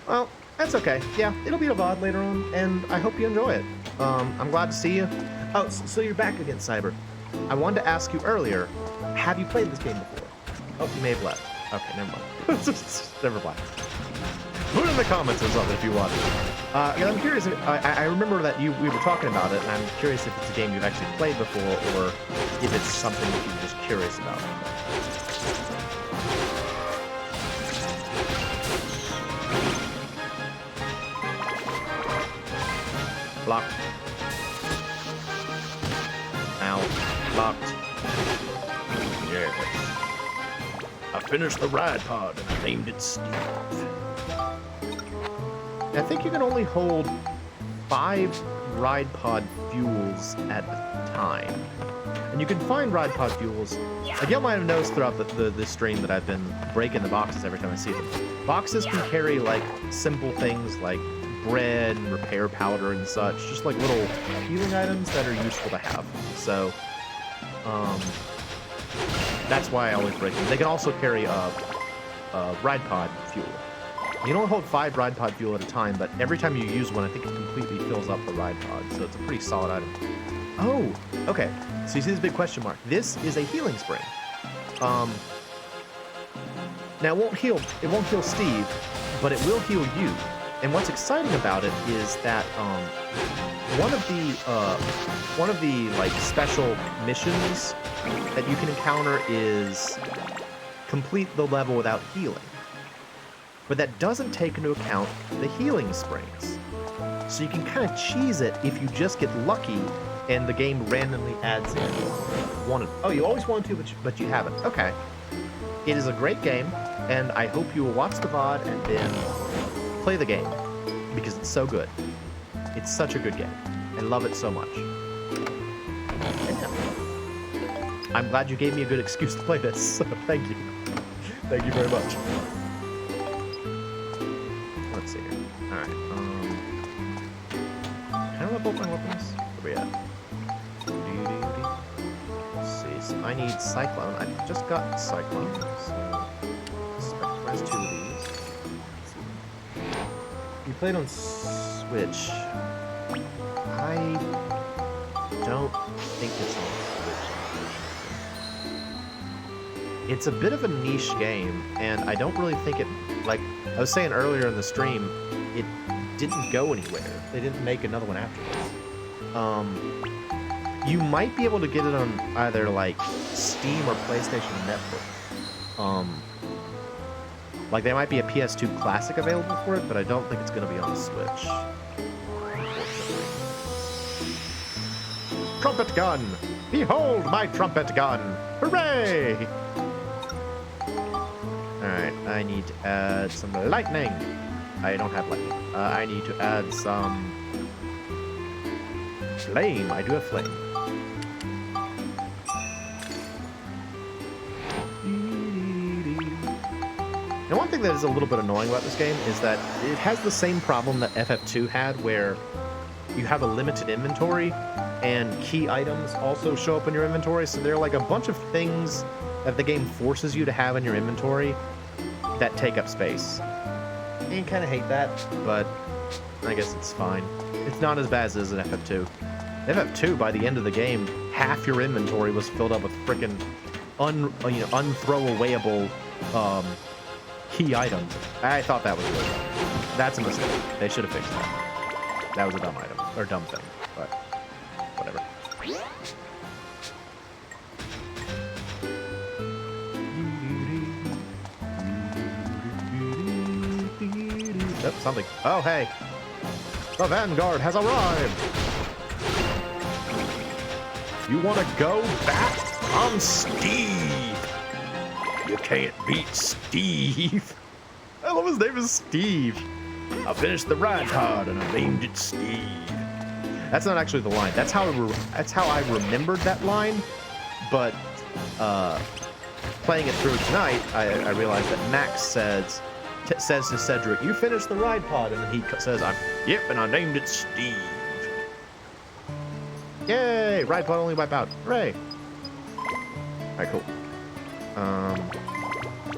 Speaker 1: Well, that's okay. Yeah, it'll be a VOD later on, and I hope you enjoy it. I'm glad to see you. Oh, so you're back again, Cyber. I wanted to ask you earlier, have you played this game before? Oh, you may have left. Okay, never mind. Never mind. Put in the comments or something if you want. I'm curious. I remember that we were talking about it, and I'm curious if it's a game you've actually played before, or if it's something that you're just curious about. Blocked. Ow. Blocked. Yes. I finished the ride pod and I named it Steve. I think you can only hold 5 ride pod fuels at a time. And you can find ride pod fuels. Like you might have noticed throughout the stream that I've been breaking the boxes every time I see them. Boxes can carry like simple things like bread and repair powder and such, just like little healing items that are useful to have. So that's why I always break them. They can also carry ride pod fuel. You can only hold 5 ride pod fuel at a time, but every time you use one, I think it completely fills up the ride pod, so it's a pretty solid item. Oh, okay. So you see this big question mark. This is a healing spring. Now it won't heal Steve, but it will heal you. And what's exciting about it is that one of the like special missions that you can encounter is complete the level without healing. But that doesn't take into account the healing springs. So you can kind of cheese it if you just get lucky and the game randomly adds in one. Oh, you always wanted to, but you haven't. Okay. It is a great game, and I hope you will watch the VOD and then play the game, because it's so good. It's such a good game. I love it so much. And yeah. I'm glad you gave me a good excuse to play this, so thank you. Thank you very much. Let's see here. Alright, can I level up my weapons? Where we at? Let's see, so I need Cyclone. I just got Cyclone, so Spectre 2 of these. You played on Switch. I don't think it's on Switch. It's a bit of a niche game, and I don't really think it, like I was saying earlier in the stream, it didn't go anywhere. They didn't make another one after this. You might be able to get it on either like Steam or PlayStation Network. Like there might be a PS2 Classic available for it, but I don't think it's going to be on the Switch. Trumpet gun! Behold my trumpet gun! Hooray! Alright, I need to add some lightning. I don't have lightning. I need to add some flame. I do have flame. And one thing that is a little bit annoying about this game is that it has the same problem that FF2 had, where you have a limited inventory and key items also show up in your inventory. So there are like a bunch of things that the game forces you to have in your inventory that take up space. And you kind of hate that, but I guess it's fine. It's not as bad as it is in FF2. FF2, by the end of the game, half your inventory was filled up with freaking unthrowawayable key items. I thought that was really dumb. That's a mistake. They should have fixed that. That was a dumb item, or dumb thing, but whatever. Oh, something. Oh, hey. The Vanguard has arrived. You want to go back? I'm Steve. You can't beat Steve. I love his name is Steve. I finished the ride pod and I named it Steve. That's not actually the line. That's how I remembered that line. But playing it through tonight, I realized that Max says to Cedric, "You finished the ride pod," and then he says, "Yep, and I named it Steve." Yay! Ride pod only wipe out. Hooray! All right, cool.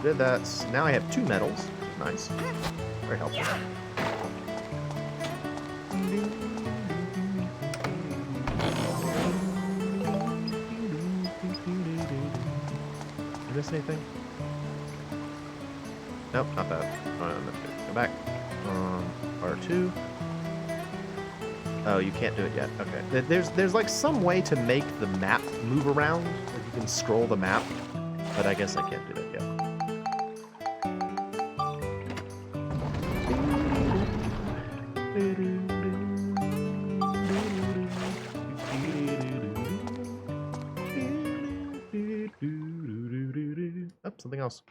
Speaker 1: Did that. Now I have 2 medals. Nice. Very helpful. Did I miss anything? Nope, not that. Go back. R2. Oh, you can't do it yet. Okay. There's like some way to make the map move around. Like you can scroll the map, but I guess I can't do that yet. Oh, something else.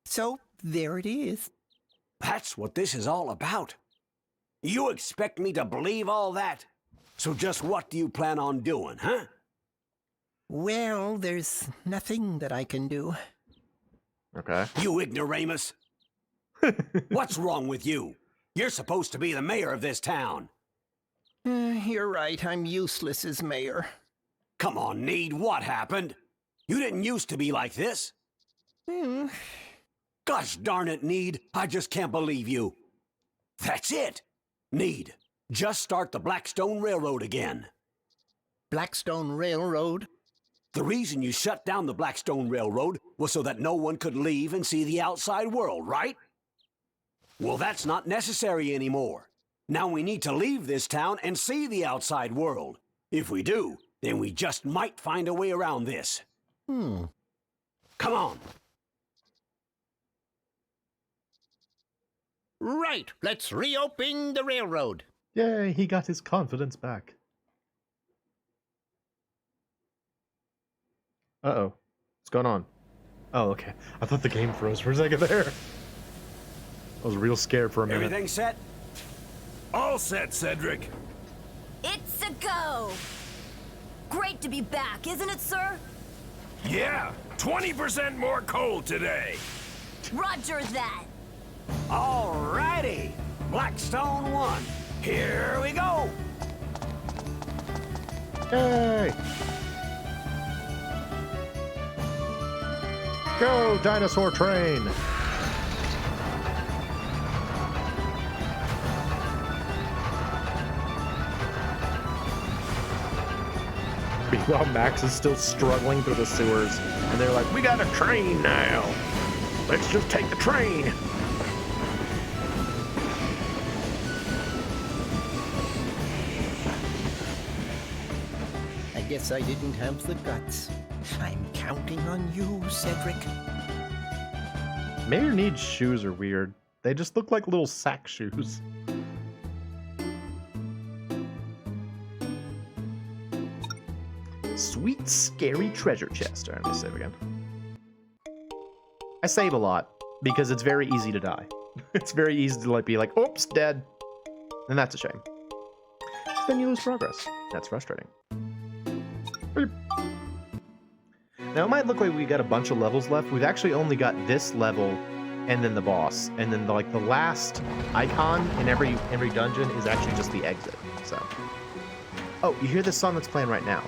Speaker 7: So, there it is.
Speaker 4: That's what this is all about. You expect me to believe all that? So just what do you plan on doing, huh?
Speaker 7: Well, there's nothing that I can do.
Speaker 1: Okay.
Speaker 4: You ignoramus. What's wrong with you? You're supposed to be the mayor of this town.
Speaker 7: You're right, I'm useless as mayor.
Speaker 4: Come on, Need, what happened? You didn't used to be like this. Gosh darn it, Need, I just can't believe you. That's it. Need, just start the Blackstone Railroad again.
Speaker 7: Blackstone Railroad?
Speaker 4: The reason you shut down the Blackstone Railroad was so that no one could leave and see the outside world, right? Well, that's not necessary anymore. Now we need to leave this town and see the outside world. If we do, then we just might find a way around this. Come on.
Speaker 7: Right, let's reopen the railroad.
Speaker 1: Yay, he got his confidence back. Uh-oh. What's going on? Oh, okay. I thought the game froze for a second there. I was real scared for a minute.
Speaker 4: Everything set?
Speaker 5: All set, Cedric.
Speaker 2: It's a go! Great to be back, isn't it, sir?
Speaker 5: Yeah, 20% more coal today.
Speaker 2: Roger that!
Speaker 4: Alrighty. Blackstone 1. Here we go.
Speaker 1: Yay! Go, dinosaur train! Meanwhile, Max is still struggling through the sewers, and they're like, "We got a train now. Let's just take the train."
Speaker 7: I guess I didn't have the guts. I'm counting on you, Cedric.
Speaker 1: Mayor Need's shoes are weird. They just look like little sack shoes. Sweet. sweet, scary treasure chest. All right, let me save again. I save a lot because it's very easy to die. It's very easy to be like, oops, dead. And that's a shame. Then you lose progress. That's frustrating. Beep. Now, it might look like we got a bunch of levels left. We've actually only got this level and then the boss. And then, the last icon in every dungeon is actually just the exit. So, oh, you hear this song that's playing right now?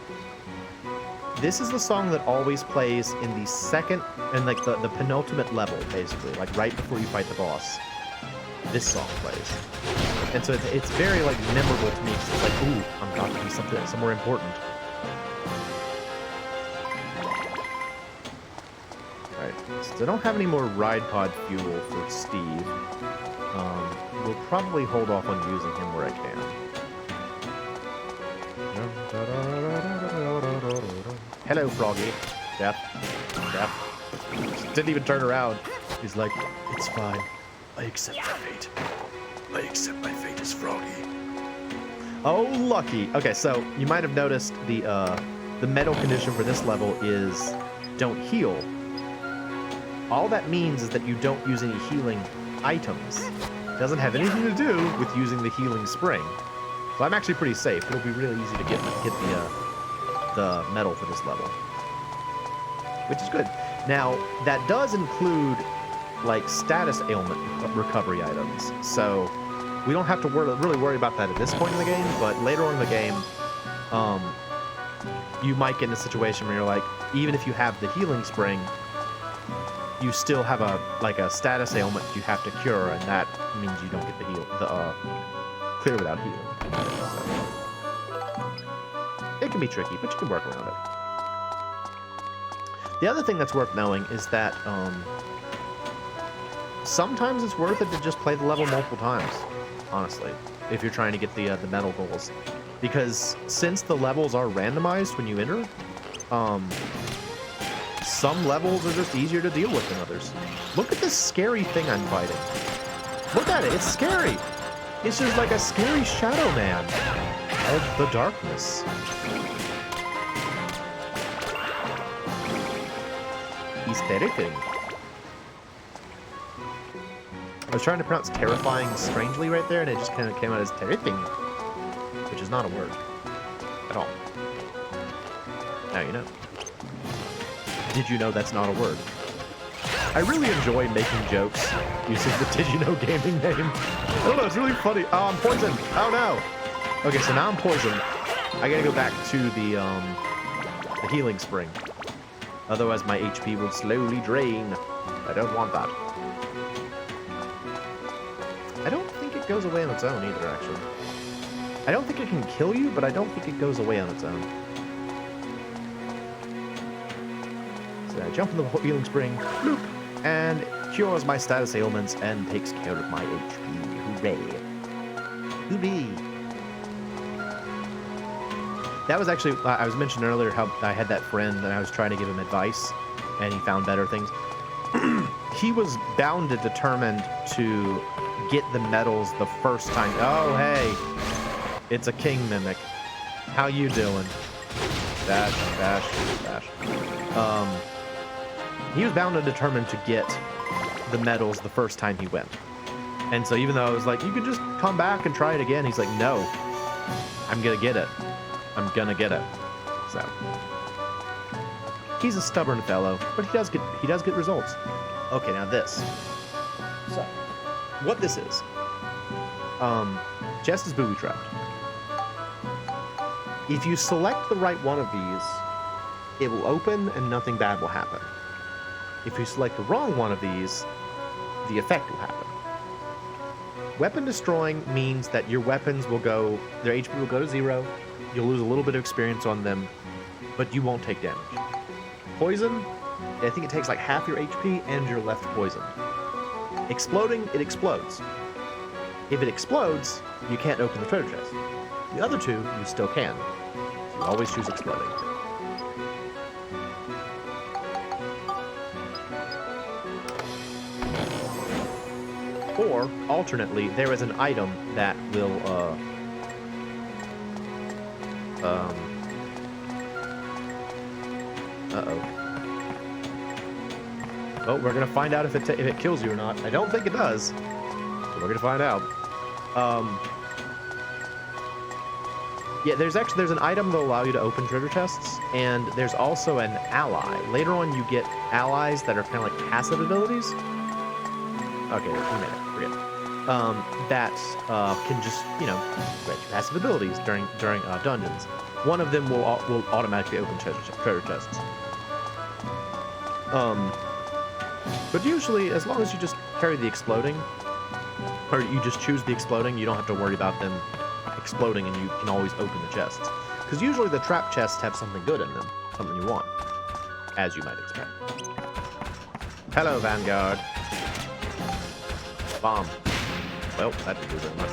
Speaker 1: This is the song that always plays in the second, and the penultimate level, basically. Like, right before you fight the boss. This song plays. And so it's very, memorable to me. Cause it's like, ooh, I'm about to be somewhere important. Alright, so I don't have any more ride pod fuel for Steve. We'll probably hold off on using him where I can. Hello, Froggy. Death. Death. Didn't even turn around. He's like, it's fine. I accept my fate. I accept my fate as Froggy. Oh, lucky. Okay, so you might have noticed the metal condition for this level is don't heal. All that means is that you don't use any healing items. It doesn't have anything to do with using the healing spring. So I'm actually pretty safe. It'll be really easy to get the medal for this level, which is good. Now, that does include status ailment recovery items, so we don't have to really worry about that at this point in the game, but later on in the game, you might get in a situation where you're like, even if you have the healing spring, you still have a status ailment you have to cure, and that means you don't get the clear without healing. So, it can be tricky, but you can work around it. The other thing that's worth knowing is that sometimes it's worth it to just play the level multiple times, honestly, if you're trying to get the medal goals. Because since the levels are randomized when you enter, some levels are just easier to deal with than others. Look at this scary thing I'm fighting. Look at it, it's scary. It's just like a scary shadow man of the darkness. He's terrifying. I was trying to pronounce terrifying strangely right there, and it just kind of came out as terrifying, which is not a word at all. Now you know. Did you know that's not a word? I really enjoy making jokes using the Did You Know gaming name. I don't know, it's really funny. Oh, I'm poisoned. Oh no. Okay, so now I'm poisoned. I gotta go back to the healing spring. Otherwise my HP will slowly drain. I don't want that. I don't think it goes away on its own either, actually. I don't think it can kill you, but I don't think it goes away on its own. So I jump in the healing spring, bloop, and it cures my status ailments and takes care of my HP. Hooray. Hooray. That was actually, I was mentioning earlier how I had that friend and I was trying to give him advice and he found better things. He was bound and determined to get the medals the first time. Oh, hey, it's a king mimic. How you doing? Bash, bash, bash. He was bound and determined to get the medals the first time he went. And so even though I was like, you could just come back and try it again, he's like, no, I'm gonna get it. I'm gonna get it. So he's a stubborn fellow, but he does get results. Okay, now this. So what this is, chest is booby trapped. If you select the right one of these, it will open and nothing bad will happen. If you select the wrong one of these, the effect will happen. Weapon destroying means that your weapons will go, their HP will go to 0, you'll lose a little bit of experience on them, but you won't take damage. Poison, I think it takes like half your HP and you're left poisoned. Exploding, it explodes. If it explodes, you can't open the treasure chest. The other two, you still can. So you always choose exploding. Or, alternately, there is an item that will, Uh-oh. Oh, we're gonna find out if it kills you or not. I don't think it does. But we're gonna find out. Yeah, there's an item that'll allow you to open treasure chests, and there's also an ally. Later on, you get allies that are kind of like passive abilities. Okay, we made it. Forget it. That can just, you know, grant you passive abilities during dungeons. One of them will automatically open treasure chests. But usually, as long as you just carry the exploding, or you just choose the exploding, you don't have to worry about them exploding, and you can always open the chests. Because usually the trap chests have something good in them, something you want, as you might expect. Hello, Vanguard. Bomb. Well, that didn't do very much.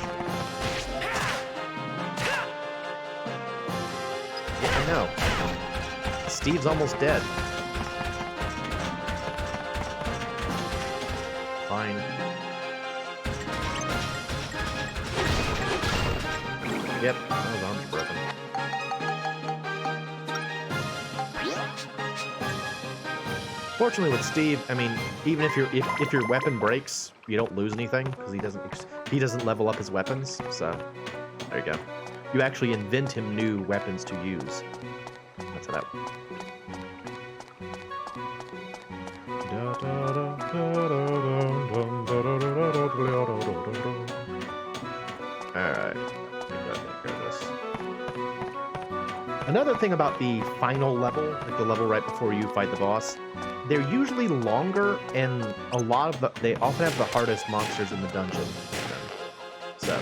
Speaker 1: Yeah, I know. Steve's almost dead. Fine. Yep, his arm's broken. Fortunately with Steve, I mean, even if your weapon breaks, you don't lose anything because he doesn't level up his weapons. So there you go. You actually invent him new weapons to use. That's how that. All right. Another thing about the final level, like the level right before you fight the boss, they're usually longer, and they often have the hardest monsters in the dungeon. So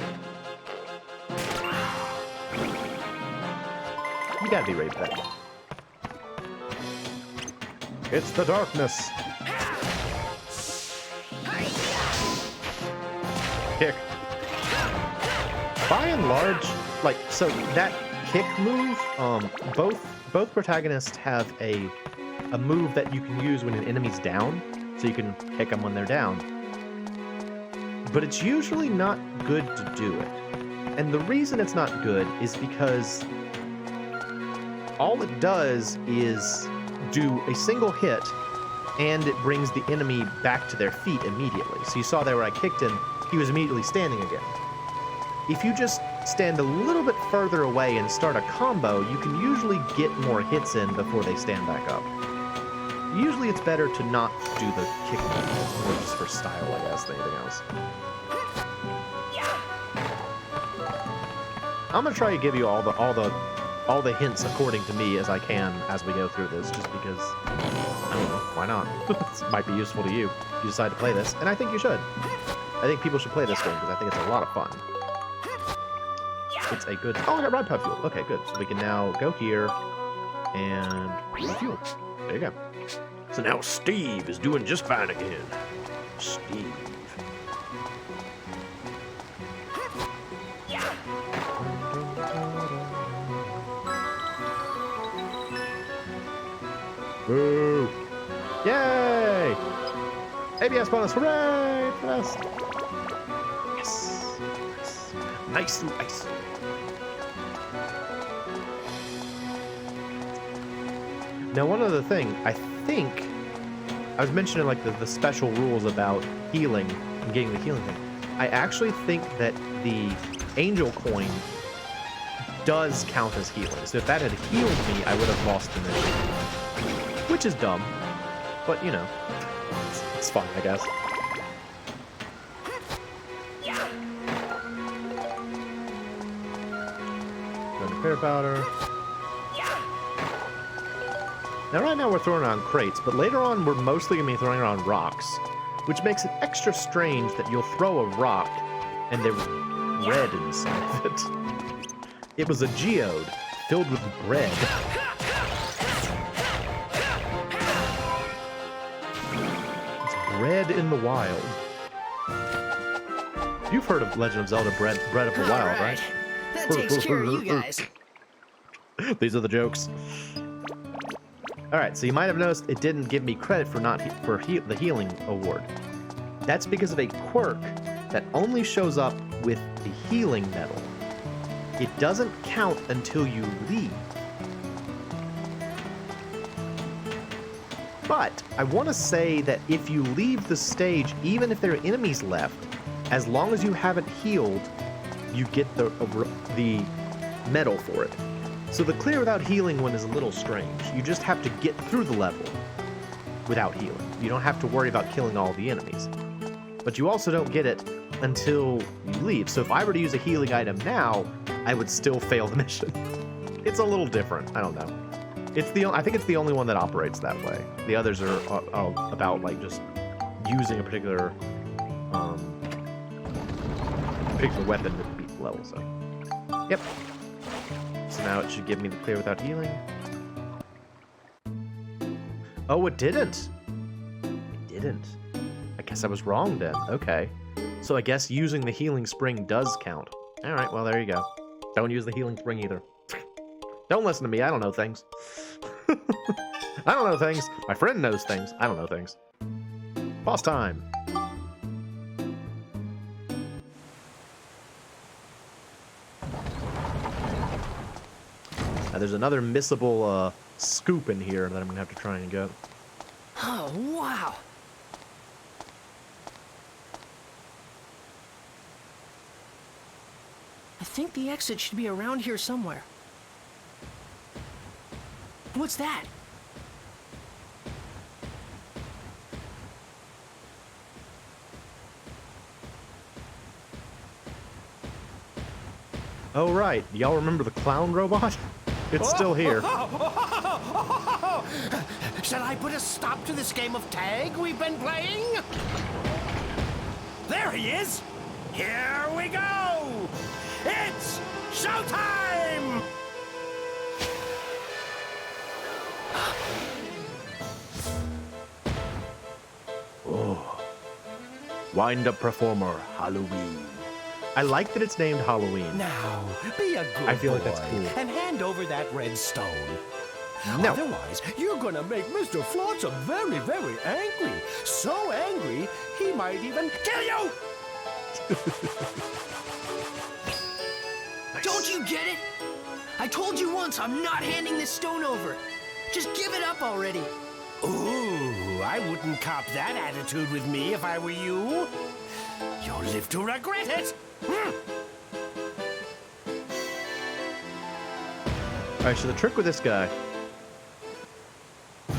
Speaker 1: you gotta be ready for that. It's the darkness. Kick. By and large, like, so that kick move, both protagonists have a move that you can use when an enemy's down, so you can kick them when they're down. But it's usually not good to do it. And the reason it's not good is because all it does is do a single hit, and it brings the enemy back to their feet immediately. So you saw there where I kicked him, he was immediately standing again. If you just stand a little bit further away and start a combo, you can usually get more hits in before they stand back up. Usually it's better to not do the kick move, more just for style, I guess, than anything else. I'm gonna try to give you all the hints according to me as I can as we go through this, just because, I don't know, why not? It might be useful to you if you decide to play this, and I think you should. I think people should play this game because I think it's a lot of fun. It's a good... Oh, I got ride pod fuel. Okay, good. So we can now go here and refuel. There you go. So now Steve is doing just fine again. Steve. Boo! Yay! ABS bonus, hooray! Fast. Yes. Nice and ice. Now, one other thing, I think I was mentioning like the special rules about healing and getting the healing thing. I actually think that the angel coin does count as healing. So if that had healed me, I would have lost the mission. Which is dumb, but you know, it's fun, I guess. Repair powder. Now, right now we're throwing around crates, but later on we're mostly going to be throwing around rocks, which makes it extra strange that you'll throw a rock and there's bread inside of it. It was a geode filled with bread. It's bread in the wild. You've heard of Legend of Zelda Bread of the Wild, right?
Speaker 3: That takes care of you guys.
Speaker 1: These are the jokes. Alright, so you might have noticed it didn't give me credit for the healing award. That's because of a quirk that only shows up with the healing medal. It doesn't count until you leave. But I want to say that if you leave the stage, even if there are enemies left, as long as you haven't healed, you get the medal for it. So the clear without healing one is a little strange. You just have to get through the level without healing. You don't have to worry about killing all the enemies. But you also don't get it until you leave. So if I were to use a healing item now, I would still fail the mission. It's a little different. I don't know. I think it's the only one that operates that way. The others are about like just using a particular weapon to beat the level. So, yep. So now it should give me the clear without healing. Oh, it didn't. It didn't. I guess I was wrong then. Okay. So I guess using the healing spring does count. All right. Well, there you go. Don't use the healing spring either. Don't listen to me. I don't know things. I don't know things. My friend knows things. I don't know things. Boss time. Now, there's another missable scoop in here that I'm going to have to try and get.
Speaker 3: Oh, wow. I think the exit should be around here somewhere. What's that?
Speaker 1: Oh, right. Y'all remember the clown robot? It's still here.
Speaker 5: Shall I put a stop to this game of tag we've been playing? There he is! Here we go! It's showtime!
Speaker 1: Oh. Wind-up performer, Halloween. I like that it's named Halloween.
Speaker 5: Now, be a good
Speaker 1: I feel like
Speaker 5: boy
Speaker 1: that's cool.
Speaker 5: and hand over that red stone.
Speaker 1: No.
Speaker 5: Otherwise, you're gonna make Mr. Flotsam very, very angry. So angry, he might even kill you!
Speaker 1: Nice.
Speaker 3: Don't you get it? I told you once I'm not handing this stone over. Just give it up already.
Speaker 5: Ooh, I wouldn't cop that attitude with me if I were you. You'll live to regret it.
Speaker 1: Alright, so the trick with this guy,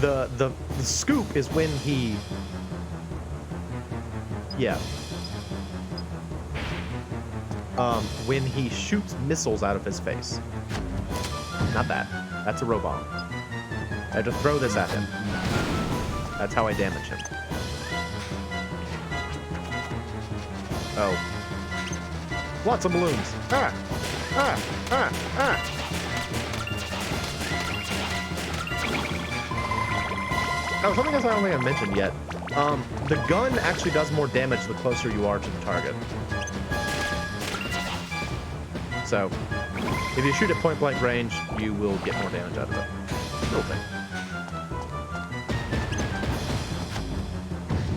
Speaker 1: the scoop is when he, when he shoots missiles out of his face. Not that. That's a robot. I have to throw this at him. That's how I damage him. Oh. Lots of balloons. Ah! Ah! Ah! Ah! Oh, something else I don't think I mentioned yet. The gun actually does more damage the closer you are to the target. So, if you shoot at point-blank range, you will get more damage out of it. Little thing.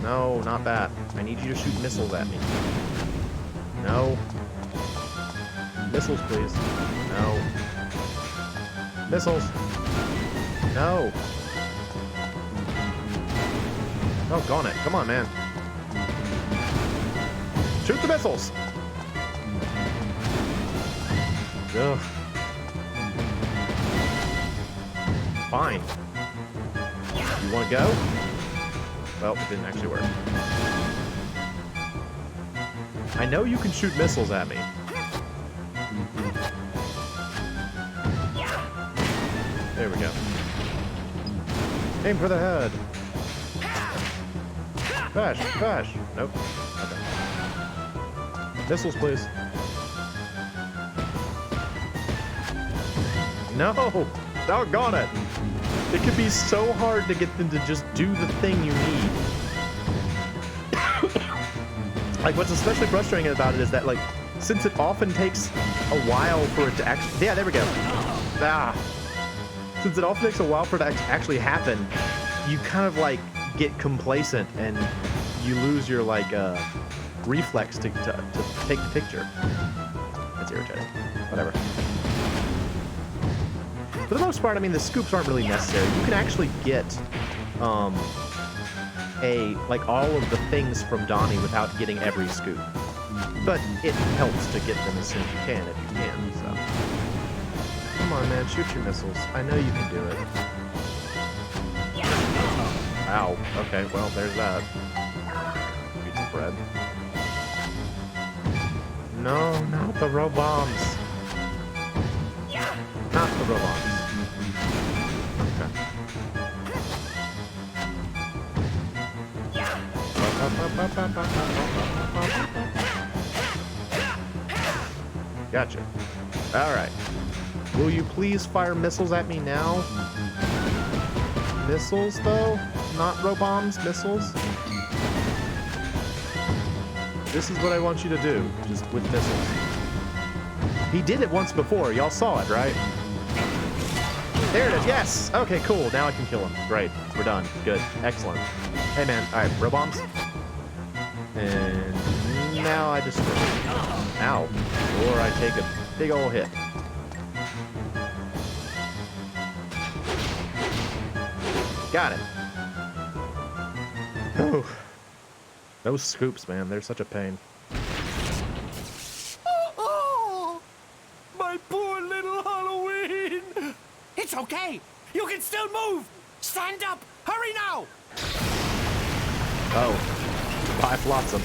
Speaker 1: No, not that. I need you to shoot missiles at me. No. Missiles, please. No. Missiles. No. Oh, gone it. Come on, man. Shoot the missiles! Ugh. Fine. You want to go? Well, it didn't actually work. I know you can shoot missiles at me. There we go. Aim for the head. Bash, bash. Nope. Okay. Missiles, please. No! Doggone it! It can be so hard to get them to just do the thing you need. Like, what's especially frustrating about it is that, like, since it often takes a while for it to actually... Yeah, there we go. Ah. Since it often takes a while for it to actually happen, you kind of, like, get complacent and you lose your, like, reflex to take the picture. That's irritating. Whatever. For the most part, I mean, the scoops aren't really necessary. You can actually get like all of the things from Donnie without getting every scoop. But it helps to get them as soon as you can if you can, so. Come on, man, shoot your missiles. I know you can do it. Ow. Okay, well, there's that. Eat some bread. No, not the robombs. Not the robombs. Okay. Gotcha. Alright. Will you please fire missiles at me now? Missiles, though? Not robombs, missiles? This is what I want you to do, just with missiles. He did it once before. Y'all saw it, right? There it is. Yes! Okay, cool. Now I can kill him. Great. We're done. Good. Excellent. Hey, man. Alright, robombs. And now I destroy him. Ow. Or I take a big ol' hit. Got him. Oh. Those scoops, man. They're such a pain.
Speaker 5: Oh, my poor little Halloween. It's okay. You can still move. Stand up. Hurry now.
Speaker 1: Oh. Bye, Flotsam.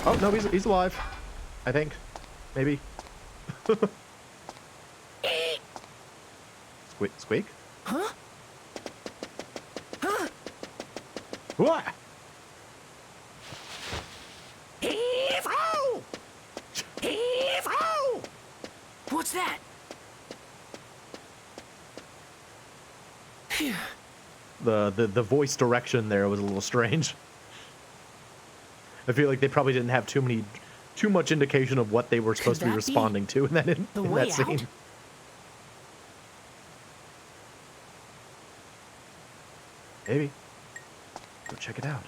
Speaker 1: Oh, no, he's alive. I think. Maybe. Squeak?
Speaker 3: Huh?
Speaker 1: What?
Speaker 3: Heave-ho! Heave-ho! What's that? Phew.
Speaker 1: The voice direction there was a little strange. I feel like they probably didn't have too much indication of what they were supposed to be responding to in that scene.
Speaker 3: Out?
Speaker 1: Maybe. Go check it out.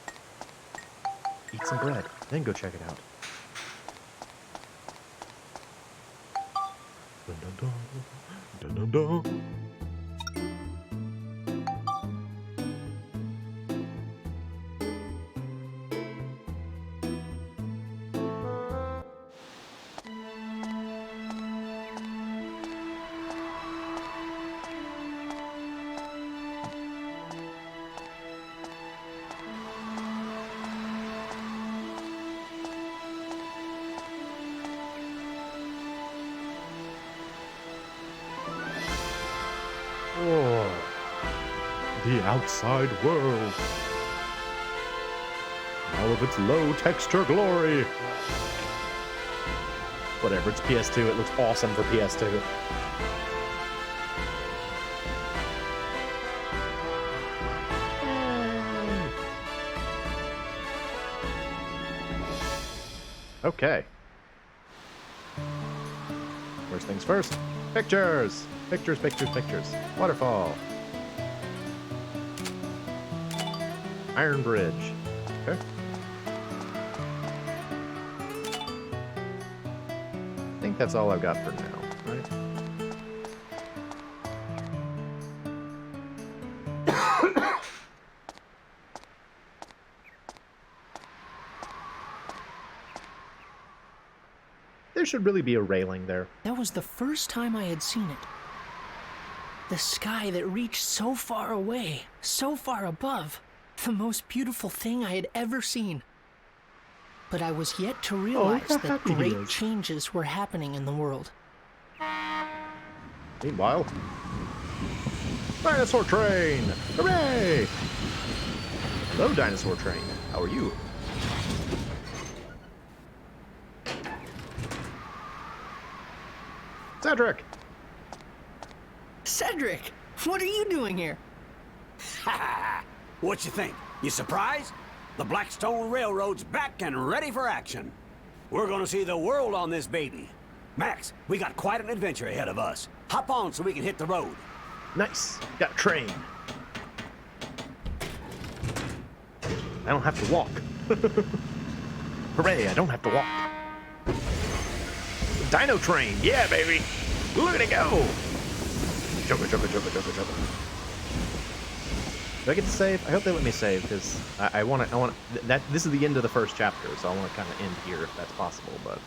Speaker 1: Eat some bread, then go check it out. Dun, dun, dun. Dun, dun, dun. Oh, the outside world. All of its low texture glory. Whatever, it's PS2. It looks awesome for PS2. Okay. First things first. Pictures! Pictures, pictures, pictures. Waterfall. Iron Bridge. Okay. I think that's all I've got for now, right? There should really be a railing there.
Speaker 3: That was the first time I had seen it. The sky that reached so far away, so far above. The most beautiful thing I had ever seen. But I was yet to realize that great changes were happening in the world.
Speaker 1: Meanwhile, dinosaur train! Hooray! Hello, dinosaur train. How are you? Cedric!
Speaker 3: Cedric, what are you doing here?
Speaker 4: What you think? You surprised? The Blackstone Railroad's back and ready for action. We're gonna see the world on this baby. Max, we got quite an adventure ahead of us. Hop on so we can hit the road.
Speaker 1: Nice. Got a train. I don't have to walk. Hooray, I don't have to walk. Dino train. Yeah, baby. Look at it go. Jugga, jugga, jugga, jugga, jugga. Do I get to save? I hope they let me save, because I want to, that, this is the end of the first chapter, so I want to kind of end here if that's possible, but.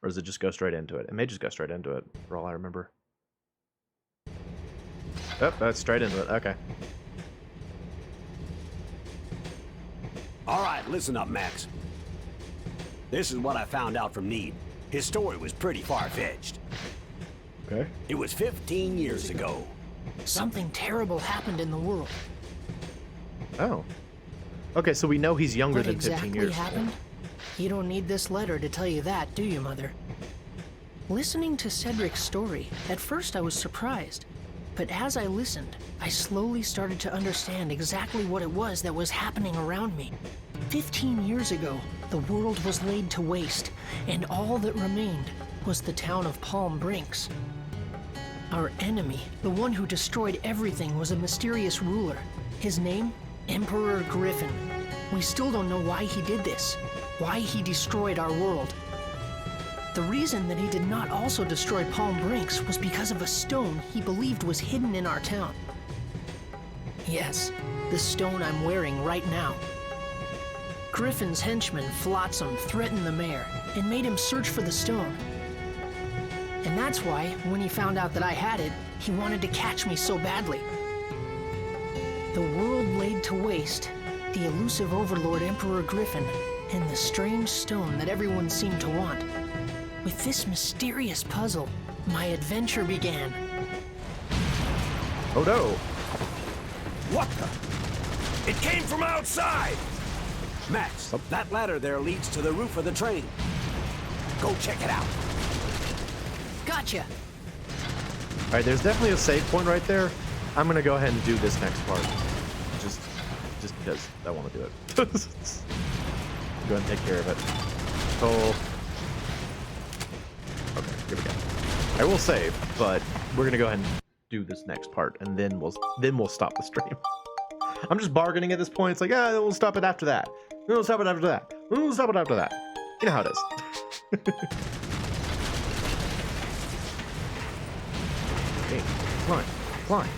Speaker 1: Or does it just go straight into it? It may just go straight into it, for all I remember. Oh, that's straight into it, okay.
Speaker 4: All right, listen up, Max. This is what I found out from Need. His story was pretty far-fetched.
Speaker 1: Okay.
Speaker 4: It was 15 years ago.
Speaker 3: Something terrible happened in the world.
Speaker 1: Oh. Okay, so we know he's younger
Speaker 3: What
Speaker 1: than 15
Speaker 3: exactly
Speaker 1: years.
Speaker 3: happened? You don't need this letter to tell you that, do you, Mother? Listening to Cedric's story, at first I was surprised. But as I listened, I slowly started to understand exactly what it was that was happening around me. 15 years ago, the world was laid to waste, and all that remained was the town of Palm Brinks. Our enemy, the one who destroyed everything, was a mysterious ruler. His name? Emperor Griffin. We still don't know why he did this, why he destroyed our world. The reason that he did not also destroy Palm Brinks was because of a stone he believed was hidden in our town. Yes, the stone I'm wearing right now. Griffin's henchman, Flotsam, threatened the mayor and made him search for the stone. And that's why, when he found out that I had it, he wanted to catch me so badly. The world laid to waste, the elusive overlord Emperor Griffin, and the strange stone that everyone seemed to want. With this mysterious puzzle, my adventure began.
Speaker 1: Oh no!
Speaker 4: What the? It came from outside! Max, that ladder there leads to the roof of the train. Go check it out.
Speaker 3: Gotcha!
Speaker 1: Alright, there's definitely a save point right there. I'm gonna go ahead and do this next part. Just because I want to do it. Go ahead and take care of it. Oh. Okay, here we go. I will save, but we're gonna go ahead and do this next part, and then we'll stop the stream. I'm just bargaining at this point. It's like, we'll stop it after that. We'll stop it after that. We'll stop it after that. You know how it is. Okay, climb, climb.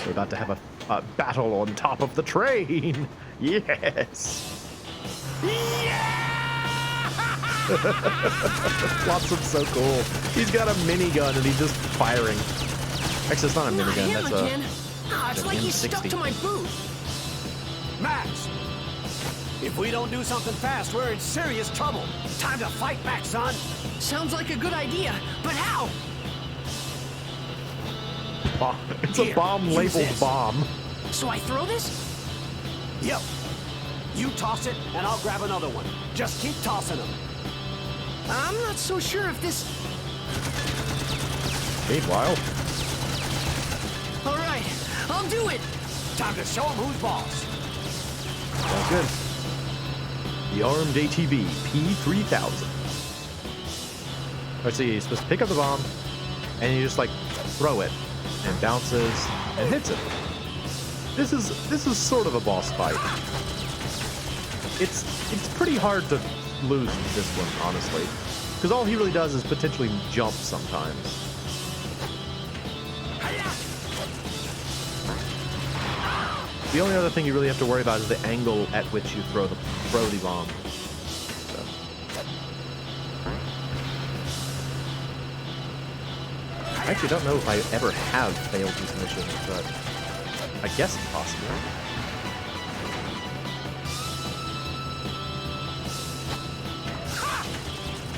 Speaker 1: We're about to have a battle on top of the train. Yes. Flotsam's so cool. He's got a minigun and he's just firing. Actually, it's not a minigun.
Speaker 3: Him
Speaker 1: That's
Speaker 3: again. It's like he's stuck
Speaker 1: M60.
Speaker 3: to my boot.
Speaker 4: Max! If we don't do something fast, we're in serious trouble. Time to fight back, son.
Speaker 3: Sounds like a good idea, but how?
Speaker 1: It's a
Speaker 4: Here,
Speaker 1: bomb
Speaker 4: use
Speaker 1: labeled
Speaker 4: this.
Speaker 1: bomb.
Speaker 3: So I throw this?
Speaker 4: Yep. You toss it, and I'll grab another one. Just keep tossing them.
Speaker 3: I'm not so sure if this...
Speaker 1: Meanwhile,
Speaker 3: All right, I'll do it.
Speaker 4: Time to show them who's boss.
Speaker 1: sounds good. The armed ATV P3000. Let's see, you're supposed to pick up the bomb, and you just like throw it, and it bounces and hits it. This is sort of a boss fight. It's pretty hard to lose this one, honestly, because all he really does is potentially jump sometimes. The only other thing you really have to worry about is the angle at which you throw the bomb. So. I actually don't know if I ever have failed this mission, but I guess it's possible.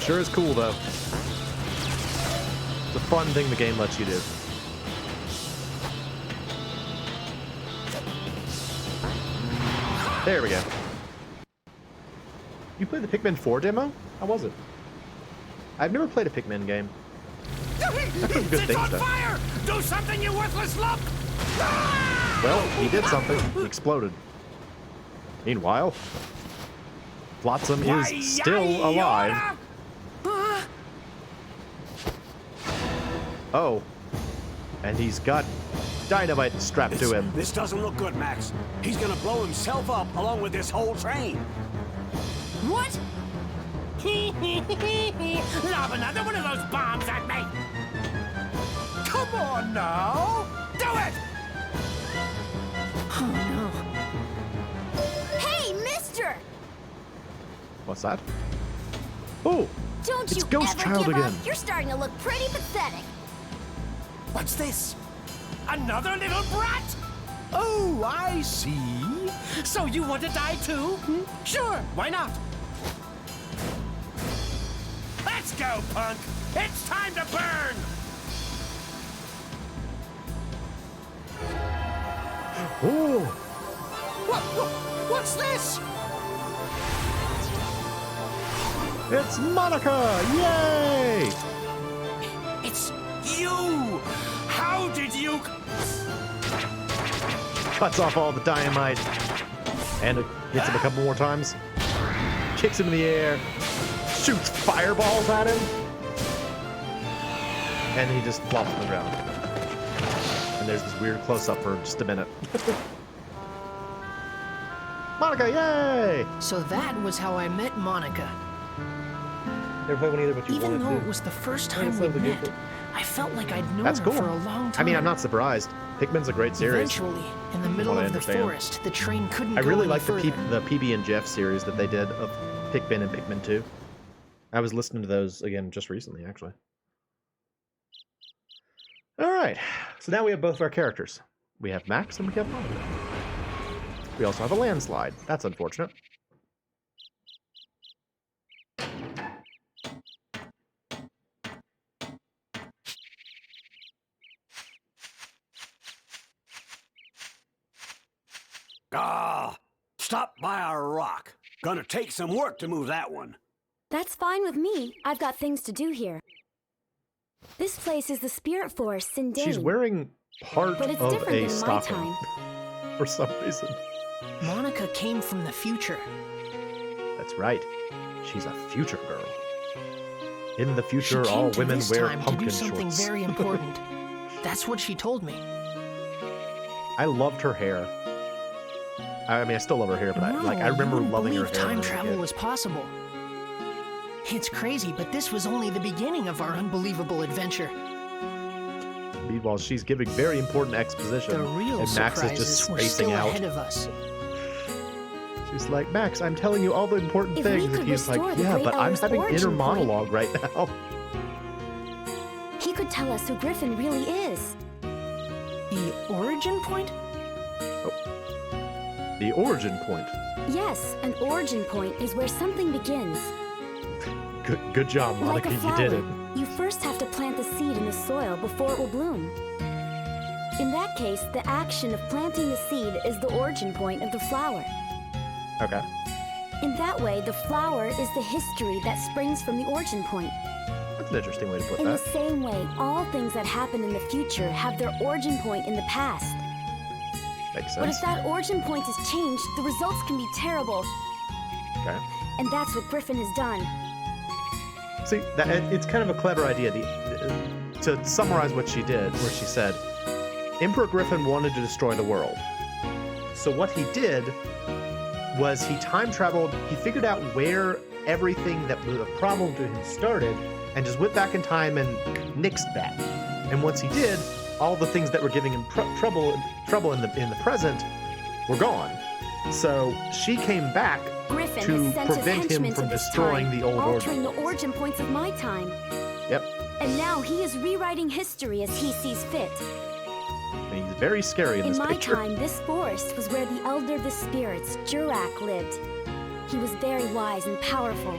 Speaker 1: Sure is cool, though. It's a fun thing the game lets you do. There we go. You played the Pikmin 4 demo? How was it? I've never played a Pikmin game. I've heard good things, though.
Speaker 4: Fire! Do something, you worthless lump!
Speaker 1: Well, he did something. He exploded. Meanwhile, Flotsam is still alive. Oh. And he's got dynamite strapped to him.
Speaker 4: This doesn't look good, Max. He's gonna blow himself up along with this whole train.
Speaker 3: What?
Speaker 5: Lob another one of those bombs at me! Come on now! Do it!
Speaker 3: Oh no.
Speaker 6: Hey, mister!
Speaker 1: What's that? Oh,
Speaker 6: Don't
Speaker 1: it's
Speaker 6: you
Speaker 1: Ghost
Speaker 6: ever
Speaker 1: Child
Speaker 6: give
Speaker 1: again.
Speaker 6: up? You're starting to look pretty pathetic.
Speaker 5: What's this? Another little brat? Oh, I see. So you want to die too? Sure, why not? Let's go, punk! It's time to burn!
Speaker 1: oh.
Speaker 5: What's this?
Speaker 1: It's Monica! Yay!
Speaker 5: It's you! How did you...
Speaker 1: Cuts off all the dynamite. And it hits him a couple more times. Kicks him in the air. Shoots fireballs at him. And he just flops on the ground. And there's this weird close-up for just a minute. Monica, yay!
Speaker 3: So that was how I met Monica.
Speaker 1: Never played one either, but you
Speaker 3: Even
Speaker 1: wanted
Speaker 3: though
Speaker 1: to.
Speaker 3: it was the first time
Speaker 1: That's
Speaker 3: we
Speaker 1: so good.
Speaker 3: met, I felt like I'd known
Speaker 1: That's
Speaker 3: her
Speaker 1: cool.
Speaker 3: for a long time.
Speaker 1: I mean, I'm not surprised. Pikmin's a great series.
Speaker 3: Eventually, in the middle
Speaker 1: what I
Speaker 3: of the
Speaker 1: understand.
Speaker 3: forest, the train couldn't
Speaker 1: I
Speaker 3: go
Speaker 1: really
Speaker 3: any
Speaker 1: like the
Speaker 3: further.
Speaker 1: PB and Jeff series that they did of Pikmin and Pikmin 2. I was listening to those again just recently, actually. All right, so now we have both of our characters. We have Max and we have Monica. We also have a landslide. That's unfortunate.
Speaker 4: Stop by our rock. Gonna take some work to move that one.
Speaker 10: That's fine with me. I've got things to do here. This place is the Spirit Forest in Dane.
Speaker 1: She's wearing part
Speaker 10: But it's
Speaker 1: of
Speaker 10: different
Speaker 1: a
Speaker 10: than my
Speaker 1: stocking
Speaker 10: time.
Speaker 1: for some reason.
Speaker 3: Monica came from the future.
Speaker 1: That's right. She's a future girl. In the
Speaker 3: She
Speaker 1: future,
Speaker 3: came
Speaker 1: all
Speaker 3: to
Speaker 1: women
Speaker 3: this
Speaker 1: wear
Speaker 3: time to
Speaker 1: pumpkin
Speaker 3: do something
Speaker 1: shorts.
Speaker 3: very important. That's what she told me.
Speaker 1: I loved her hair. I mean, I still love her hair, but I remember
Speaker 3: you wouldn't
Speaker 1: loving her
Speaker 3: believe
Speaker 1: hair.
Speaker 3: time
Speaker 1: when I was a
Speaker 3: travel
Speaker 1: kid.
Speaker 3: was possible. It's crazy, but this was only the beginning of our unbelievable adventure.
Speaker 1: Meanwhile, she's giving very important exposition,
Speaker 3: The real
Speaker 1: and Max is
Speaker 3: surprises
Speaker 1: just
Speaker 3: were
Speaker 1: spacing
Speaker 3: still
Speaker 1: out.
Speaker 3: ahead of us.
Speaker 1: She's like, Max, I'm telling you all the important
Speaker 10: If we
Speaker 1: things,
Speaker 10: could
Speaker 1: and he's like,
Speaker 10: restore the
Speaker 1: yeah,
Speaker 10: Great
Speaker 1: but I'm
Speaker 10: Elder's
Speaker 1: having inner
Speaker 10: origin point-
Speaker 1: monologue right now.
Speaker 10: He could tell us who Griffin really is.
Speaker 3: The origin point?
Speaker 1: The origin point.
Speaker 10: Yes, an origin point is where something begins.
Speaker 1: Good job,
Speaker 10: Like
Speaker 1: Monica.
Speaker 10: a
Speaker 1: You
Speaker 10: flower,
Speaker 1: did it.
Speaker 10: you first have to plant the seed in the soil before it will bloom. In that case, the action of planting the seed is the origin point of the flower.
Speaker 1: Okay.
Speaker 10: In that way, the flower is the history that springs from the origin point.
Speaker 1: That's an interesting way to put
Speaker 10: In the
Speaker 1: that.
Speaker 10: same way, all things that happen in the future have their origin point in the past.
Speaker 1: Makes
Speaker 10: But
Speaker 1: sense.
Speaker 10: if that origin point is changed, the results can be terrible.
Speaker 1: Okay.
Speaker 10: And that's what Griffin has done.
Speaker 1: See, it's kind of a clever idea. To summarize what she did, where she said, Emperor Griffin wanted to destroy the world. So what he did was he time traveled, he figured out where everything that was a problem to him started, and just went back in time and nixed that. And once he did, all the things that were giving him trouble in the present were gone. So she came back
Speaker 10: Griffin
Speaker 1: to
Speaker 10: has sent his
Speaker 1: prevent him
Speaker 10: henchmen
Speaker 1: from
Speaker 10: to this
Speaker 1: destroying
Speaker 10: time,
Speaker 1: the old
Speaker 10: altering
Speaker 1: order.
Speaker 10: the origin points of my time.
Speaker 1: Yep.
Speaker 10: And now he is rewriting history as he sees fit.
Speaker 1: And he's very scary in
Speaker 10: In
Speaker 1: this
Speaker 10: my
Speaker 1: picture.
Speaker 10: time, this forest was where the elder of the spirits, Jurak, lived. He was very wise and powerful.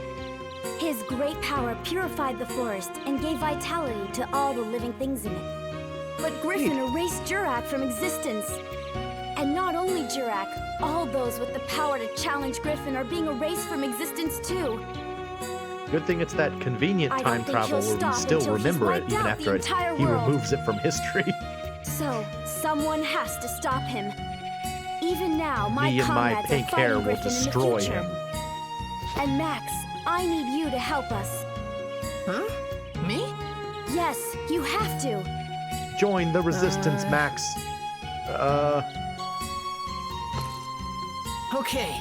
Speaker 10: His great power purified the forest and gave vitality to all the living things in it. But Griffin erased Jurak from existence. And not only Jurak, all those with the power to challenge Griffin are being erased from existence too.
Speaker 1: Good thing it's that convenient
Speaker 10: I don't
Speaker 1: time
Speaker 10: think
Speaker 1: travel
Speaker 10: he'll
Speaker 1: where we
Speaker 10: stop
Speaker 1: still
Speaker 10: until he's
Speaker 1: remember it
Speaker 10: wiped
Speaker 1: even
Speaker 10: out
Speaker 1: after
Speaker 10: the entire
Speaker 1: he
Speaker 10: world.
Speaker 1: removes it from history.
Speaker 10: So, someone has to stop him. Even now, my
Speaker 1: Me and my
Speaker 10: comrades
Speaker 1: pink
Speaker 10: are
Speaker 1: hair
Speaker 10: fighting
Speaker 1: will
Speaker 10: Griffin in the
Speaker 1: destroy
Speaker 10: future.
Speaker 1: him.
Speaker 10: And Max, I need you to help us.
Speaker 3: Huh? Me?
Speaker 10: Yes, you have to.
Speaker 1: join the resistance, Max.
Speaker 3: Okay,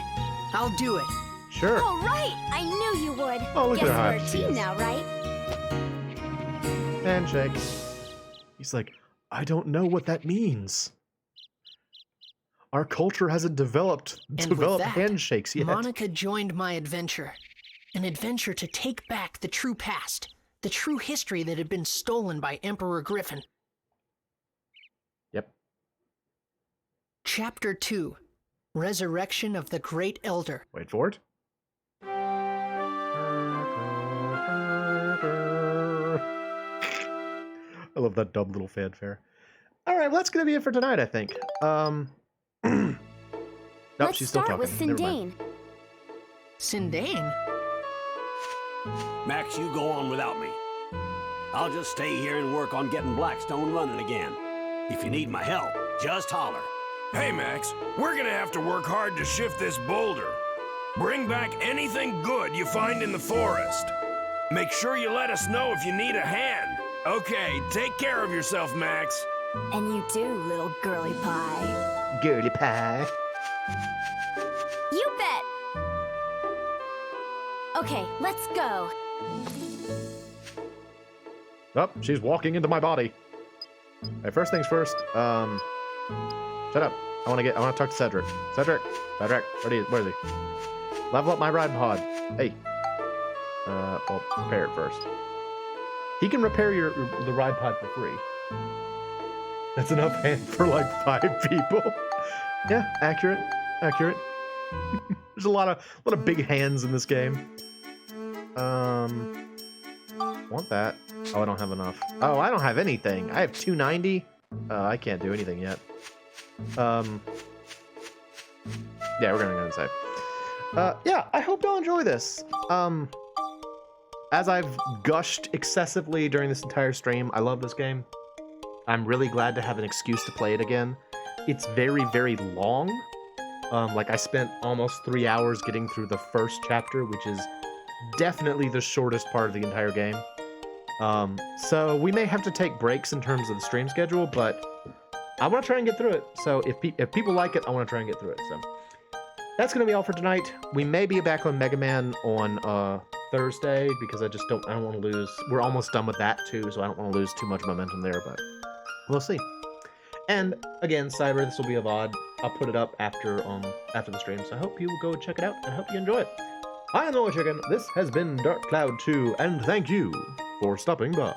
Speaker 3: I'll do it.
Speaker 1: Sure.
Speaker 10: All right, I knew you would.
Speaker 1: Oh, look
Speaker 10: Guess
Speaker 1: at her
Speaker 10: we're a
Speaker 1: hot
Speaker 10: team
Speaker 1: cheese.
Speaker 10: now, right?
Speaker 1: Handshake. He's like, I don't know what that means. Our culture hasn't developed
Speaker 3: And with that,
Speaker 1: handshakes yet.
Speaker 3: Monica joined my adventure. An adventure to take back the true past, the true history that had been stolen by Emperor Griffin.
Speaker 1: Yep.
Speaker 3: Chapter 2, Resurrection of the Great Elder.
Speaker 1: Wait for it. I love that dumb little fanfare. All right, well, that's gonna be it for tonight, I think. Nope,
Speaker 10: Let's
Speaker 1: she's still
Speaker 10: start
Speaker 1: talking.
Speaker 10: with
Speaker 1: Never mind.
Speaker 10: Sindane.
Speaker 3: Sindane?
Speaker 4: Max, you go on without me. I'll just stay here and work on getting Blackstone running again. If you need my help, just holler.
Speaker 11: Hey, Max, we're gonna have to work hard to shift this boulder. Bring back anything good you find in the forest. Make sure you let us know if you need a hand. Okay, take care of yourself, Max.
Speaker 10: And you do, little girly pie.
Speaker 1: Girly pie.
Speaker 10: You bet. Okay, let's go.
Speaker 1: Oh, she's walking into my body. Hey, first things first. Shut up. I want to talk to Cedric. Cedric, where is he? Level up my ride pod. Hey. Well, repair it first. He can repair the ride pod for free. That's enough hand for like 5 people. Yeah, accurate. There's a lot of big hands in this game. Want that? Oh, I don't have enough. Oh, I don't have anything. I have 290. I can't do anything yet. Yeah, we're gonna go inside. Yeah, I hope y'all enjoy this. As I've gushed excessively during this entire stream, I love this game. I'm really glad to have an excuse to play it again. It's very, very long. Like I spent almost 3 hours getting through the first chapter, which is definitely the shortest part of the entire game. So we may have to take breaks in terms of the stream schedule, but I want to try and get through it. So if people like it, I want to try and get through it. So that's going to be all for tonight. We may be back on Mega Man on Thursday because I don't want to lose. We're almost done with that too, so I don't want to lose too much momentum there, but we'll see. And again, Cyber, this will be a VOD. I'll put it up after the stream, so I hope you will go check it out and I hope you enjoy it. I am MoeChicken. This has been Dark Cloud 2, and thank you for stopping by.